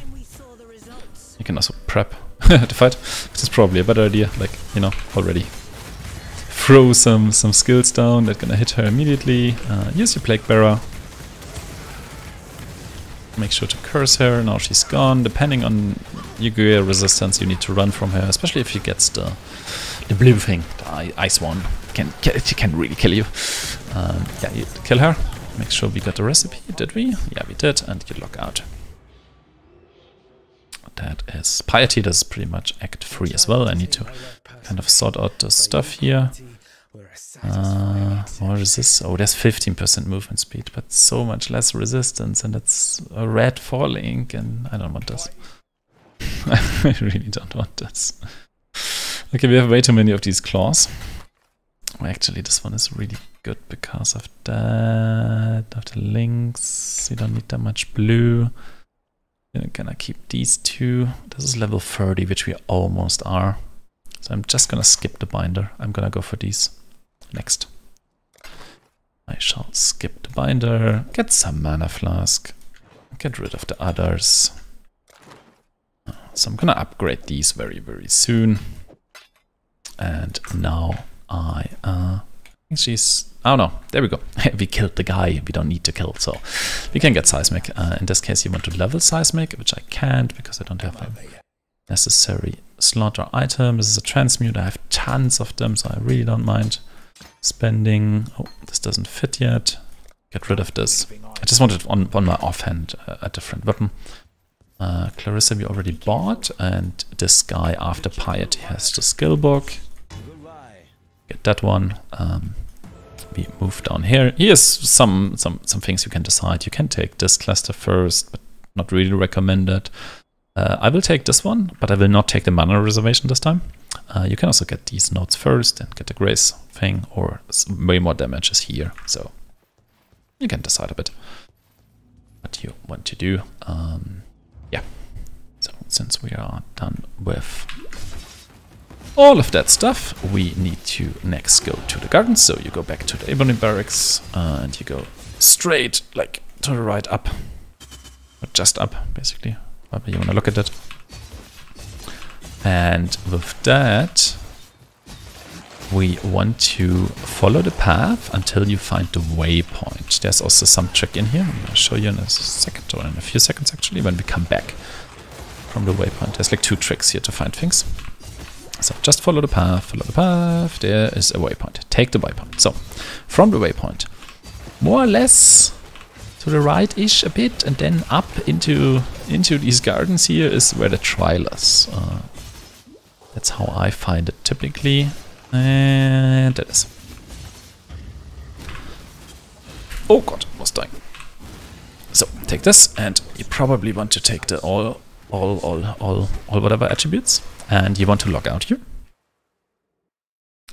S1: You can also prep the fight, which is probably a better idea. Like, you know, already throw some skills down that's gonna hit her immediately. Use your Plague Bearer. Make sure to curse her. Now she's gone. Depending on your resistance, you need to run from her, especially if she gets the blue thing, the ice one. She can really kill you. Yeah, you kill her. Make sure we got the recipe. Did we? Yeah, we did. And you log out. That is Piety. That's pretty much Act 3 as well. I need to kind of sort out the stuff here. What is this? Oh, there's 15% movement speed, but so much less resistance, and it's a red falling, and I don't want this. I really don't want this. Okay, we have way too many of these claws. Actually, this one is really good because of that. Of the links, you don't need that much blue. I'm gonna keep these 2. This is level 30, which we almost are. So I'm just gonna skip the binder. I'm gonna go for these next. I shall skip the binder, get some mana flask, get rid of the others. So I'm gonna upgrade these very, very soon. And now I think she's... Oh no, there we go. We killed the guy we don't need to kill, so we can get Seismic. In this case you want to level Seismic, which I can't because I don't have a necessary slaughter item. This is a transmute, I have tons of them, so I really don't mind spending... Oh, this doesn't fit yet. Get rid of this. I just wanted on my offhand a different weapon. Clarissa we already bought, and this guy after Piety has the skill book. Get that one. We move down here. Here's some things you can decide. You can take this cluster first, but not really recommended. I will take this one, but I will not take the mana reservation this time. You can also get these notes first and get the grace thing, or way more damage is here. So you can decide a bit what you want to do. Yeah. So since we are done with all of that stuff, we need to next go to the gardens. So you go back to the Ebony Barracks and you go straight, like, to the right up. Or just up, basically. However you want to look at it. And with that, we want to follow the path until you find the waypoint. There's also some trick in here. I'm going to show you in a second, or in a few seconds actually, when we come back from the waypoint. There's like 2 tricks here to find things. So just follow the path, follow the path. There is a waypoint. Take the waypoint. So from the waypoint, more or less to the right-ish a bit, and then up into these gardens here is where the trial is. That's how I find it typically. And that is. Oh god, was dying. So take this, and you probably want to take the all whatever attributes. And you want to log out here.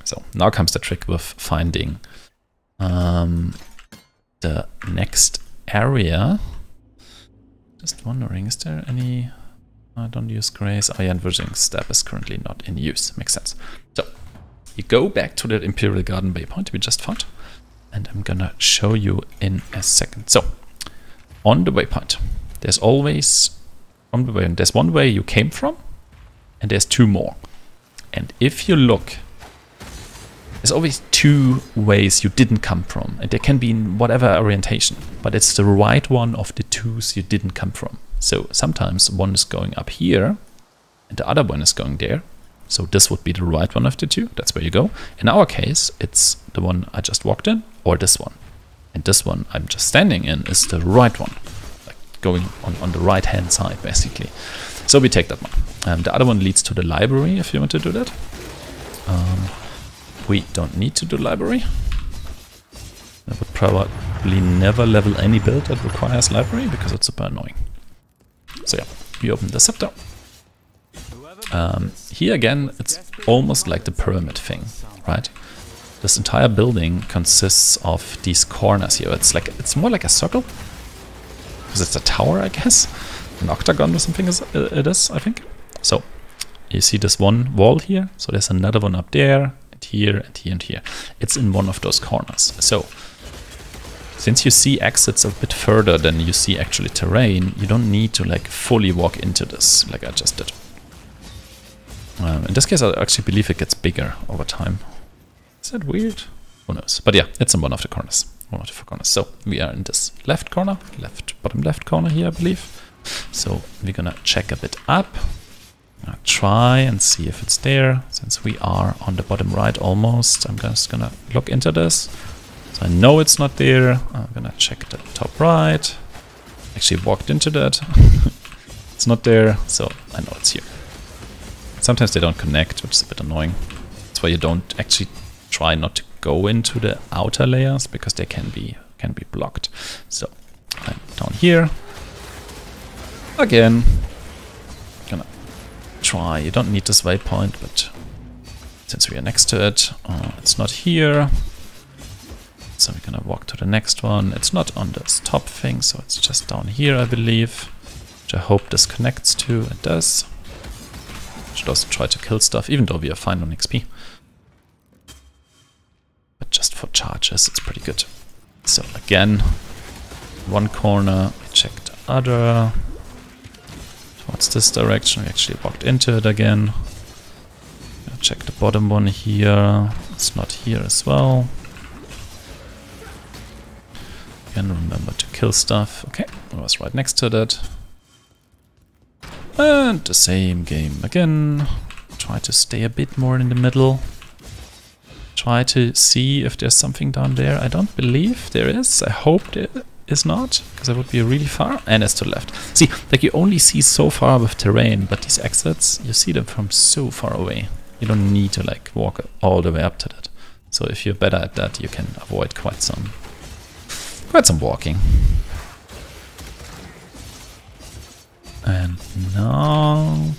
S1: So now comes the trick with finding the next area. Just wondering, is there any... I don't use grace. Oh yeah, Envisioning Step is currently not in use. Makes sense. So you go back to that Imperial Garden waypoint we just found. And I'm gonna show you in a second. So on the waypoint, there's always... From the waypoint, there's one way you came from. And there's two more. And if you look... There's always two ways you didn't come from, and they can be in whatever orientation, but it's the right one of the twos you didn't come from. So sometimes one is going up here, and the other one is going there. So this would be the right one of the two, that's where you go. In our case, it's the one I just walked in, or this one. And this one I'm just standing in is the right one, like going on the right-hand side, basically. So we take that one. The other one leads to the library, if you want to do that. We don't need to do library. I would probably never level any build that requires library because it's super annoying. So yeah, we open the scepter. Here again, it's almost like the pyramid thing, right? This entire building consists of these corners here. It's more like a circle because it's a tower, I guess. An octagon or something it is, I think. So you see this one wall here. So there's another one up there. Here and here and here. It's in one of those corners. So since you see exits a bit further than you see actually terrain, you don't need to like fully walk into this like I just did. In this case, I actually believe it gets bigger over time. Is that weird? Who knows? But yeah, it's in one of the corners. One of the four corners. So we are in this left corner, bottom left corner here, I believe. So we're gonna check a bit up. I'll try and see if it's there. Since we are on the bottom right almost, I'm just gonna look into this. So I know it's not there. I'm gonna check the top right. Actually walked into that. It's not there, so I know it's here. Sometimes they don't connect, which is a bit annoying. That's why you don't actually try not to go into the outer layers because they can be blocked. So I'm down here. Again. Gonna try. You don't need this waypoint, but since we are next to it, it's not here. So we're gonna walk to the next one. It's not on this top thing, so it's just down here, I believe. Which I hope this connects to. It does. Should also try to kill stuff, even though we are fine on XP. But just for charges, it's pretty good. So again, one corner, we check the other. Towards this direction, we actually walked into it again. Check the bottom one here. It's not here as well. Again, remember to kill stuff. Okay, I was right next to that. And the same game again. Try to stay a bit more in the middle. Try to see if there's something down there. I don't believe there is. I hope there is not, because that would be really far. And it's to the left. See, like you only see so far with terrain, but these exits, you see them from so far away. You don't need to like walk all the way up to that. So if you're better at that, you can avoid quite some walking. And now...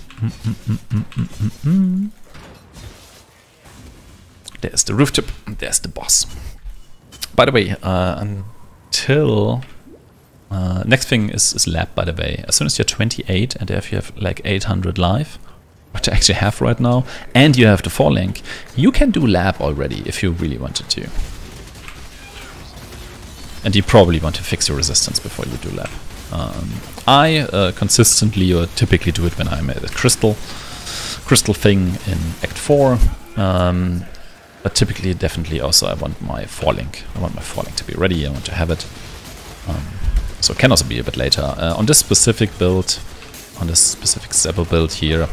S1: There's the rooftop, there's the boss. By the way, until... next thing is lab, by the way. As soon as you're 28 and if you have like 800 life, which I actually have right now, and you have the 4 link, you can do lab already if you really wanted to. And you probably want to fix your resistance before you do lab. I consistently or typically do it when I'm at a crystal thing in Act 4. But typically, definitely also I want my 4 link. I want my 4 link to be ready, I want to have it. So it can also be a bit later. On this specific build, on this specific Sabo build here,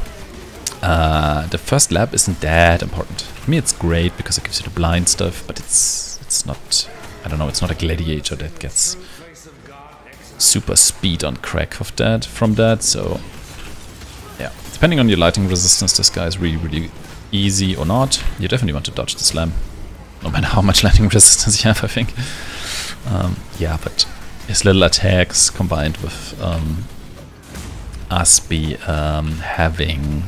S1: the first lab isn't that important. For me it's great because it gives you the blind stuff, but it's not, I don't know, it's not a gladiator that gets super speed on crack of that from that, so yeah. Depending on your lighting resistance, this guy is really, really easy or not. You definitely want to dodge the slam, no matter how much lighting resistance you have, I think. Yeah, but his little attacks combined with us having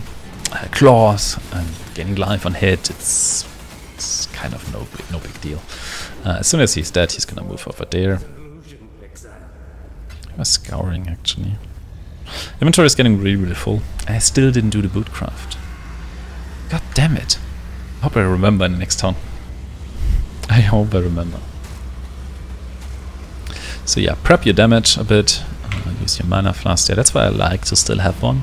S1: claws and gaining life on hit. It's kind of no big deal. As soon as he's dead, he's gonna move over there. I was scouring actually. Inventory is getting really full. I still didn't do the bootcraft. God damn it. I hope I remember in the next turn. I hope I remember. So yeah, prep your damage a bit. Use your mana flask. Yeah, that's why I like to still have one.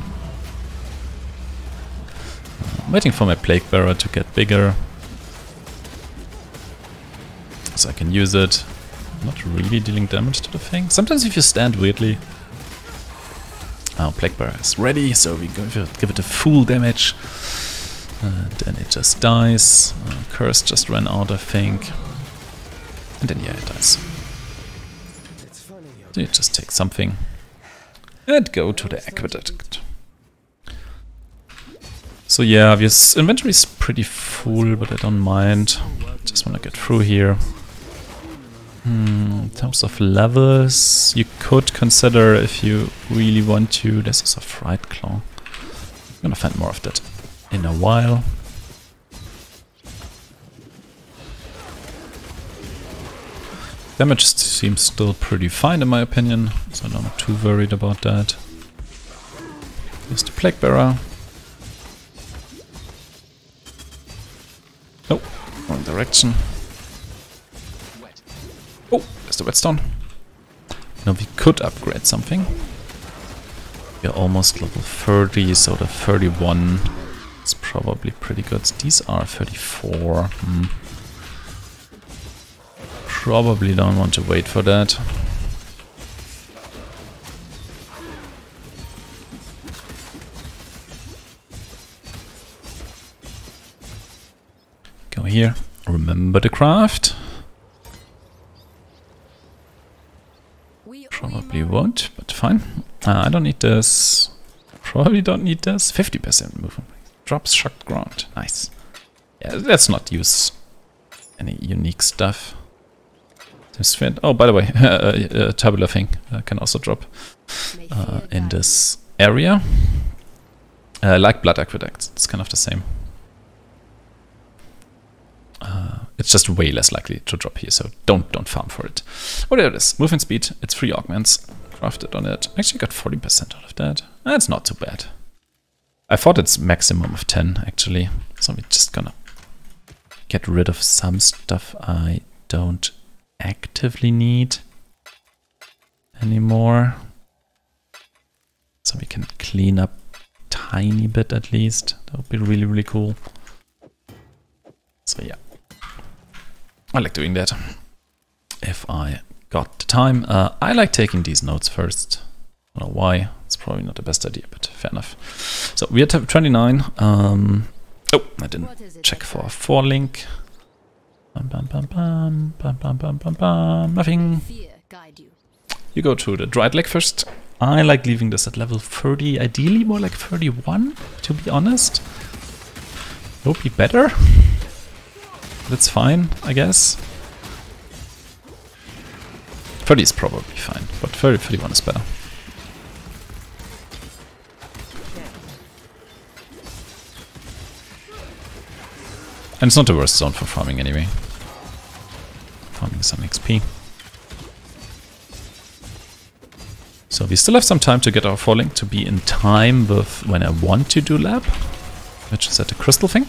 S1: I'm waiting for my Plague Bearer to get bigger, so I can use it. Not really dealing damage to the thing. Sometimes if you stand weirdly. Plague Bearer is ready, so we give it a full damage. Then it just dies. Curse just ran out, I think. And then yeah, it dies. So you just take something and go to the Aqueduct. So yeah, this inventory is pretty full, but I don't mind. Just want to get through here. In terms of levels, you could consider if you really want to. This is a Fright Claw. I'm gonna find more of that in a while. Damage seems still pretty fine in my opinion, so I'm not too worried about that. Here's the Plague Bearer. Oh, wrong direction. Oh, there's the Whetstone. Now we could upgrade something. We're almost level 30, so the 31 is probably pretty good. These are 34. Probably don't want to wait for that. Go here. Remember the craft. Probably won't, but fine. I don't need this. Probably don't need this. 50% movement. Drops shocked ground. Nice. Yeah, let's not use any unique stuff. Oh, by the way, tabular thing can also drop in this area. Like Blood Aqueduct, it's kind of the same. It's just way less likely to drop here, so don't farm for it. Whatever it is, movement speed, it's 3 augments. Crafted on it. Actually got 40% out of that. That's not too bad. I thought it's maximum of 10 actually, so we're just gonna get rid of some stuff I don't actively need anymore, so we can clean up a tiny bit at least. That would be really cool. So yeah, I like doing that if I got the time. I like taking these notes first. I don't know why, it's probably not the best idea, but fair enough. So we are at 29. Oh, I didn't check for a 4 link. Nothing. You go to the Dried Lake first. I like leaving this at level 30, ideally more like 31, to be honest. It would be better. That's fine, I guess. 30 is probably fine, but 31 is better. And it's not the worst zone for farming anyway. Farming some XP. So we still have some time to get our falling to be in time with when I want to do lab, which is at the crystal thing.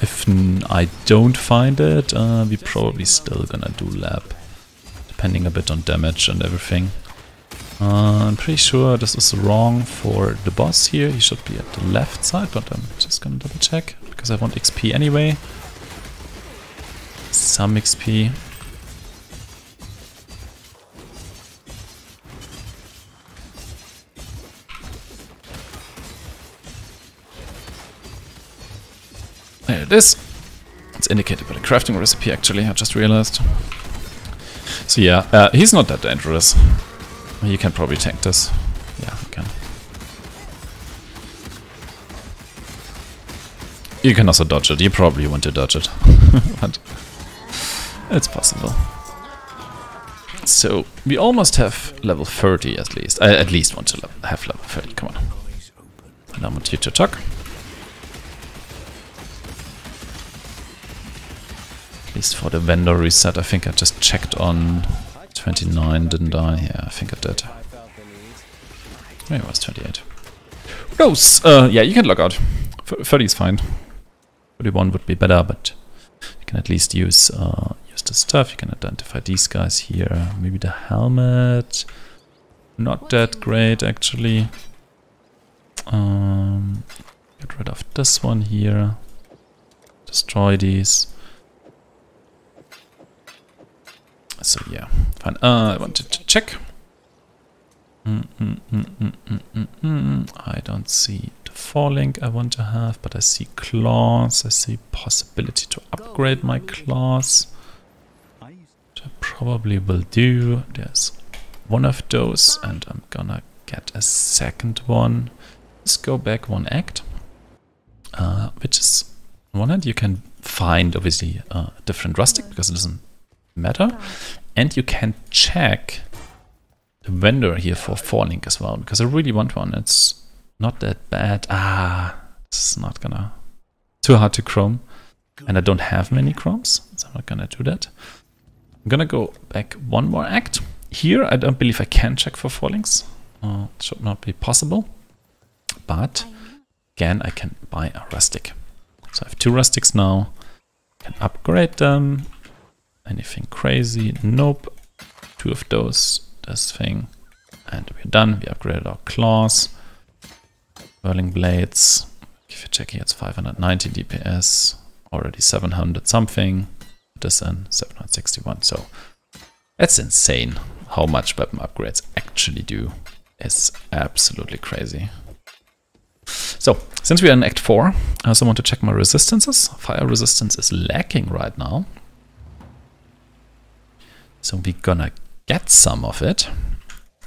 S1: If I don't find it, we're probably still gonna do lab, depending a bit on damage and everything. I'm pretty sure this is wrong for the boss here. He should be at the left side, but I'm just gonna double check because I want XP anyway. Some XP. There it is. It's indicated by the crafting recipe actually, I just realized. So yeah, he's not that dangerous. You can probably tank this. Yeah, you can. You can also dodge it. You probably want to dodge it. But it's possible. So we almost have level 30 at least. I at least want to have level 30, come on. And I want you to talk. At least for the vendor reset, I think I just checked on 29, didn't I? Yeah, I think I did. Maybe it was 28. Who knows? Yeah, you can log out. 30 is fine. 31 would be better, but you can at least use the stuff. You can identify these guys here. Maybe the helmet. Not that great, actually. Get rid of this one here. Destroy these. So yeah, fine. I wanted to check. I don't see the falling I want to have, but I see claws. I see possibility to upgrade my claws, which I probably will do. There's one of those, and I'm gonna get a second one. Let's go back one act, which is on one hand you can find obviously a different rustic because it doesn't matter, and you can check the vendor here for falling as well, because I really want one. It's not that bad. It's not gonna too hard to chrome, and I don't have many chromes, so I'm not gonna do that. I'm gonna go back one more act. Here I don't believe I can check for fallings. It should not be possible, but again I can buy a rustic. So I have 2 rustics now. I can upgrade them. Anything crazy? Nope. 2 of those. This thing. And we're done. We upgraded our claws. Whirling blades. If you're checking, it's 590 DPS. Already 700 something. This in 761. So that's insane how much weapon upgrades actually do. It's absolutely crazy. So, since we are in Act 4, I also want to check my resistances. Fire resistance is lacking right now. So we're gonna get some of it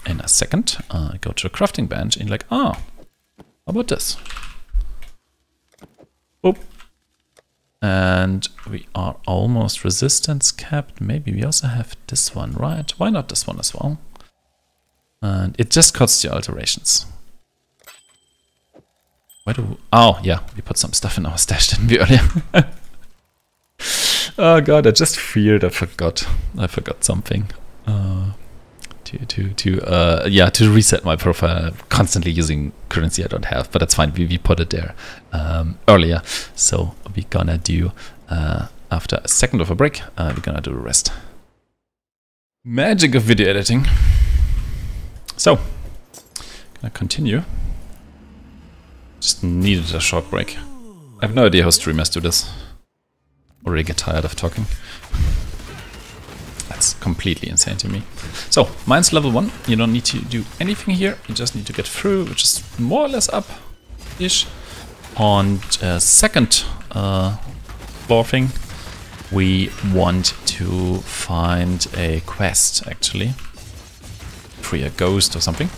S1: in a second. Go to the crafting bench and like, how about this? Oh. And we are almost resistance capped. Maybe we also have this one, right? Why not this one as well? And it just costs you alterations. Why do... Oh, yeah, we put some stuff in our stash, didn't we, earlier? Oh god, I just feared I forgot. I forgot something. To reset my profile. I'm constantly using currency I don't have, but that's fine. We put it there earlier. So we're gonna do, after a second of a break, we're gonna do the rest. Magic of video editing. So, gonna continue. Just needed a short break. I have no idea how streamers do this. Already get tired of talking. That's completely insane to me. So, mine's level 1. You don't need to do anything here. You just need to get through, which is more or less up-ish. On second floor thing, we want to find a quest, actually. Free a ghost or something.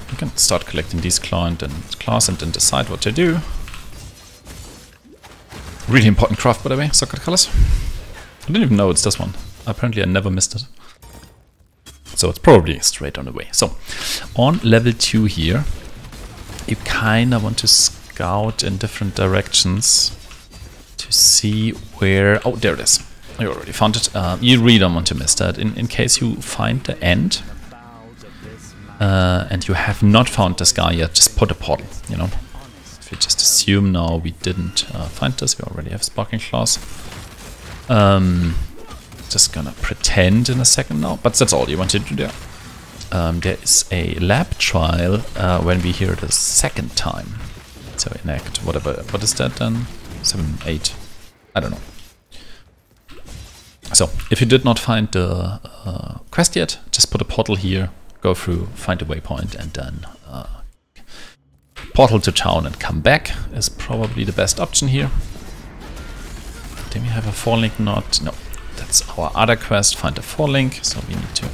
S1: You can start collecting these claws and then decide what to do. Really important craft, by the way, socket colors. I didn't even know it's this one. Apparently I never missed it. So it's probably straight on the way. So, on level 2 here, you kinda want to scout in different directions to see where... Oh, there it is. You already found it. You really don't want to miss that. In case you find the end, and you have not found this guy yet, just put a portal, you know. If you just assume now we didn't find this, we already have Sparking Claws. Just gonna pretend in a second now, but that's all you want to do there. There is a lab trial when we hear the second time. So in act, whatever, what is that then? 7, 8, I don't know. So, if you did not find the quest yet, just put a portal here, go through, find a waypoint, and then portal to town and come back is probably the best option here. Then we have a fall link knot. No, that's our other quest, find a fall link, so we need to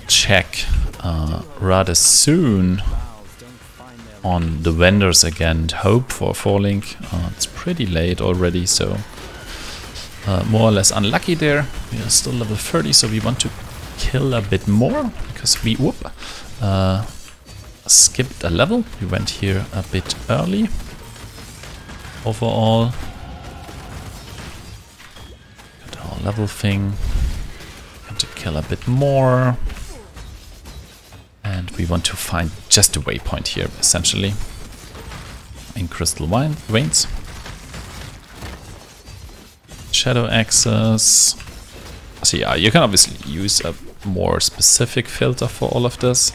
S1: check rather soon on the vendors again and hope for a fall link. It's pretty late already, so more or less unlucky there. We are still level 30, so we want to kill a bit more because we skipped a level. We went here a bit early. Overall. Got our level thing. Want to kill a bit more. And we want to find just a waypoint here, essentially. In crystal veins. Shadow axis. So yeah, you can obviously use a more specific filter for all of this.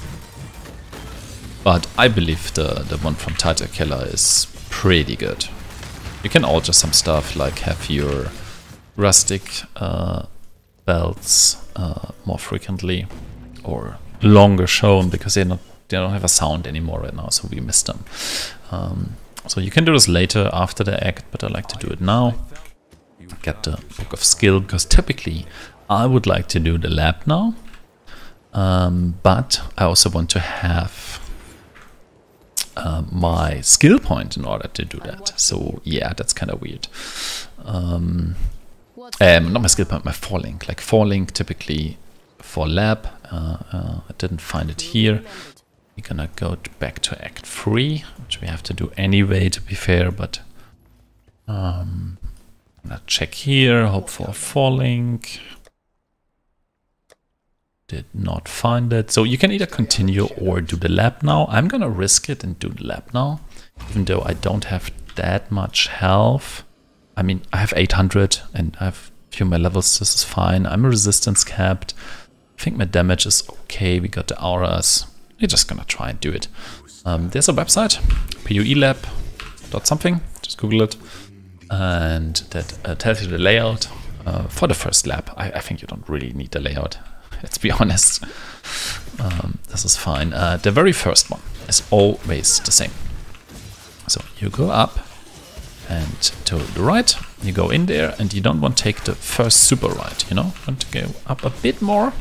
S1: But I believe the one from Title Killer is pretty good. You can alter some stuff, like have your rustic belts more frequently or longer shown, because they don't have a sound anymore right now, so we missed them. So you can do this later after the act, but I like to do it now. Get the Book of Skill, because typically I would like to do the lab now, but I also want to have my skill point in order to do that. So yeah, that's kind of weird. Not my skill point, my falling. Like falling typically for lab. I didn't find it here. We're gonna go back to Act 3, which we have to do anyway, to be fair, but I'm gonna check here, hope for falling. Did not find it. So you can either continue or do the lab now. I'm gonna risk it and do the lab now, even though I don't have that much health. I mean, I have 800 and I have a few of my levels. This is fine. I'm resistance capped. I think my damage is okay. We got the auras. We're just gonna try and do it. There's a website, poelab.something. Just Google it, and that tells you the layout for the first lab. I think you don't really need the layout. Let's be honest. This is fine. The very first one is always the same. So you go up and to the right, you go in there, and you don't want to take the first super right, you know? You want to go up a bit more.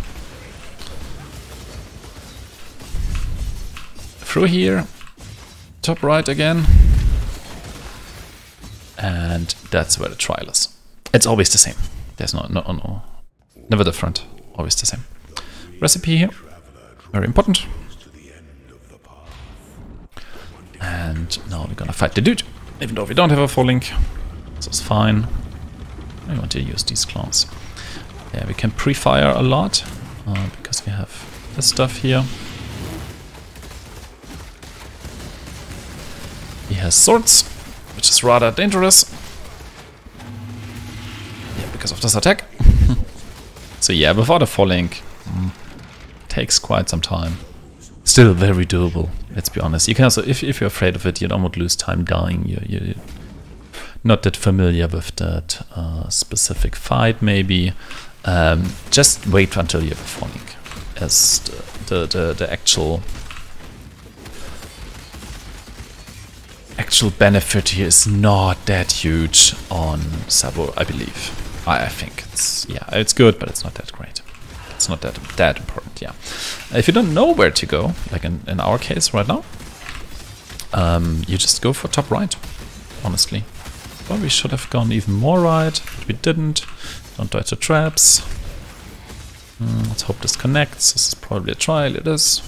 S1: Through here, top right again. And that's where the trial is. It's always the same. There's no, never different. Always the same. Recipe here, very important. And now we're gonna fight the dude, even though we don't have a falling. This is fine. I want to use these claws. Yeah, we can pre-fire a lot because we have this stuff here. He has swords, which is rather dangerous. Yeah, because of this attack. So yeah, before the falling, takes quite some time. Still very doable, let's be honest. You can also, if you're afraid of it, you don't want to lose time dying. You're not that familiar with that specific fight, maybe. Just wait until you have a falling, as the actual benefit here is not that huge on Sabo, I believe. I think it's, yeah, it's good, but it's not that great. It's not that important, yeah. If you don't know where to go, like in our case right now, you just go for top right, honestly. Well, we should have gone even more right, but we didn't. Don't die to traps. Let's hope this connects. This is probably a trial, it is.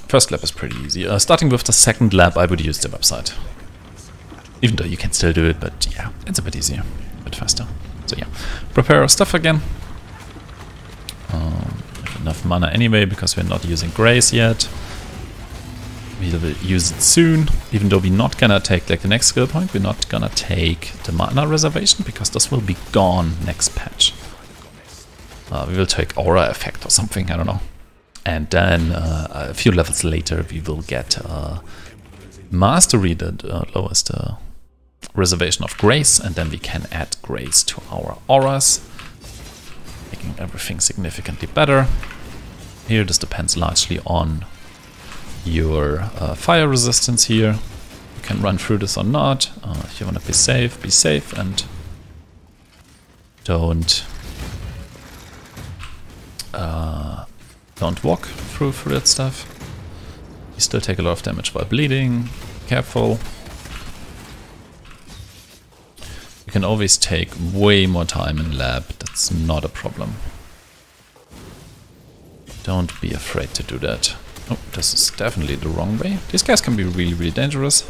S1: First lap is pretty easy. Starting with the second lap, I would use the website. Even though you can still do it, but yeah, it's a bit easier, a bit faster. So yeah, prepare our stuff again. Have enough mana anyway, because we're not using Grace yet. We'll use it soon, even though we're not gonna take like the next skill point. We're not gonna take the mana reservation, because this will be gone next patch. We will take aura effect or something, I don't know. And then a few levels later we will get mastery that lowers the reservation of grace, and then we can add grace to our auras, making everything significantly better. Here this depends largely on your fire resistance here. You can run through this or not. If you want to be safe, and don't walk through that stuff. You still take a lot of damage while bleeding. Careful. You can always take way more time in lab. That's not a problem. Don't be afraid to do that. Oh, this is definitely the wrong way. These guys can be really, really dangerous.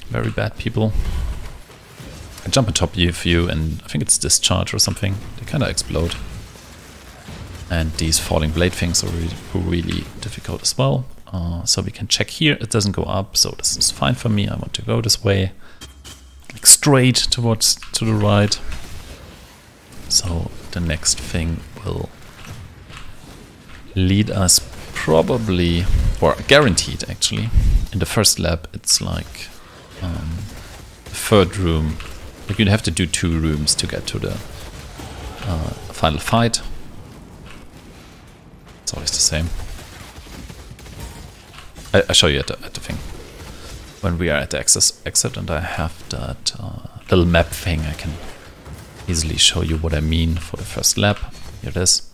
S1: Very bad people. I jump on top of you and I think it's discharge or something. They kind of explode. And these falling blade things are really difficult as well. So we can check here. It doesn't go up, so this is fine for me. I want to go this way. Like straight to the right. So the next thing will lead us probably, or guaranteed actually. In the first lab it's like the third room. Like you'd have to do 2 rooms to get to the final fight. It's always the same. I show you at the thing. When we are at the exit and I have that little map thing, I can easily show you what I mean for the first lab. Here it is.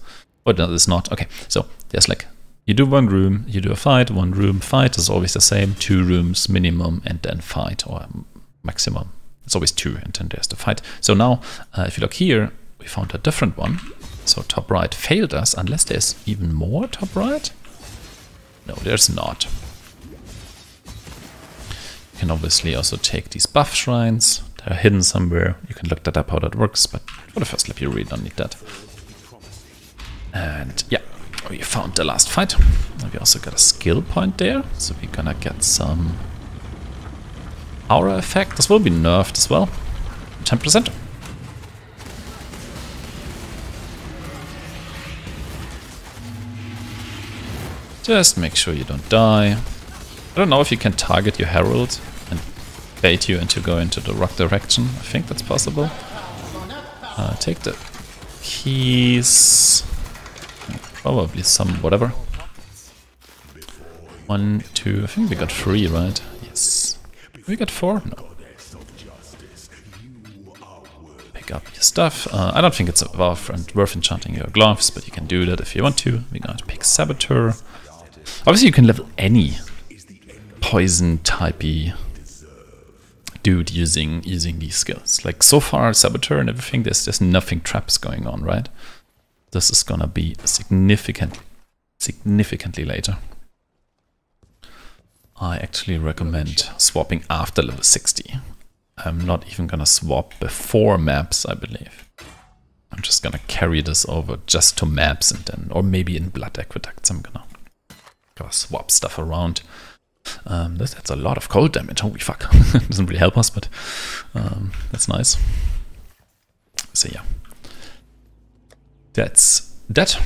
S1: Oh, no, it's not. Okay, so there's like, you do 1 room, you do a fight, 1 room, fight is always the same. 2 rooms minimum and then fight, or maximum. It's always 2 and then there's the fight. So now, if you look here, we found a different one. So top right failed us, unless there's even more top right. No, there's not. You can obviously also take these buff shrines. They're hidden somewhere. You can look that up how that works, but for the first lap you really don't need that. And yeah, we found the last fight. We also got a skill point there, so we're gonna get some aura effect. This will be nerfed as well. 10%. Just make sure you don't die. I don't know if you can target your herald and bait you into go into the rock direction. I think that's possible. Take the keys. Probably some whatever. 1, 2, I think we got 3, right? Yes. We got 4? No. Pick up your stuff. I don't think it's worth enchanting your gloves, but you can do that if you want to. We're going to pick Saboteur. Obviously you can level any poison typey dude using these skills. Like so far Saboteur and everything, there's nothing traps going on, right? This is gonna be significantly later. I actually recommend swapping after level 60. I'm not even gonna swap before maps, I believe. I'm just gonna carry this over just to maps and then, or maybe in Blood Aqueducts, I'm gonna swap stuff around. That's a lot of cold damage, holy fuck. Doesn't really help us, but that's nice. So yeah. That's that.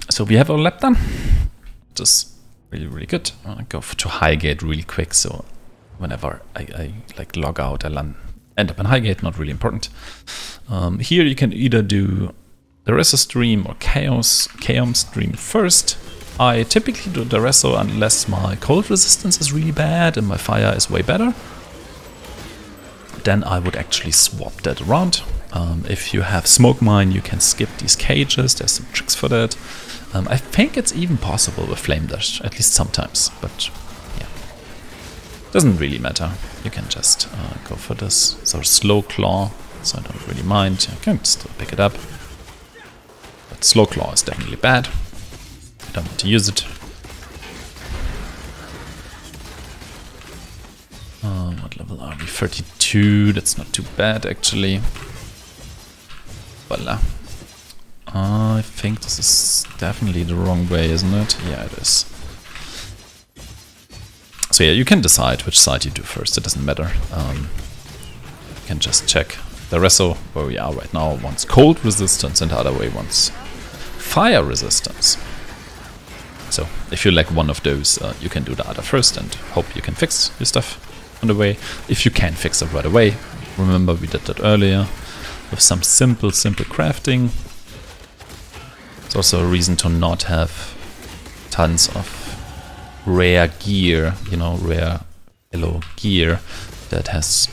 S1: So we have our lap done. Just really good. I go to Highgate really quick, so whenever I like log out, I end up in Highgate, not really important. Here you can either do the Reso stream or Chaos stream first. I typically do the Reso unless my cold resistance is really bad and my fire is way better. Then I would actually swap that around. If you have Smoke Mine, you can skip these cages. There's some tricks for that. I think it's even possible with Flame Dash, at least sometimes, but yeah. Doesn't really matter. You can just go for this sort of Slow Claw, so I don't really mind. You can still pick it up. But Slow Claw is definitely bad. I don't want to use it. What level are we? 32. That's not too bad, actually. Voila. I think this is definitely the wrong way, isn't it? Yeah, it is. So yeah, you can decide which side you do first. It doesn't matter. You can just check the Reso, where we are right now, wants cold resistance, and the other way wants fire resistance. So if you lack one of those, you can do the other first and hope you can fix your stuff on the way. If you can fix it right away, remember we did that earlier with some simple crafting. It's also a reason to not have tons of rare gear, you know, rare yellow gear that has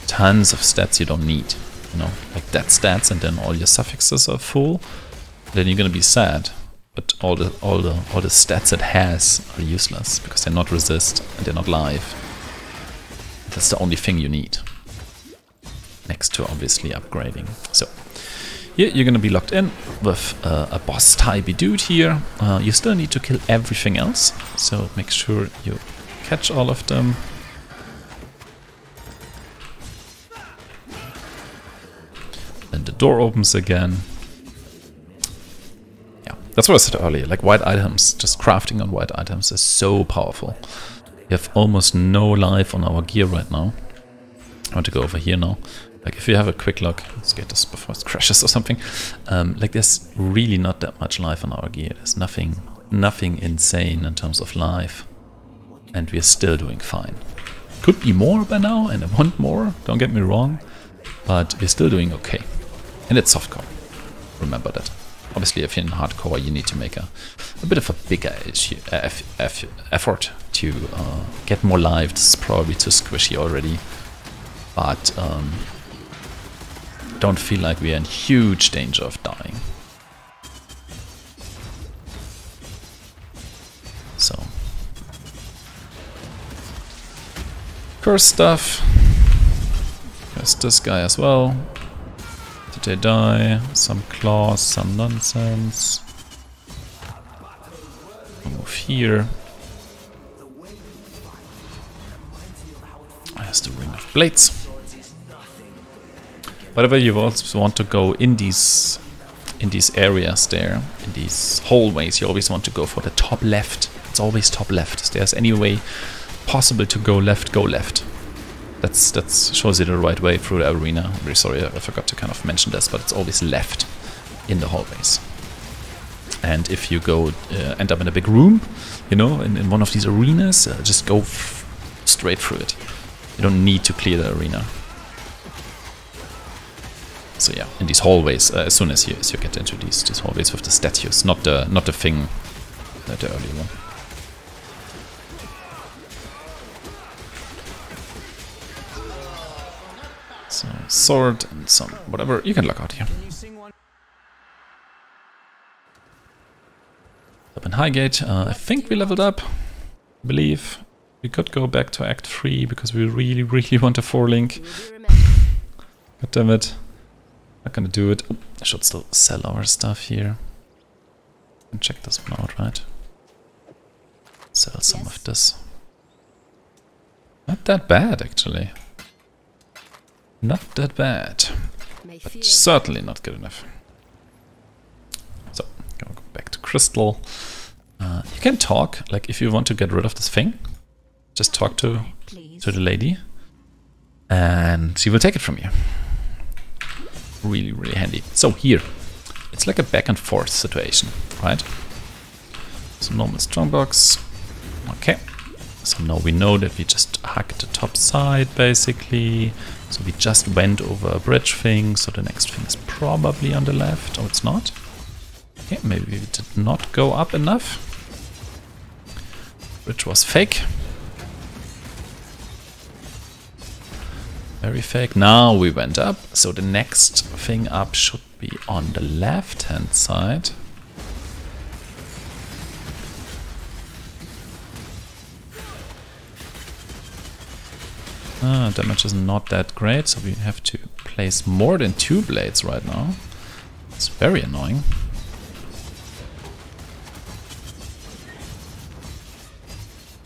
S1: tons of stats you don't need, you know, like that stats and then all your suffixes are full. Then you're gonna be sad. But all the stats it has are useless because they're not resist and they're not live. That's the only thing you need. Next to obviously upgrading. So Here you're gonna be locked in with a boss type dude here. You still need to kill everything else, so make sure you catch all of them. Then the door opens again. Yeah, that's what I said earlier, like white items, just crafting on white items is so powerful. We have almost no life on our gear right now. I want to go over here now. Like if you have a quick look, let's get this before it crashes or something. Like there's really not that much life on our gear. There's nothing insane in terms of life. And we're still doing fine. Could be more by now, and I want more, don't get me wrong. But we're still doing okay. And it's softcore. Remember that. Obviously if you're in hardcore you need to make a bit of a bigger effort to get more life. This is probably too squishy already. But don't feel like we are in huge danger of dying. So, curse stuff. There's this guy as well. Did they die? Some claws, some nonsense. I'll move here. There's the Ring of Blades. Whatever you also want to go in these areas there, in these hallways, you always want to go for the top left. It's always top left. If there's any way possible to go left, go left. That shows you the right way through the arena. I'm very sorry, I forgot to kind of mention this, but it's always left in the hallways. And if you go end up in a big room, you know, in one of these arenas, just go straight through it. You don't need to clear the arena. So yeah, in these hallways, as soon as you get into these hallways with the statues, not the thing, the early one. So sword and some whatever you can look out here. Up in Highgate, I think we leveled up. I believe we could go back to Act 3 because we really want a 4-link. God damn it. Not gonna do it. Oh, I should still sell our stuff here. And check this one out, right? Sell some of this. Not that bad, actually. Not that bad. But certainly not good enough. So, gonna go back to Crystal. You can talk, like if you want to get rid of this thing, just talk to the lady. And she will take it from you. Really handy. So here, it's like a back and forth situation, right? So normal strongbox. Okay. So now we know that we just hacked the top side, basically. So we just went over a bridge thing, so the next thing is probably on the left. Oh, it's not? Okay, maybe we did not go up enough. Bridge was fake. Very fake. Now we went up, so the next thing up should be on the left-hand side. Damage is not that great, so we have to place more than 2 blades right now. It's very annoying.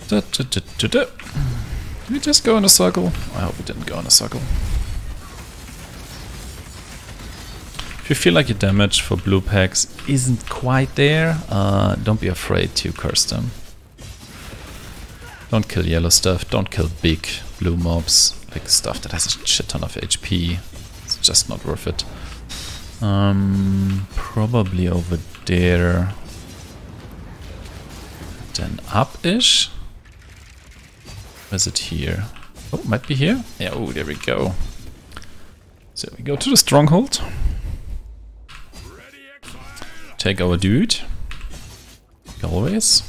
S1: Did we just go in a circle? I hope we didn't go in a circle. If you feel like your damage for blue packs isn't quite there, don't be afraid to curse them. Don't kill yellow stuff, don't kill big blue mobs, like stuff that has a shit ton of HP. It's just not worth it. Probably over there. Then up-ish? Or is it here? Oh, might be here? Yeah, oh, there we go. So we go to the stronghold. Take our dude. Like always.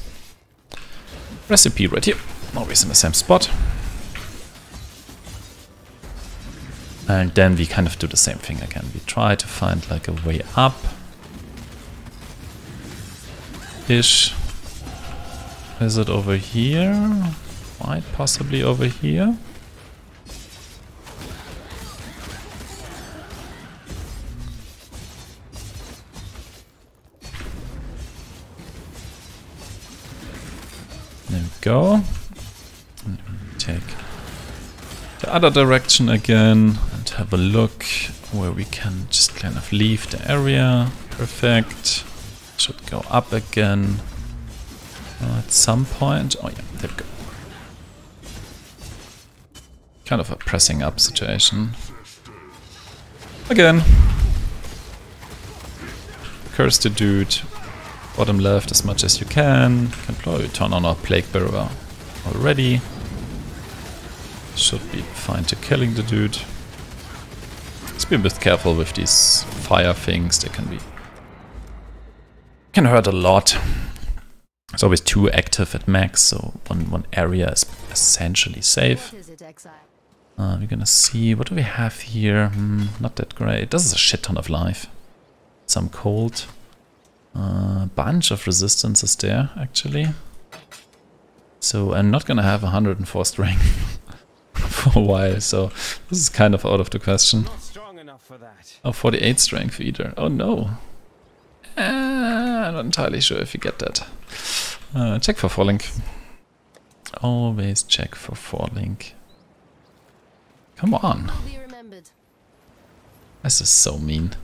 S1: Recipe right here. Always in the same spot. And then we kind of do the same thing again. We try to find like a way up. Ish. Is it over here? Might possibly over here. There we go. And we take the other direction again and have a look where we can just kind of leave the area. Perfect. Should go up again at some point. Oh yeah, there we go. Kind of a pressing up situation. Again. Curse the dude. Bottom left as much as you can. Can probably turn on our Plague Bearer already. Should be fine to killing the dude. Let's be a bit careful with these fire things. They can hurt a lot. It's always 2 active at max, so one area is essentially safe. We're gonna see, what do we have here? Not that great. This is a shit ton of life. Some cold. Bunch of resistances there, actually. So I'm not gonna have 104 strength for a while, so this is kind of out of the question.
S2: Not strong enough for that.
S1: Oh, 48 strength either. Oh no. I'm not entirely sure if you get that. Check for 4-link. Always check for 4-link. Come on. This is so mean.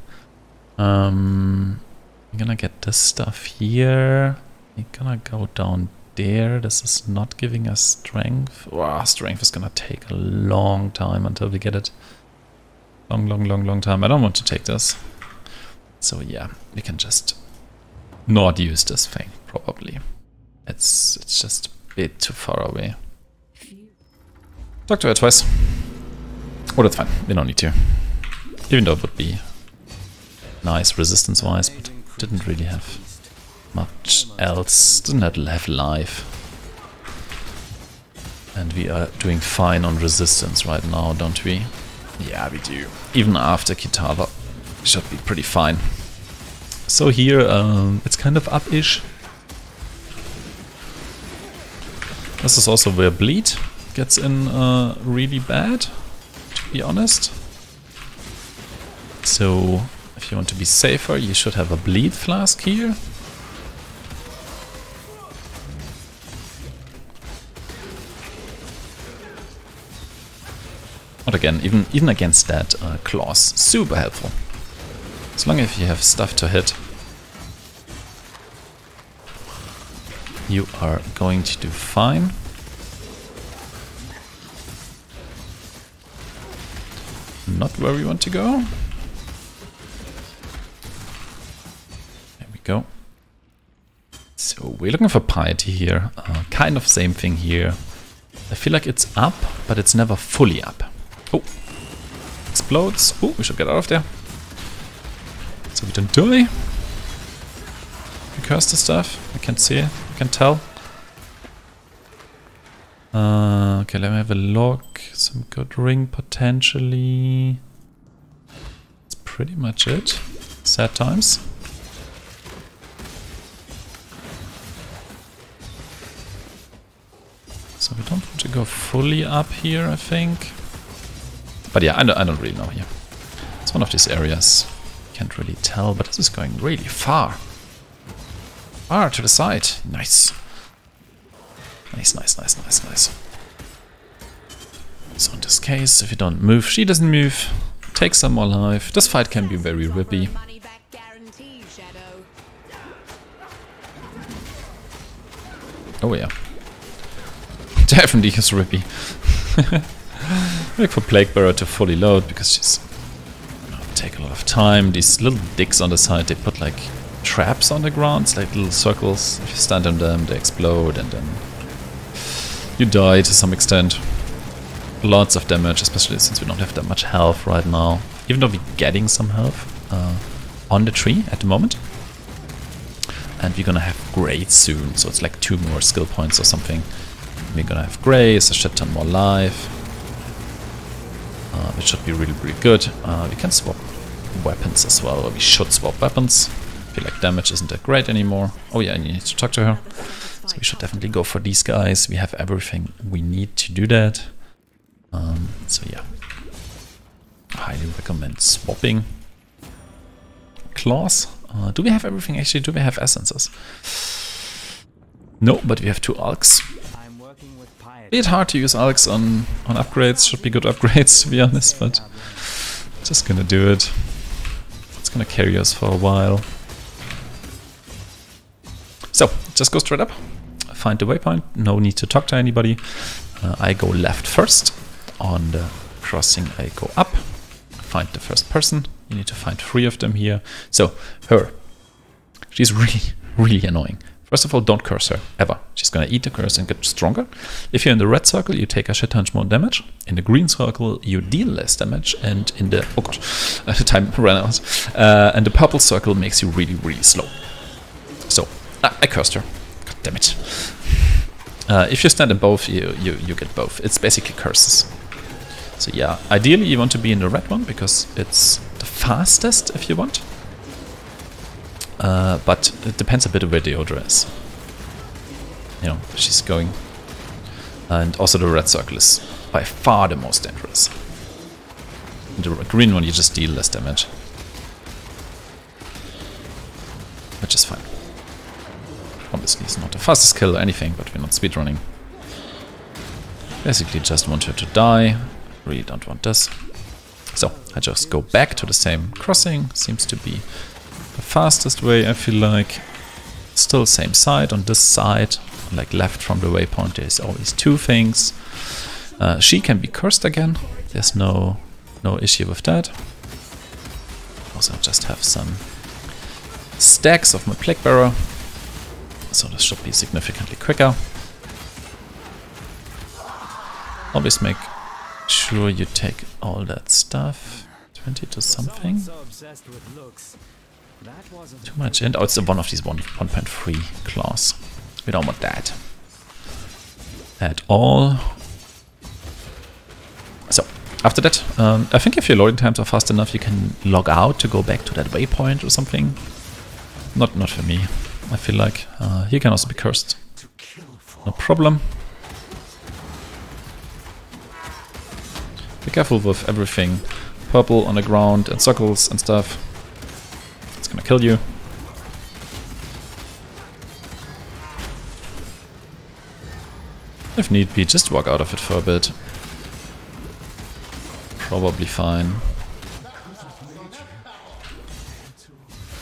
S1: We're gonna get this stuff here. We're gonna go down there. This is not giving us strength. Wow, strength is gonna take a long time until we get it. Long time. I don't want to take this. So yeah, we can just not use this thing, probably. It's just a bit too far away. Talk to her twice. Oh, that's fine. We don't need to. Even though it would be nice resistance-wise, but didn't really have much else. Didn't have life. And we are doing fine on resistance right now, don't we? Yeah, we do. Even after Kitava, we should be pretty fine. So here, it's kind of up-ish. This is also where bleed gets in really bad, to be honest. So if you want to be safer, you should have a bleed flask here. But again, even against that, claws, super helpful. As long as you have stuff to hit, you are going to do fine. Not where we want to go. There we go. So we're looking for piety here. Kind of same thing here. I feel like it's up, but it's never fully up. Oh, explodes. Oh, we should get out of there. So we don't die. We curse the stuff. I can't see it. I can tell. Okay, let me have a look. Some good ring potentially. That's pretty much it. Sad times. So we don't want to go fully up here, I think. But yeah, I don't really know here. It's one of these areas. Can't really tell, but this is going really far. Far to the side. Nice. Nice. So in this case, if you don't move, she doesn't move. Take some more life. This fight can be very rippy. Oh yeah. Definitely is rippy. Wait for Plague Bearer to fully load because she's gonna take a lot of time. These little dicks on the side, they put like traps on the ground, it's like little circles. If you stand on them, they explode and then you die to some extent. Lots of damage, especially since we don't have that much health right now. Even though we're getting some health on the tree at the moment. And we're gonna have Grey soon, so it's like 2 more skill points or something. We're gonna have Grey, it's a shit ton more life. Which should be really, really good. We can swap weapons as well, or we should swap weapons. I feel like damage isn't that great anymore. Oh yeah, and you need to talk to her. So we should definitely go for these guys. We have everything we need to do that. So yeah. Highly recommend swapping. Claws. Do we have everything? Actually, do we have essences? No, but we have 2 alks. bit hard to use Alks on upgrades. Should be good upgrades, to be honest, but just gonna do it. It's gonna carry us for a while. So, just go straight up. Find the waypoint. No need to talk to anybody. I go left first. On the crossing, I go up. Find the first person. You need to find 3 of them here. So, her. She's really annoying. First of all, don't curse her, ever. She's gonna eat the curse and get stronger. If you're in the red circle, you take a shit ton more damage. In the green circle, you deal less damage. And in the... oh god, the time ran out. And the purple circle makes you really slow. So, I cursed her. God damn it. If you stand in both, you get both. It's basically curses. So yeah, ideally you want to be in the red one, because it's the fastest if you want. But it depends a bit where Deodra is. You know, she's going. And also the red circle is by far the most dangerous. In the green one you just deal less damage. Which is fine. Obviously it's not the fastest kill or anything, but we're not speedrunning. Basically just want her to die. Really don't want this. So I just go back to the same crossing. Seems to be the fastest way, I feel like. Still same side. On this side, like left from the waypoint, there's always 2 things. She can be cursed again. There's no issue with that. Also just have some stacks of my Plague Bearer. So this should be significantly quicker. Always make sure you take all that stuff. 20 to something. Too much in. Oh, it's one of these 1.3 claws. We don't want that at all. So after that, I think if your loading times are fast enough, you can log out to go back to that waypoint or something. Not for me. I feel like he can also be cursed. No problem. Be careful with everything. Purple on the ground and circles and stuff. It's gonna kill you. If need be, just walk out of it for a bit. Probably fine.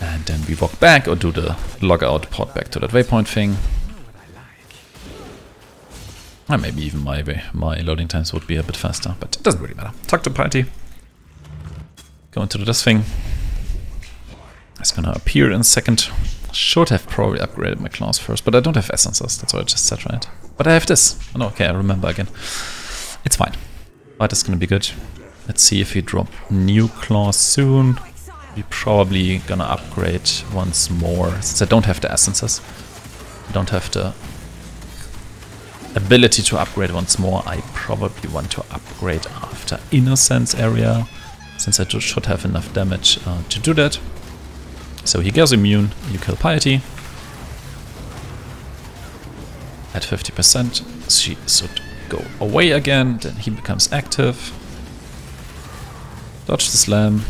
S1: And then we walk back or do the log out, port back to that waypoint thing. Or maybe even my loading times would be a bit faster, but it doesn't really matter. Talk to party. Go into this thing. It's gonna appear in a second. Should have probably upgraded my claws first, but I don't have essences. That's what I just said, right? But I have this. Oh, no, okay, I remember again. It's fine. But it's gonna be good. Let's see if we drop new claws soon. We're probably gonna upgrade once more. Since I don't have the essences, I don't have the ability to upgrade once more. I probably want to upgrade after Innocence area, since I should have enough damage to do that. So he goes immune, you kill Piety. At 50%, she should go away again, then he becomes active. Dodge the slam.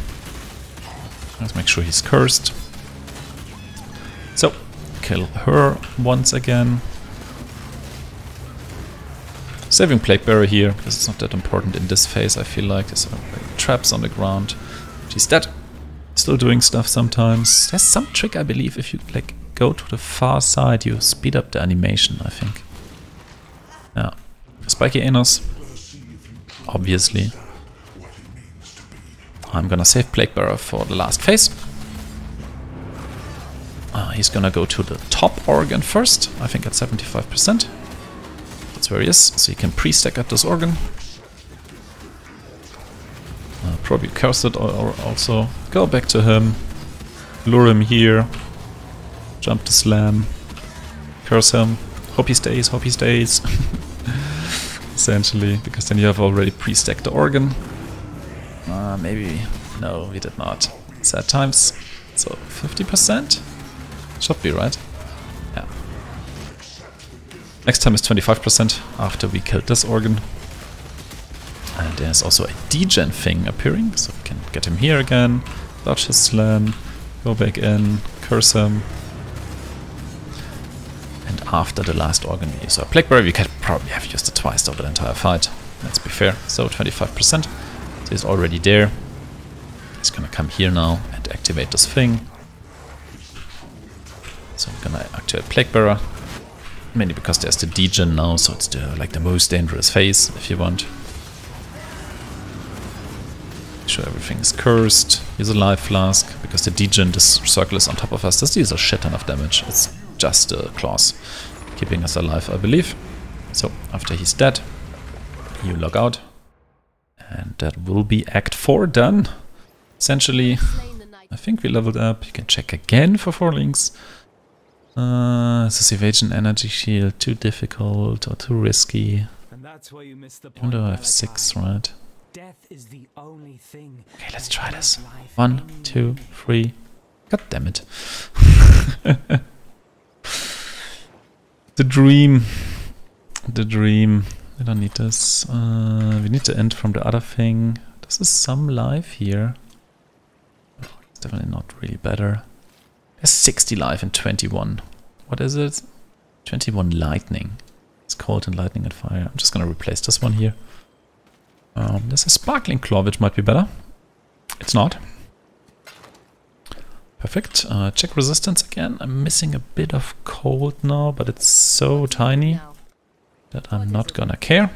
S1: Let's make sure he's cursed. So, kill her once again. Saving Plague Bearer here, because it's not that important in this phase, I feel like. There's traps on the ground. She's dead. Still doing stuff sometimes. There's some trick, I believe, if you like go to the far side, you speed up the animation, I think. Yeah. Spiky Anos. Obviously. I'm gonna save Plague Bearer for the last phase. He's gonna go to the top organ first, I think at 75%. That's where he is, so he can pre-stack at this organ. Probably curse it or also go back to him, lure him here, jump the slam, curse him, hope he stays, essentially, because then you have already pre-stacked the organ. Maybe, no, we did not. Sad times, so 50%? Should be right. Yeah. Next time is 25% after we killed this organ. And there's also a degen thing appearing, so we can get him here again, dodge his slam, go back in, curse him. And after the last organ we use our Plague Barrier. We could probably have used it twice over the entire fight. Let's be fair. So 25%. So he's already there. He's gonna come here now and activate this thing. So I'm gonna activate Plague Barrier. Mainly because there's the degen now, so it's like the most dangerous phase, if you want. Make sure everything is cursed. Use a life flask, because the degen, this circle is on top of us. This deals a shit ton of damage. It's just the claws keeping us alive, I believe. So after he's dead, you log out. And that will be Act 4 done. Essentially, I think we leveled up. You can check again for 4 links. Is this evasion energy shield too difficult or too risky? Even though I have 6, right? Okay, let's try this. 1, 2, 3. God damn it. The dream. The dream. I don't need this. We need to end from the other thing. This is some life here. It's definitely not really better. There's 60 life and 21. What is it? 21 lightning. It's cold and lightning and fire. I'm just gonna replace this one here. There's a sparkling claw which might be better. It's not. Perfect. Check resistance again. I'm missing a bit of cold now, but it's so tiny that I'm not gonna care.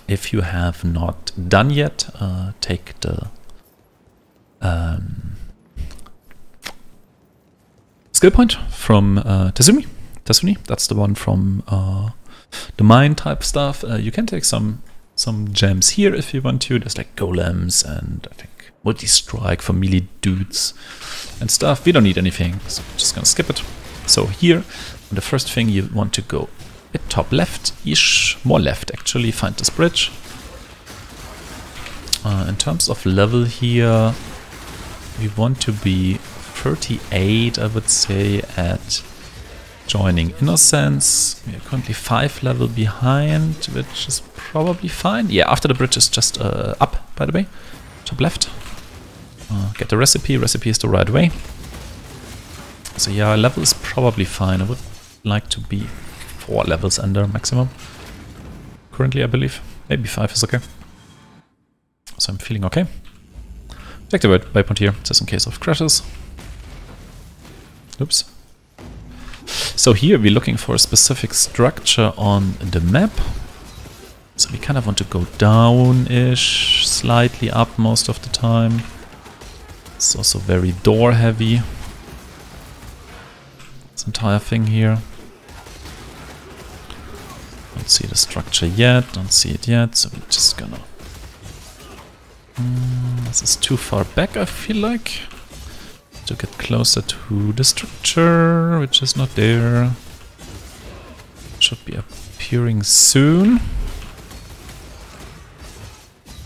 S1: If you have not done yet, take the skill point from Tasuni. That's the one from the mine type stuff. You can take some gems here if you want to. There's like golems and I think multi-strike for melee dudes and stuff. We don't need anything, so I'm just gonna skip it. So here, the first thing you want to go a bit top left-ish, more left actually, find this bridge. In terms of level here, we want to be 38, I would say, at joining Innocence. We are currently 5 level behind, which is probably fine. Yeah, after the bridge is just up, by the way. Top left. Get the recipe. Recipe is the right way. So yeah, level is probably fine. I would like to be 4 levels under maximum. Currently, I believe. Maybe 5 is okay. So I'm feeling okay. Take the waypoint here, just in case of crashes. Oops. So here we're looking for a specific structure on the map. So we kind of want to go down-ish, slightly up most of the time. It's also very door heavy. This entire thing here. Don't see the structure yet, don't see it yet, so we're just gonna... this is too far back, I feel like. To get closer to the structure, which is not there. Should be appearing soon.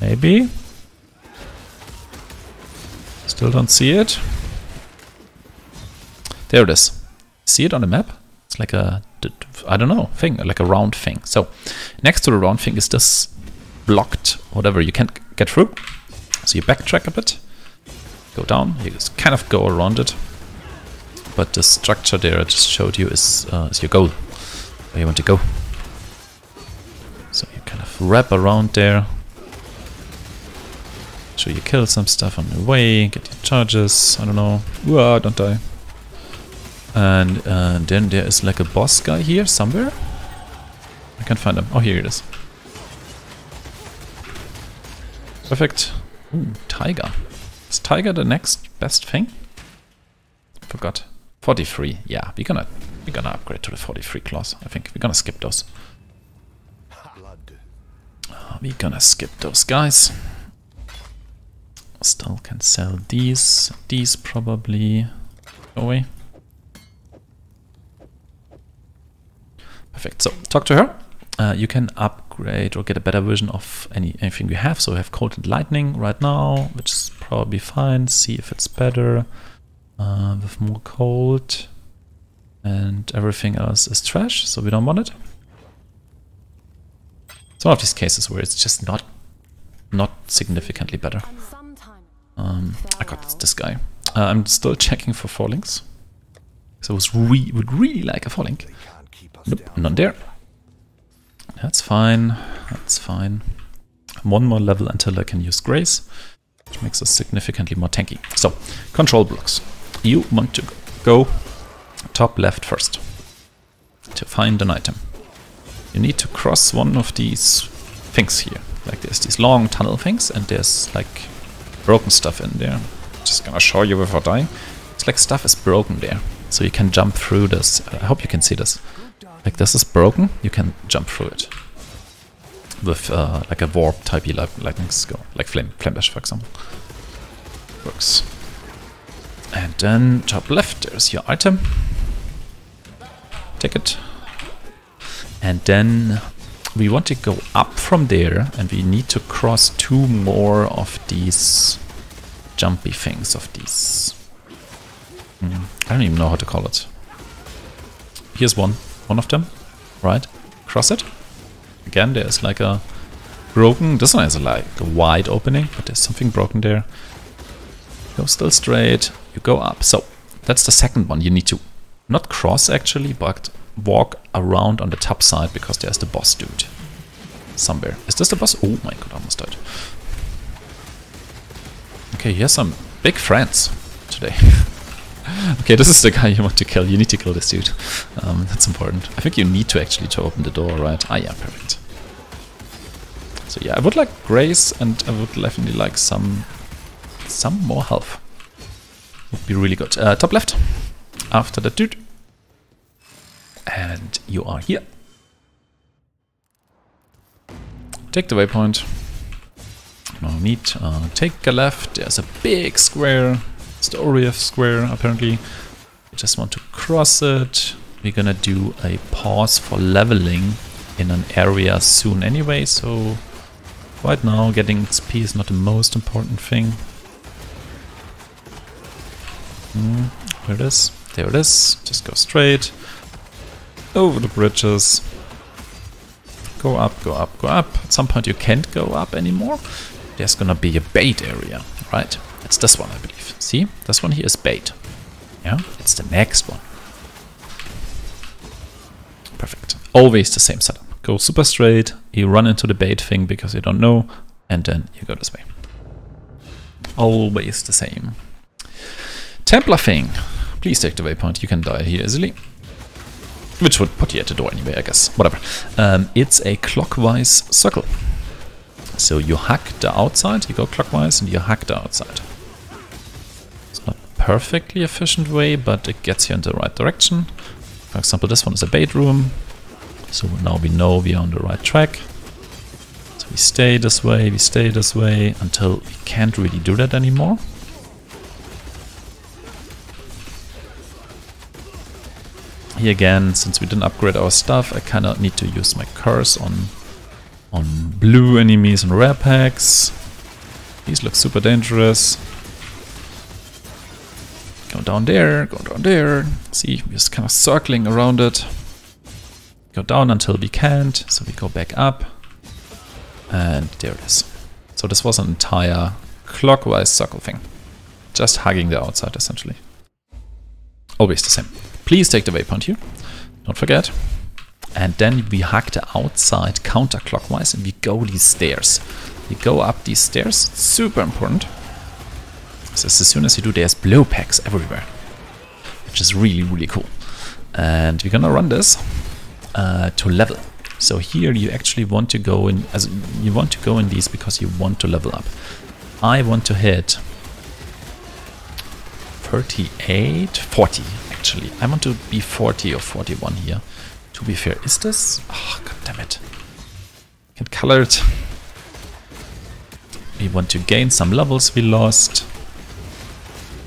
S1: Maybe. Still don't see it. There it is. See it on the map? It's like a, I don't know, thing, like a round thing. So next to the round thing is this blocked, whatever, you can't get through. So you backtrack a bit. Go down, you just kind of go around it. But the structure there I just showed you is your goal, where you want to go. So you kind of wrap around there. So you kill some stuff on the way, get your charges, I don't know. Ooh, don't die. And then there is like a boss guy here somewhere. I can't find him. Oh, here it is. Perfect. Ooh, tiger. Is tiger the next best thing? Forgot. 43. Yeah, we're gonna upgrade to the 43 claws. I think we're gonna skip those. We're gonna skip those guys. Still can sell these. These probably go away. Perfect. So talk to her. You can upgrade or get a better version of anything we have. So we have cold and lightning right now, which is probably fine. See if it's better with more cold, and everything else is trash, so we don't want it. It's one of these cases where it's just not significantly better. I got this guy. I'm still checking for 4 links. So I would really like a 4 link. Nope, none there. That's fine. That's fine. One more level until I can use Grace, which makes us significantly more tanky. So, control blocks. You want to go top left first to find an item. You need to cross one of these things here. Like there's these long tunnel things and there's like broken stuff in there. Just gonna show you without dying. It's like stuff is broken there. So you can jump through this. I hope you can see this. Like this is broken, you can jump through it. With like a warp type lightning skill, like Flame Dash for example. Works. And then top left, there's your item. Take it. And then we want to go up from there and we need to cross 2 more of these jumpy things, of these... I don't even know how to call it. Here's one of them, right? Cross it. Again, there's like a broken... This one has like a wide opening, but there's something broken there. Go still straight, you go up. So, that's the second one. You need to not cross actually, but walk around on the top side because there's the boss dude. Somewhere. Is this the boss? Oh my god, I almost died. Okay, here's some big friends today. Okay, this is the guy you want to kill. You need to kill this dude. That's important. I think you need to actually open the door, right? Ah, yeah, perfect. So yeah, I would like Grace, and I would definitely like some more health. Would be really good. Top left. After the dude. And you are here. Take the waypoint. No need. Take a left. There's a big square. It's the Oriev square, apparently. We just want to cross it. We're gonna do a pause for leveling in an area soon anyway, so right now getting XP is not the most important thing. Where it is? There it is. Just go straight. Over the bridges. Go up, go up, go up. At some point you can't go up anymore. There's gonna be a bait area, right? It's this one, I believe. See? This one here is bait. Yeah? It's the next one. Perfect. Always the same setup. Go super straight, you run into the bait thing because you don't know, and then you go this way. Always the same. Templar thing. Please take the waypoint. You can die here easily. Which would put you at the door anyway, I guess. Whatever. It's a clockwise circle. So you hack the outside, you go clockwise, and you hack the outside. It's not a perfectly efficient way, but it gets you in the right direction. For example, this one is a bait room. So now we know we are on the right track. So we stay this way until we can't really do that anymore. Here again, since we didn't upgrade our stuff, I kind of need to use my curse on blue enemies and rare packs. These look super dangerous. Go down there, go down there. See, we're just kind of circling around it. Go down until we can't, so we go back up. And there it is. So this was an entire clockwise circle thing. Just hugging the outside, essentially. Always the same. Please take the waypoint here. Don't forget. And then we hack the outside counterclockwise and we go these stairs. We go up these stairs. Super important. So as soon as you do, there's blow packs everywhere. Which is really, really cool. And we're gonna run this to level. So here you actually want to go in, as you want to go in these because you want to level up. I want to hit 38, 40 actually. I want to be 40 or 41 here. To be fair, is this? Oh, god damn it. I can color it. We want to gain some levels we lost.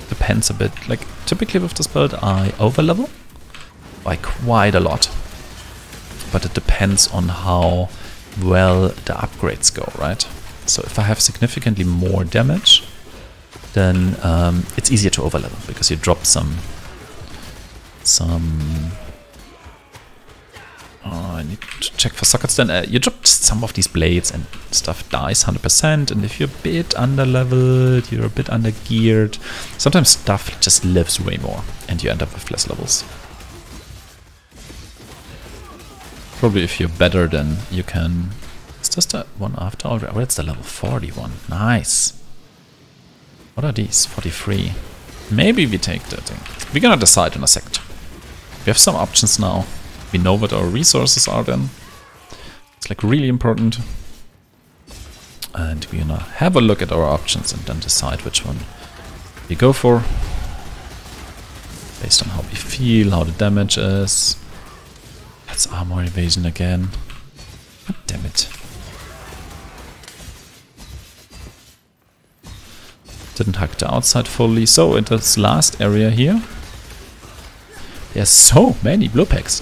S1: Depends a bit. Like, typically with this build, I overlevel by quite a lot. But it depends on how well the upgrades go, right? So if I have significantly more damage, then it's easier to overlevel because you drop some I need to check for sockets then. You drop some of these blades and stuff dies 100%, and if you're a bit underleveled, you're a bit undergeared, sometimes stuff just lives way more and you end up with less levels. Probably if you're better, then you can... Is this the one after? Oh, that's the level 41. Nice. What are these? 43. Maybe we take that thing. We're gonna decide in a second. We have some options now. We know what our resources are then. It's like really important. And we're gonna have a look at our options and then decide which one we go for. Based on how we feel, how the damage is. That's armor evasion again. God damn it. Didn't hack the outside fully. So in this last area here, there's so many blue packs.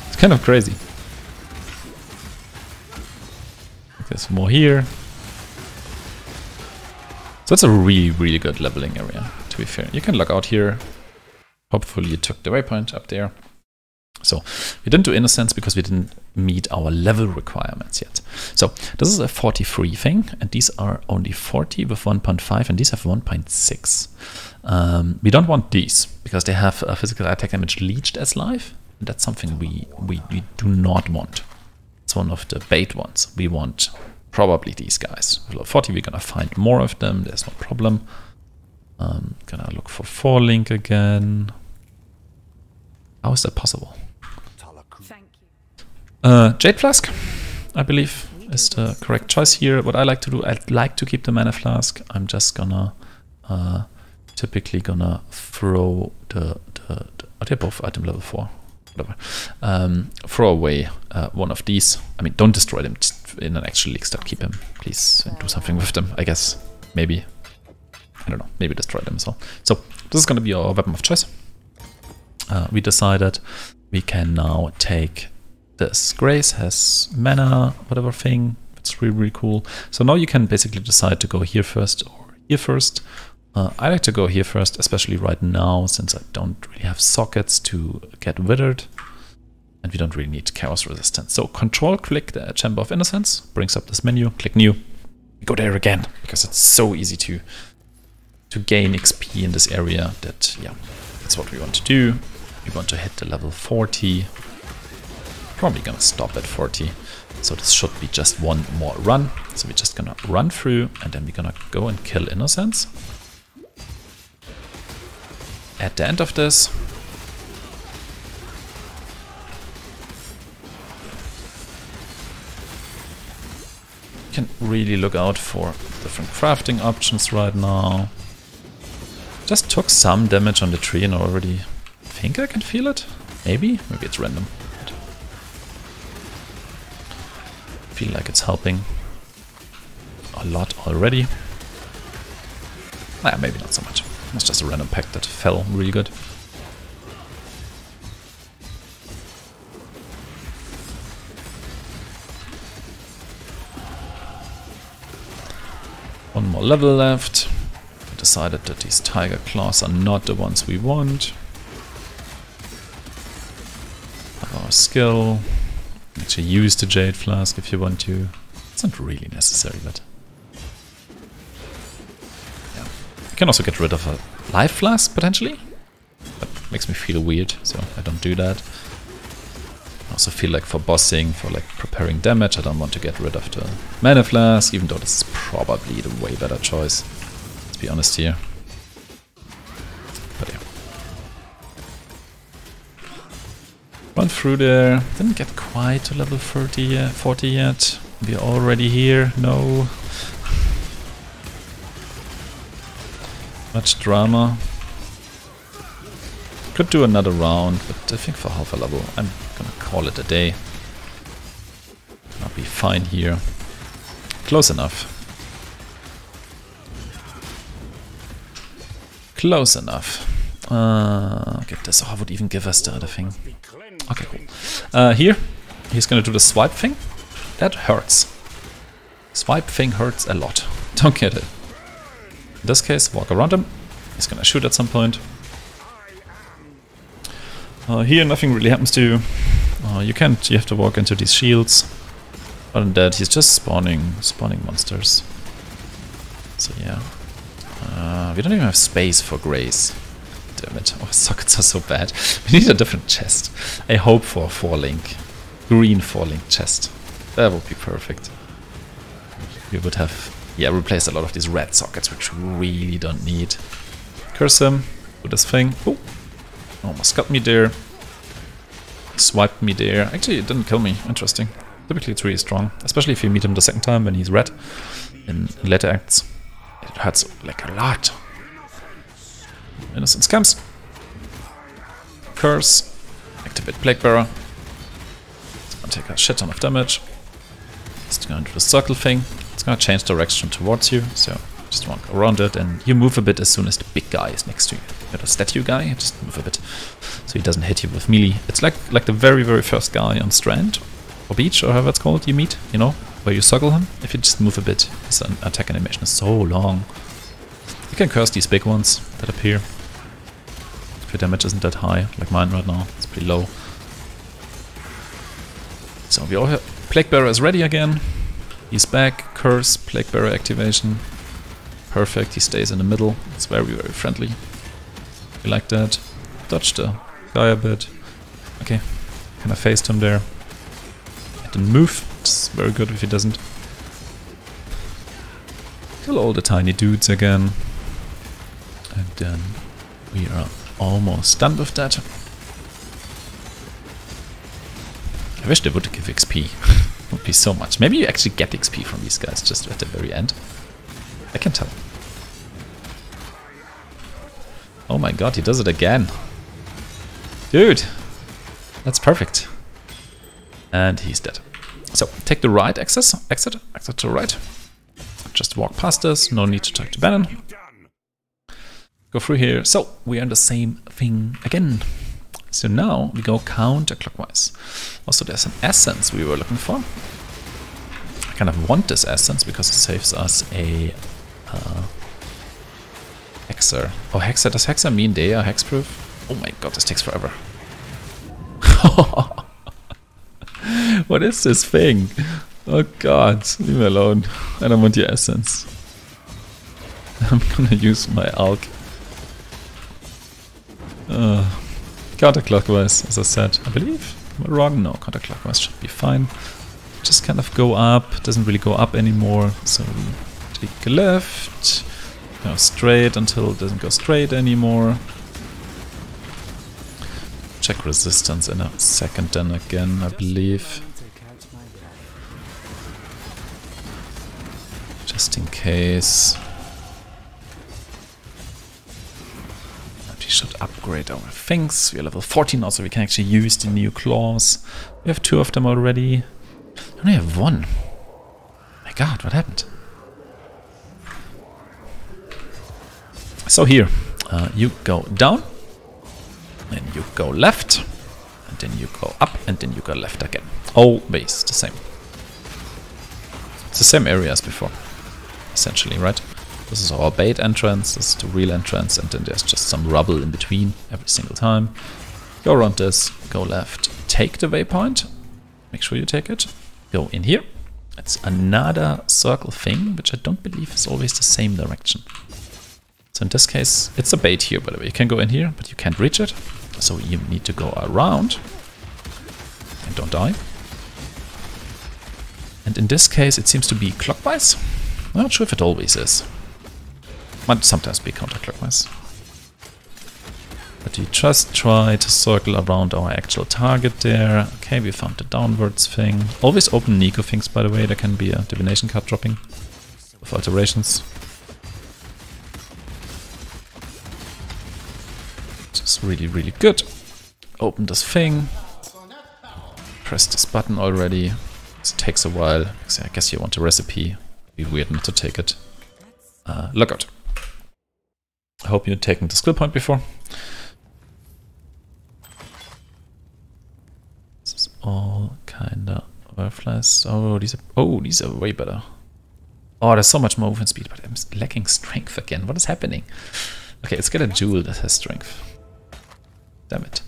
S1: It's kind of crazy. There's more here. So it's a really, really good leveling area, to be fair. You can log out here. Hopefully you took the waypoint up there. So we didn't do Innocence because we didn't meet our level requirements yet. So this is a 43 thing, and these are only 40 with 1.5, and these have 1.6. We don't want these because they have a physical attack damage leached as life, and that's something we do not want. It's one of the bait ones. We want probably these guys. With level 40 we're gonna find more of them, there's no problem. Gonna look for 4 link again. How is that possible? Jade Flask, I believe, is the correct choice here. What I like to do, I'd like to keep the Mana Flask. I'm just gonna typically gonna throw the oh, they're both item level 4. Whatever. Throw away one of these. I mean, don't destroy them, just in an actual league step. Keep them, please, and do something with them, I guess. Maybe. I don't know, maybe destroy them as well. So this is gonna be our weapon of choice. We decided we can now take this. Grace has mana, whatever thing. It's really, really cool. So now you can basically decide to go here first or here first. I like to go here first, especially right now, since I don't really have sockets to get withered. And we don't really need chaos resistance. So control-click the Chamber of Innocence, brings up this menu, click new. We go there again, because it's so easy to gain XP in this area that, yeah, that's what we want to do. We want to hit the level 40. Probably gonna stop at 40. So this should be just one more run. So we're just gonna run through and then we're gonna go and kill Innocence. At the end of this, you can really look out for different crafting options right now. Just took some damage on the tree and already think I can feel it. Maybe it's random. Feel like it's helping a lot already. Nah, maybe not so much. It's just a random pack that fell really good. One more level left. We decided that these tiger claws are not the ones we want. Have our skill. Actually use the Jade Flask if you want to. It's not really necessary, but yeah. You can also get rid of a Life Flask, potentially. That makes me feel weird, so I don't do that. I also feel like for bossing, for like preparing damage, I don't want to get rid of the Mana Flask, even though this is probably the way better choice. Let's be honest here. But yeah. Run through there. Didn't get quite to level 40 yet. We're already here. No. Much drama. Could do another round, but I think for half a level I'm gonna call it a day. I'll be fine here. Close enough. Close enough. Get this. Oh, I would even give us the other thing. Okay, cool. Here, he's gonna do the swipe thing. That hurts. Swipe thing hurts a lot. Don't get it. In this case, walk around him. He's gonna shoot at some point. Here, nothing really happens to you. You have to walk into these shields. Other than that, he's just spawning monsters. So yeah. We don't even have space for Grace. damn it. Our sockets are so bad. We need a different chest. I hope for a 4-link. Green 4-link chest. That would be perfect. We would have, yeah, replaced a lot of these red sockets, which we really don't need. Curse him. Do this thing. Oh, almost got me there. Swiped me there. Actually, it didn't kill me. Interesting. Typically, it's really strong. Especially if you meet him the second time when he's red in later acts. It hurts like a lot. Innocent scams. Curse. Activate Plague Bearer. It's gonna take a shit ton of damage. It's gonna do the circle thing. It's gonna change direction towards you. So just walk around it and you move a bit as soon as the big guy is next to you. You're the statue guy, you just move a bit. So he doesn't hit you with melee. It's like the very, very first guy on Strand. Or Beach, or however it's called, you meet, you know, where you circle him. If you just move a bit, his attack animation is so long. You can curse these big ones that appear. If your damage isn't that high, like mine right now, it's pretty low. So we all have Plague Bearer is ready again. He's back. Curse, Plague Bearer activation. Perfect, he stays in the middle. It's very, very friendly. We like that. Dodge the guy a bit. Okay, kind of faced him there. Didn't move. It's very good if he doesn't. Kill all the tiny dudes again. And then we are almost done with that. I wish they would give XP. Would be so much. Maybe you actually get XP from these guys just at the very end. I can tell. Oh my god, he does it again. Dude! That's perfect. And he's dead. So, take the right exit to the right. Just walk past this, no need to talk to Bannon. Go through here. So, we are in the same thing again. So now we go counterclockwise. Also, there's an essence we were looking for. I kind of want this essence because it saves us a hexer. Oh, hexer. Does hexer mean they are hexproof? Oh my god, this takes forever. What is this thing? Oh god, leave me alone. I don't want your essence. I'm gonna use my alk. Counterclockwise, as I said. I believe? Am I wrong? No, counterclockwise should be fine. Just kind of go up. Doesn't really go up anymore. So we take a left. Go straight until it doesn't go straight anymore. Check resistance in a second then again, I believe. Just in case. And we should upgrade our things. We are level 14 now, so we can actually use the new claws. We have 2 of them already. I only have 1. My god, what happened? So here, you go down. Then you go left, and then you go up, and then you go left again. Always the same. It's the same area as before, essentially, right? This is our bait entrance, this is the real entrance, and then there's just some rubble in between every single time. Go around this, go left, take the waypoint, make sure you take it, go in here. It's another circle thing, which I don't believe is always the same direction. So in this case, it's a bait here, by the way. You can go in here, but you can't reach it. So you need to go around. And don't die. And in this case, it seems to be clockwise. I'm not sure if it always is. Might sometimes be counterclockwise. But we just try to circle around our actual target there. Okay, we found the downwards thing. Always open Nico things, by the way. There can be a divination card dropping with alterations. It's really, really good. Open this thing. Press this button already. It takes a while. I guess you want a recipe. It'd be weird not to take it. Lookout. I hope you've taken the skill point before. This is all kinda worthless. Oh, these are way better. Oh, there's so much more movement speed, but I'm lacking strength again. What is happening? Okay, let's get a jewel that has strength. Damn it.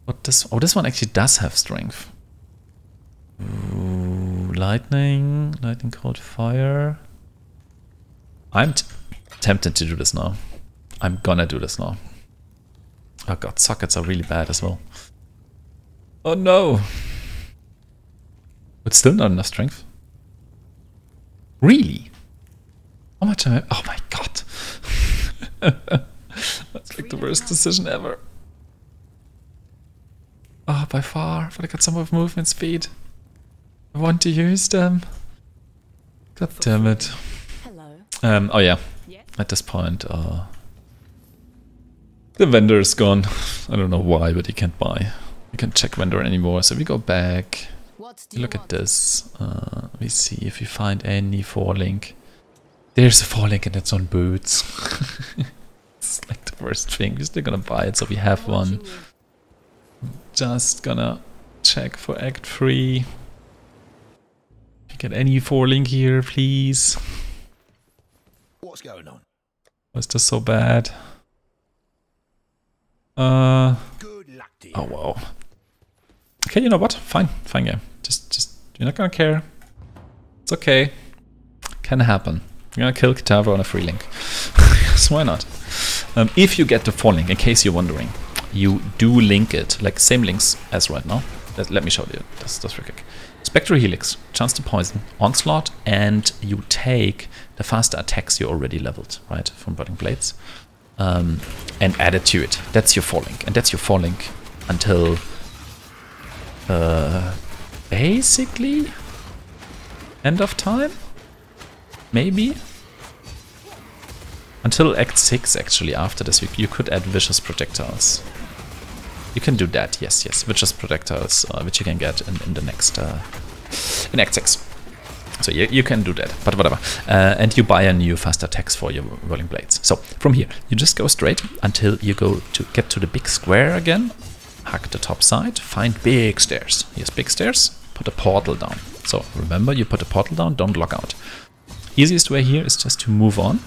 S1: What this? Oh, this one actually does have strength. Ooh, lightning, cold fire. I'm Tempted to do this now. I'm gonna do this now. Oh god, sockets are really bad as well. Oh no! But still not enough strength. Really? How much am I? Oh my god! That's like the worst decision ever. Oh, by far. But I got some of movement speed. I want to use them. God damn it. Oh yeah. At this point, the vendor is gone. I don't know why, but you can't buy. You can't check vendor anymore. So we go back. Look at this. We see if we find any 4-link. There's a 4-link and it's on boots. It's like the worst thing. We're still gonna buy it, so we have one. Just gonna check for Act 3. Get any 4-link here, please.
S2: What's going on?
S1: Was this so bad? Oh wow. Okay, you know what? Fine game. Just you're not gonna care. It's okay. Can happen. You're gonna kill Kitava on a 3-link. So why not? If you get the 4-link, in case you're wondering, you do link it, like same links as right now. Let me show you this real quick. Spectral Helix, chance to poison, onslaught, and you take the faster attacks you already leveled, right, from Burning Blades, and add it to it. That's your 4-link, and that's your 4-link until basically end of time, maybe until Act 6. Actually, after this, you could add vicious projectiles. You can do that, yes, vicious projectiles, which you can get in the next, in Act 6. So you can do that, but whatever. And you buy a new fast attacks for your rolling blades. So from here, you just go straight until you get to the big square again, hug the top side, find big stairs. Here's big stairs, put a portal down. So remember, you put a portal down, don't log out. Easiest way here is just to move on,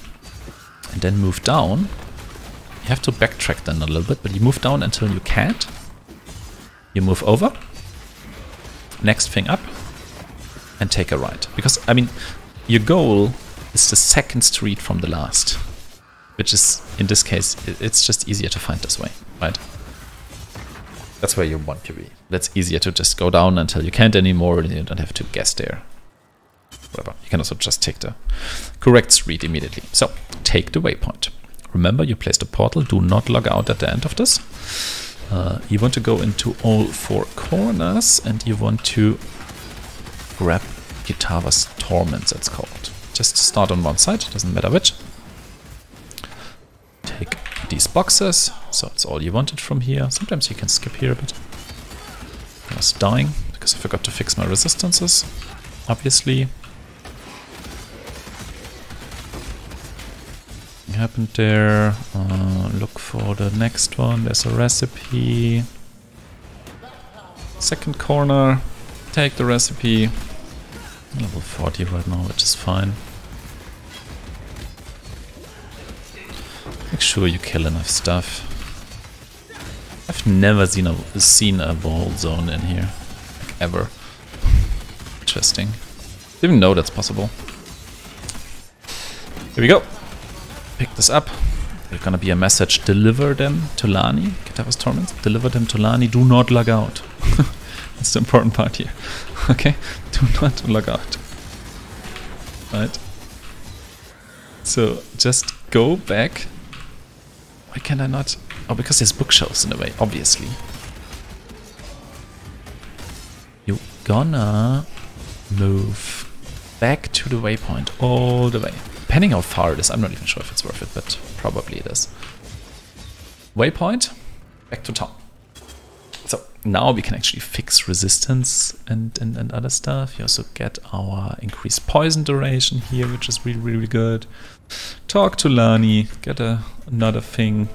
S1: and then move down. You have to backtrack then a little bit, but you move down until you can't. You move over. Next thing up. And take a right. Because, I mean, your goal is the second street from the last. Which is, in this case, it's just easier to find this way, right? That's where you want to be. That's easier to just go down until you can't anymore and you don't have to guess there. Whatever. You can also just take the correct street immediately. So, take the waypoint. Remember, you place the portal, do not log out at the end of this. You want to go into all 4 corners and you want to grab Kitava's Torments, it's called. Just start on one side, doesn't matter which. Take these boxes, so it's all you wanted from here. Sometimes you can skip here a bit. I was dying because I forgot to fix my resistances, obviously. Happened there. Look for the next one. There's a recipe. Second corner. Take the recipe. Level 40 right now, which is fine. Make sure you kill enough stuff. I've never seen a wall zone in here, like ever. Interesting. Didn't even know that's possible. Here we go. Pick this up. There's gonna be a message. Deliver them to Lani. Kitava's Torments. Deliver them to Lani. Do not log out. That's the important part here. Okay? Do not log out. Right? So just go back. Why can I not? Oh, because there's bookshelves in the way, obviously. You're gonna move back to the waypoint all the way. Depending how far it is, I'm not even sure if it's worth it, but probably it is. Waypoint, back to town. So now we can actually fix resistance and other stuff. You also get our increased poison duration here, which is really, really good. Talk to Lani, get another thing.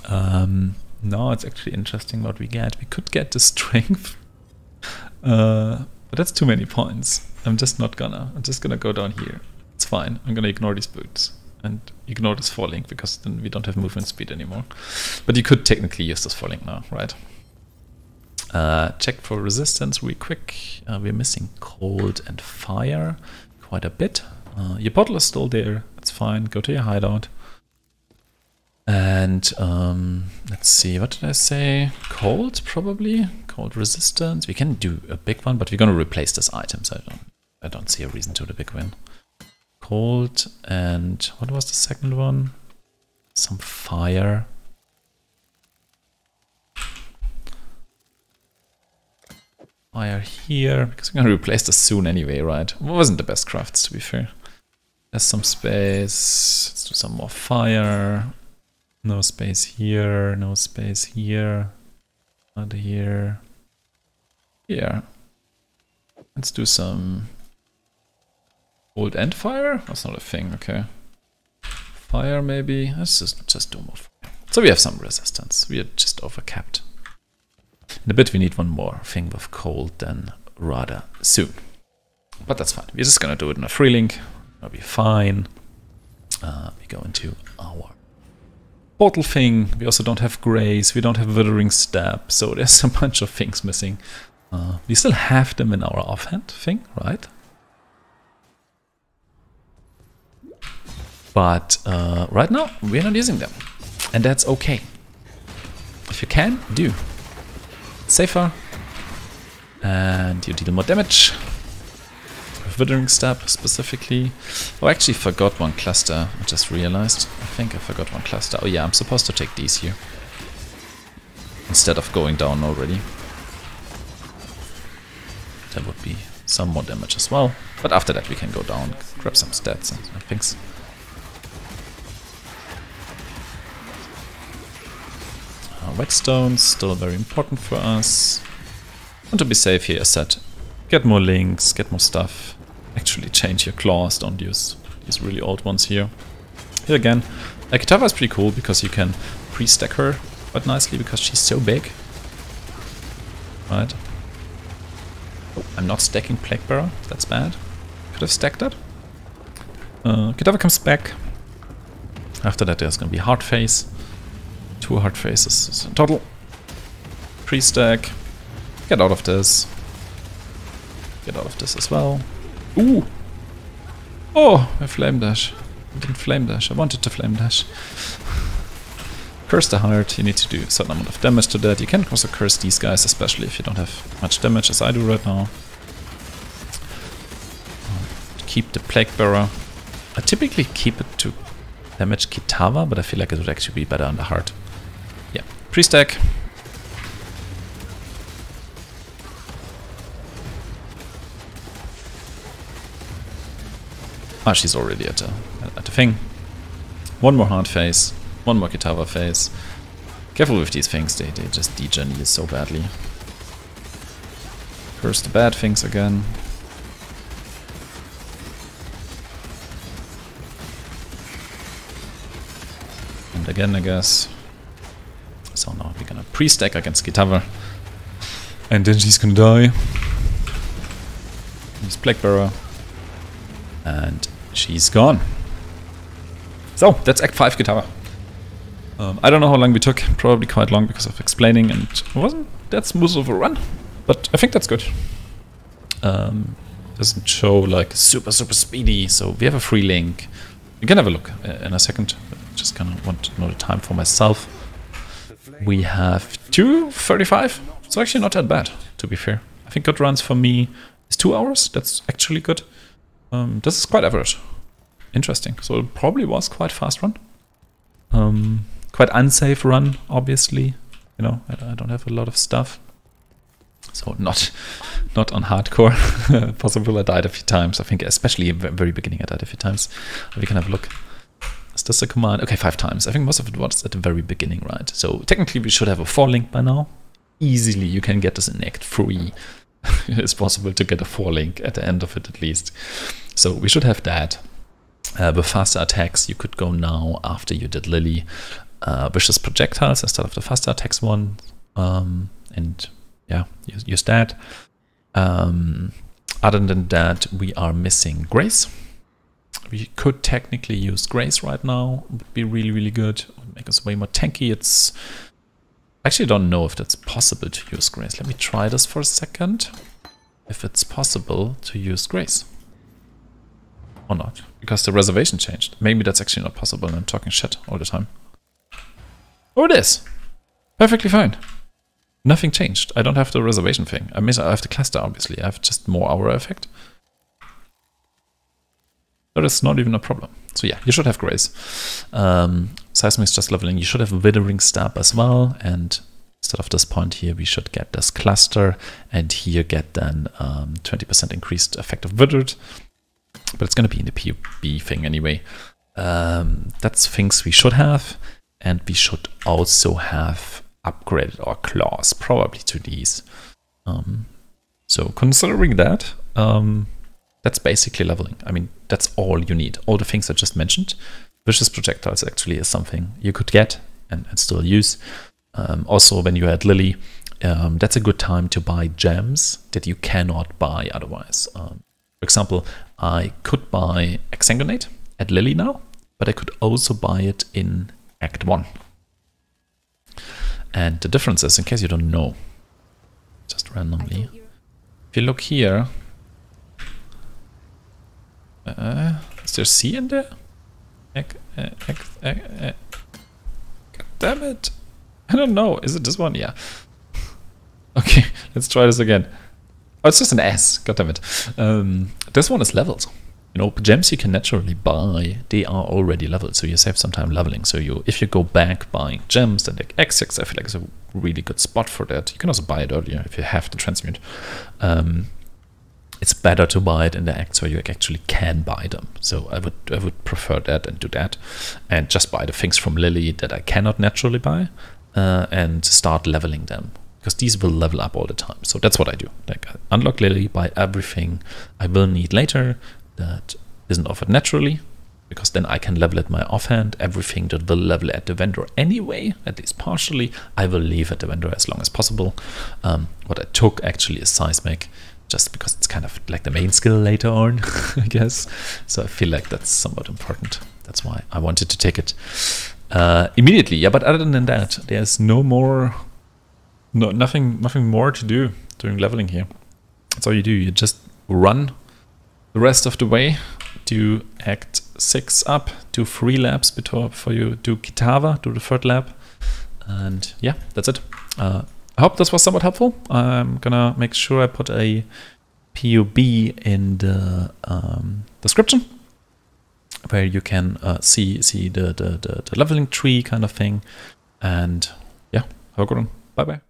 S1: Now it's actually interesting what we get. We could get the strength, but that's too many points. I'm just gonna go down here. It's fine. I'm gonna ignore these boots and ignore this 4-link because then we don't have movement speed anymore. But you could technically use this 4-link now, right? Check for resistance real quick. We're missing cold and fire quite a bit. Your portal is still there. That's fine. Go to your hideout. And let's see, what did I say? Cold, probably? Cold resistance. We can do a big one, but we're gonna replace this item, so I don't see a reason to the big win. Cold, and what was the second one? Some fire. Fire here, because we're gonna replace this soon anyway, right? It wasn't the best crafts, to be fair. There's some space. Let's do some more fire. No space here, no space here. Not here. Here. Let's do some old end fire? That's not a thing, okay. Fire maybe. Let's just do more fire. So we have some resistance. We are just overcapped. In a bit we need one more thing with cold then rather soon. But that's fine. We're just gonna do it in a free link. That'll be fine. We go into our portal thing. We also don't have grace. We don't have withering step. So there's a bunch of things missing. We still have them in our offhand thing, right? But right now we're not using them. And that's okay. If you can, do. Safer, and you deal more damage with withering step specifically. Oh, I actually forgot one cluster. I just realized. I think I forgot one cluster. Oh yeah, I'm supposed to take these here instead of going down already. That would be some more damage as well. But after that we can go down, grab some stats and things. Whetstones, still very important for us. And to be safe here, as said, get more links, get more stuff. Actually change your claws, don't use these really old ones here. Here again, Kitava is pretty cool because you can pre-stack her quite nicely because she's so big. Right. Oh, I'm not stacking Plague Bearer, that's bad. Could have stacked that. Kitava comes back. After that there's gonna be Hard Phase. 2 hard phases in total. Pre-stack. Get out of this. Get out of this as well. Ooh! Oh, I flame dash. I didn't flame dash. I wanted to flame dash. Curse the heart. You need to do a certain amount of damage to that. You can also curse these guys, especially if you don't have much damage, as I do right now. Keep the Plague Bearer. I typically keep it to damage Kitava, but I feel like it would actually be better on the heart. Yeah, pre-stack. Ah, she's already at the thing. One more hard phase, one more Kitava phase. Careful with these things, they just degen you so badly. Curse the bad things again. And again, I guess. So now we're gonna pre-stack against Kitava. And then she's gonna die. Use Plague Bearer. And she's gone. So, that's Act 5 Kitava. I don't know how long we took. Probably quite long because of explaining, and it wasn't that smooth of a run. But I think that's good. Doesn't show like super speedy, so we have a free link. You can have a look in a second. Just kind of want to know the time for myself. We have 2:35. It's actually not that bad, to be fair. I think good runs for me is 2 hours. That's actually good. This is quite average. Interesting. So it probably was quite fast run. Quite unsafe run, obviously. You know, I don't have a lot of stuff. So not on hardcore. Possible I died a few times. I think especially at the very beginning I died a few times. We can have a look. Is this a command? Okay, 5 times. I think most of it was at the very beginning, right? So technically we should have a 4 link by now. Easily you can get this in Act 3. It's possible to get a 4 link at the end of it at least. So we should have that. With faster attacks you could go now after you did Lily. Vicious projectiles instead of the faster attacks one. And yeah, use that. Other than that, we are missing Grace. We could technically use Grace right now. It would be really good. It would make us way more tanky. It's I actually don't know if that's possible to use Grace. Let me try this for a second. If it's possible to use Grace. Or not, because the reservation changed. Maybe that's actually not possible and I'm talking shit all the time. Oh, it is! Perfectly fine. Nothing changed. I don't have the reservation thing. I have the cluster, obviously. I have just more aura effect. But it's not even a problem. So yeah, you should have Grace. Seismic's just leveling. You should have Withering Stab as well. And instead of this point here, we should get this cluster. And here get then 20% increased effect of Withered. But it's going to be in the PoB thing anyway. That's things we should have. And we should also have upgraded our claws, probably to these. So considering that, that's basically leveling. I mean, that's all you need. All the things I just mentioned. Vicious Projectiles actually is something you could get and still use. Also, when you're at Lily, that's a good time to buy gems that you cannot buy otherwise. For example, I could buy Exsanguinate at Lily now, but I could also buy it in Act 1. And the difference is, in case you don't know, just randomly, if you look here, is there C in there? God damn it. I don't know. Is it this one? Yeah. Okay, let's try this again. Oh, it's just an S. God damn it. This one is leveled. You know, gems you can naturally buy, they are already leveled, so you save some time leveling. So if you go back buying gems, then like X6, I feel like is a really good spot for that. You can also buy it earlier if you have the transmute. It's better to buy it in the acts where you actually can buy them. So I would prefer that and do that, and just buy the things from Lily that I cannot naturally buy, and start leveling them. Because these will level up all the time. So that's what I do. Like, I unlock Lily, buy everything I will need later that isn't offered naturally, because then I can level it my offhand. Everything that will level at the vendor anyway, at least partially, I will leave at the vendor as long as possible. What I took actually is Seismic, just because it's kind of like the main skill later on, I guess. So I feel like that's somewhat important. That's why I wanted to take it immediately. Yeah, but other than that, there's nothing more to do during leveling here. That's all you do. You just run the rest of the way, do Act 6 up, do 3 labs before you do Kitava, do the 3rd lab, and yeah, that's it. I hope this was somewhat helpful. I'm gonna make sure I put a PoB in the description, where you can see the leveling tree kind of thing, and yeah, have a good one. Bye bye.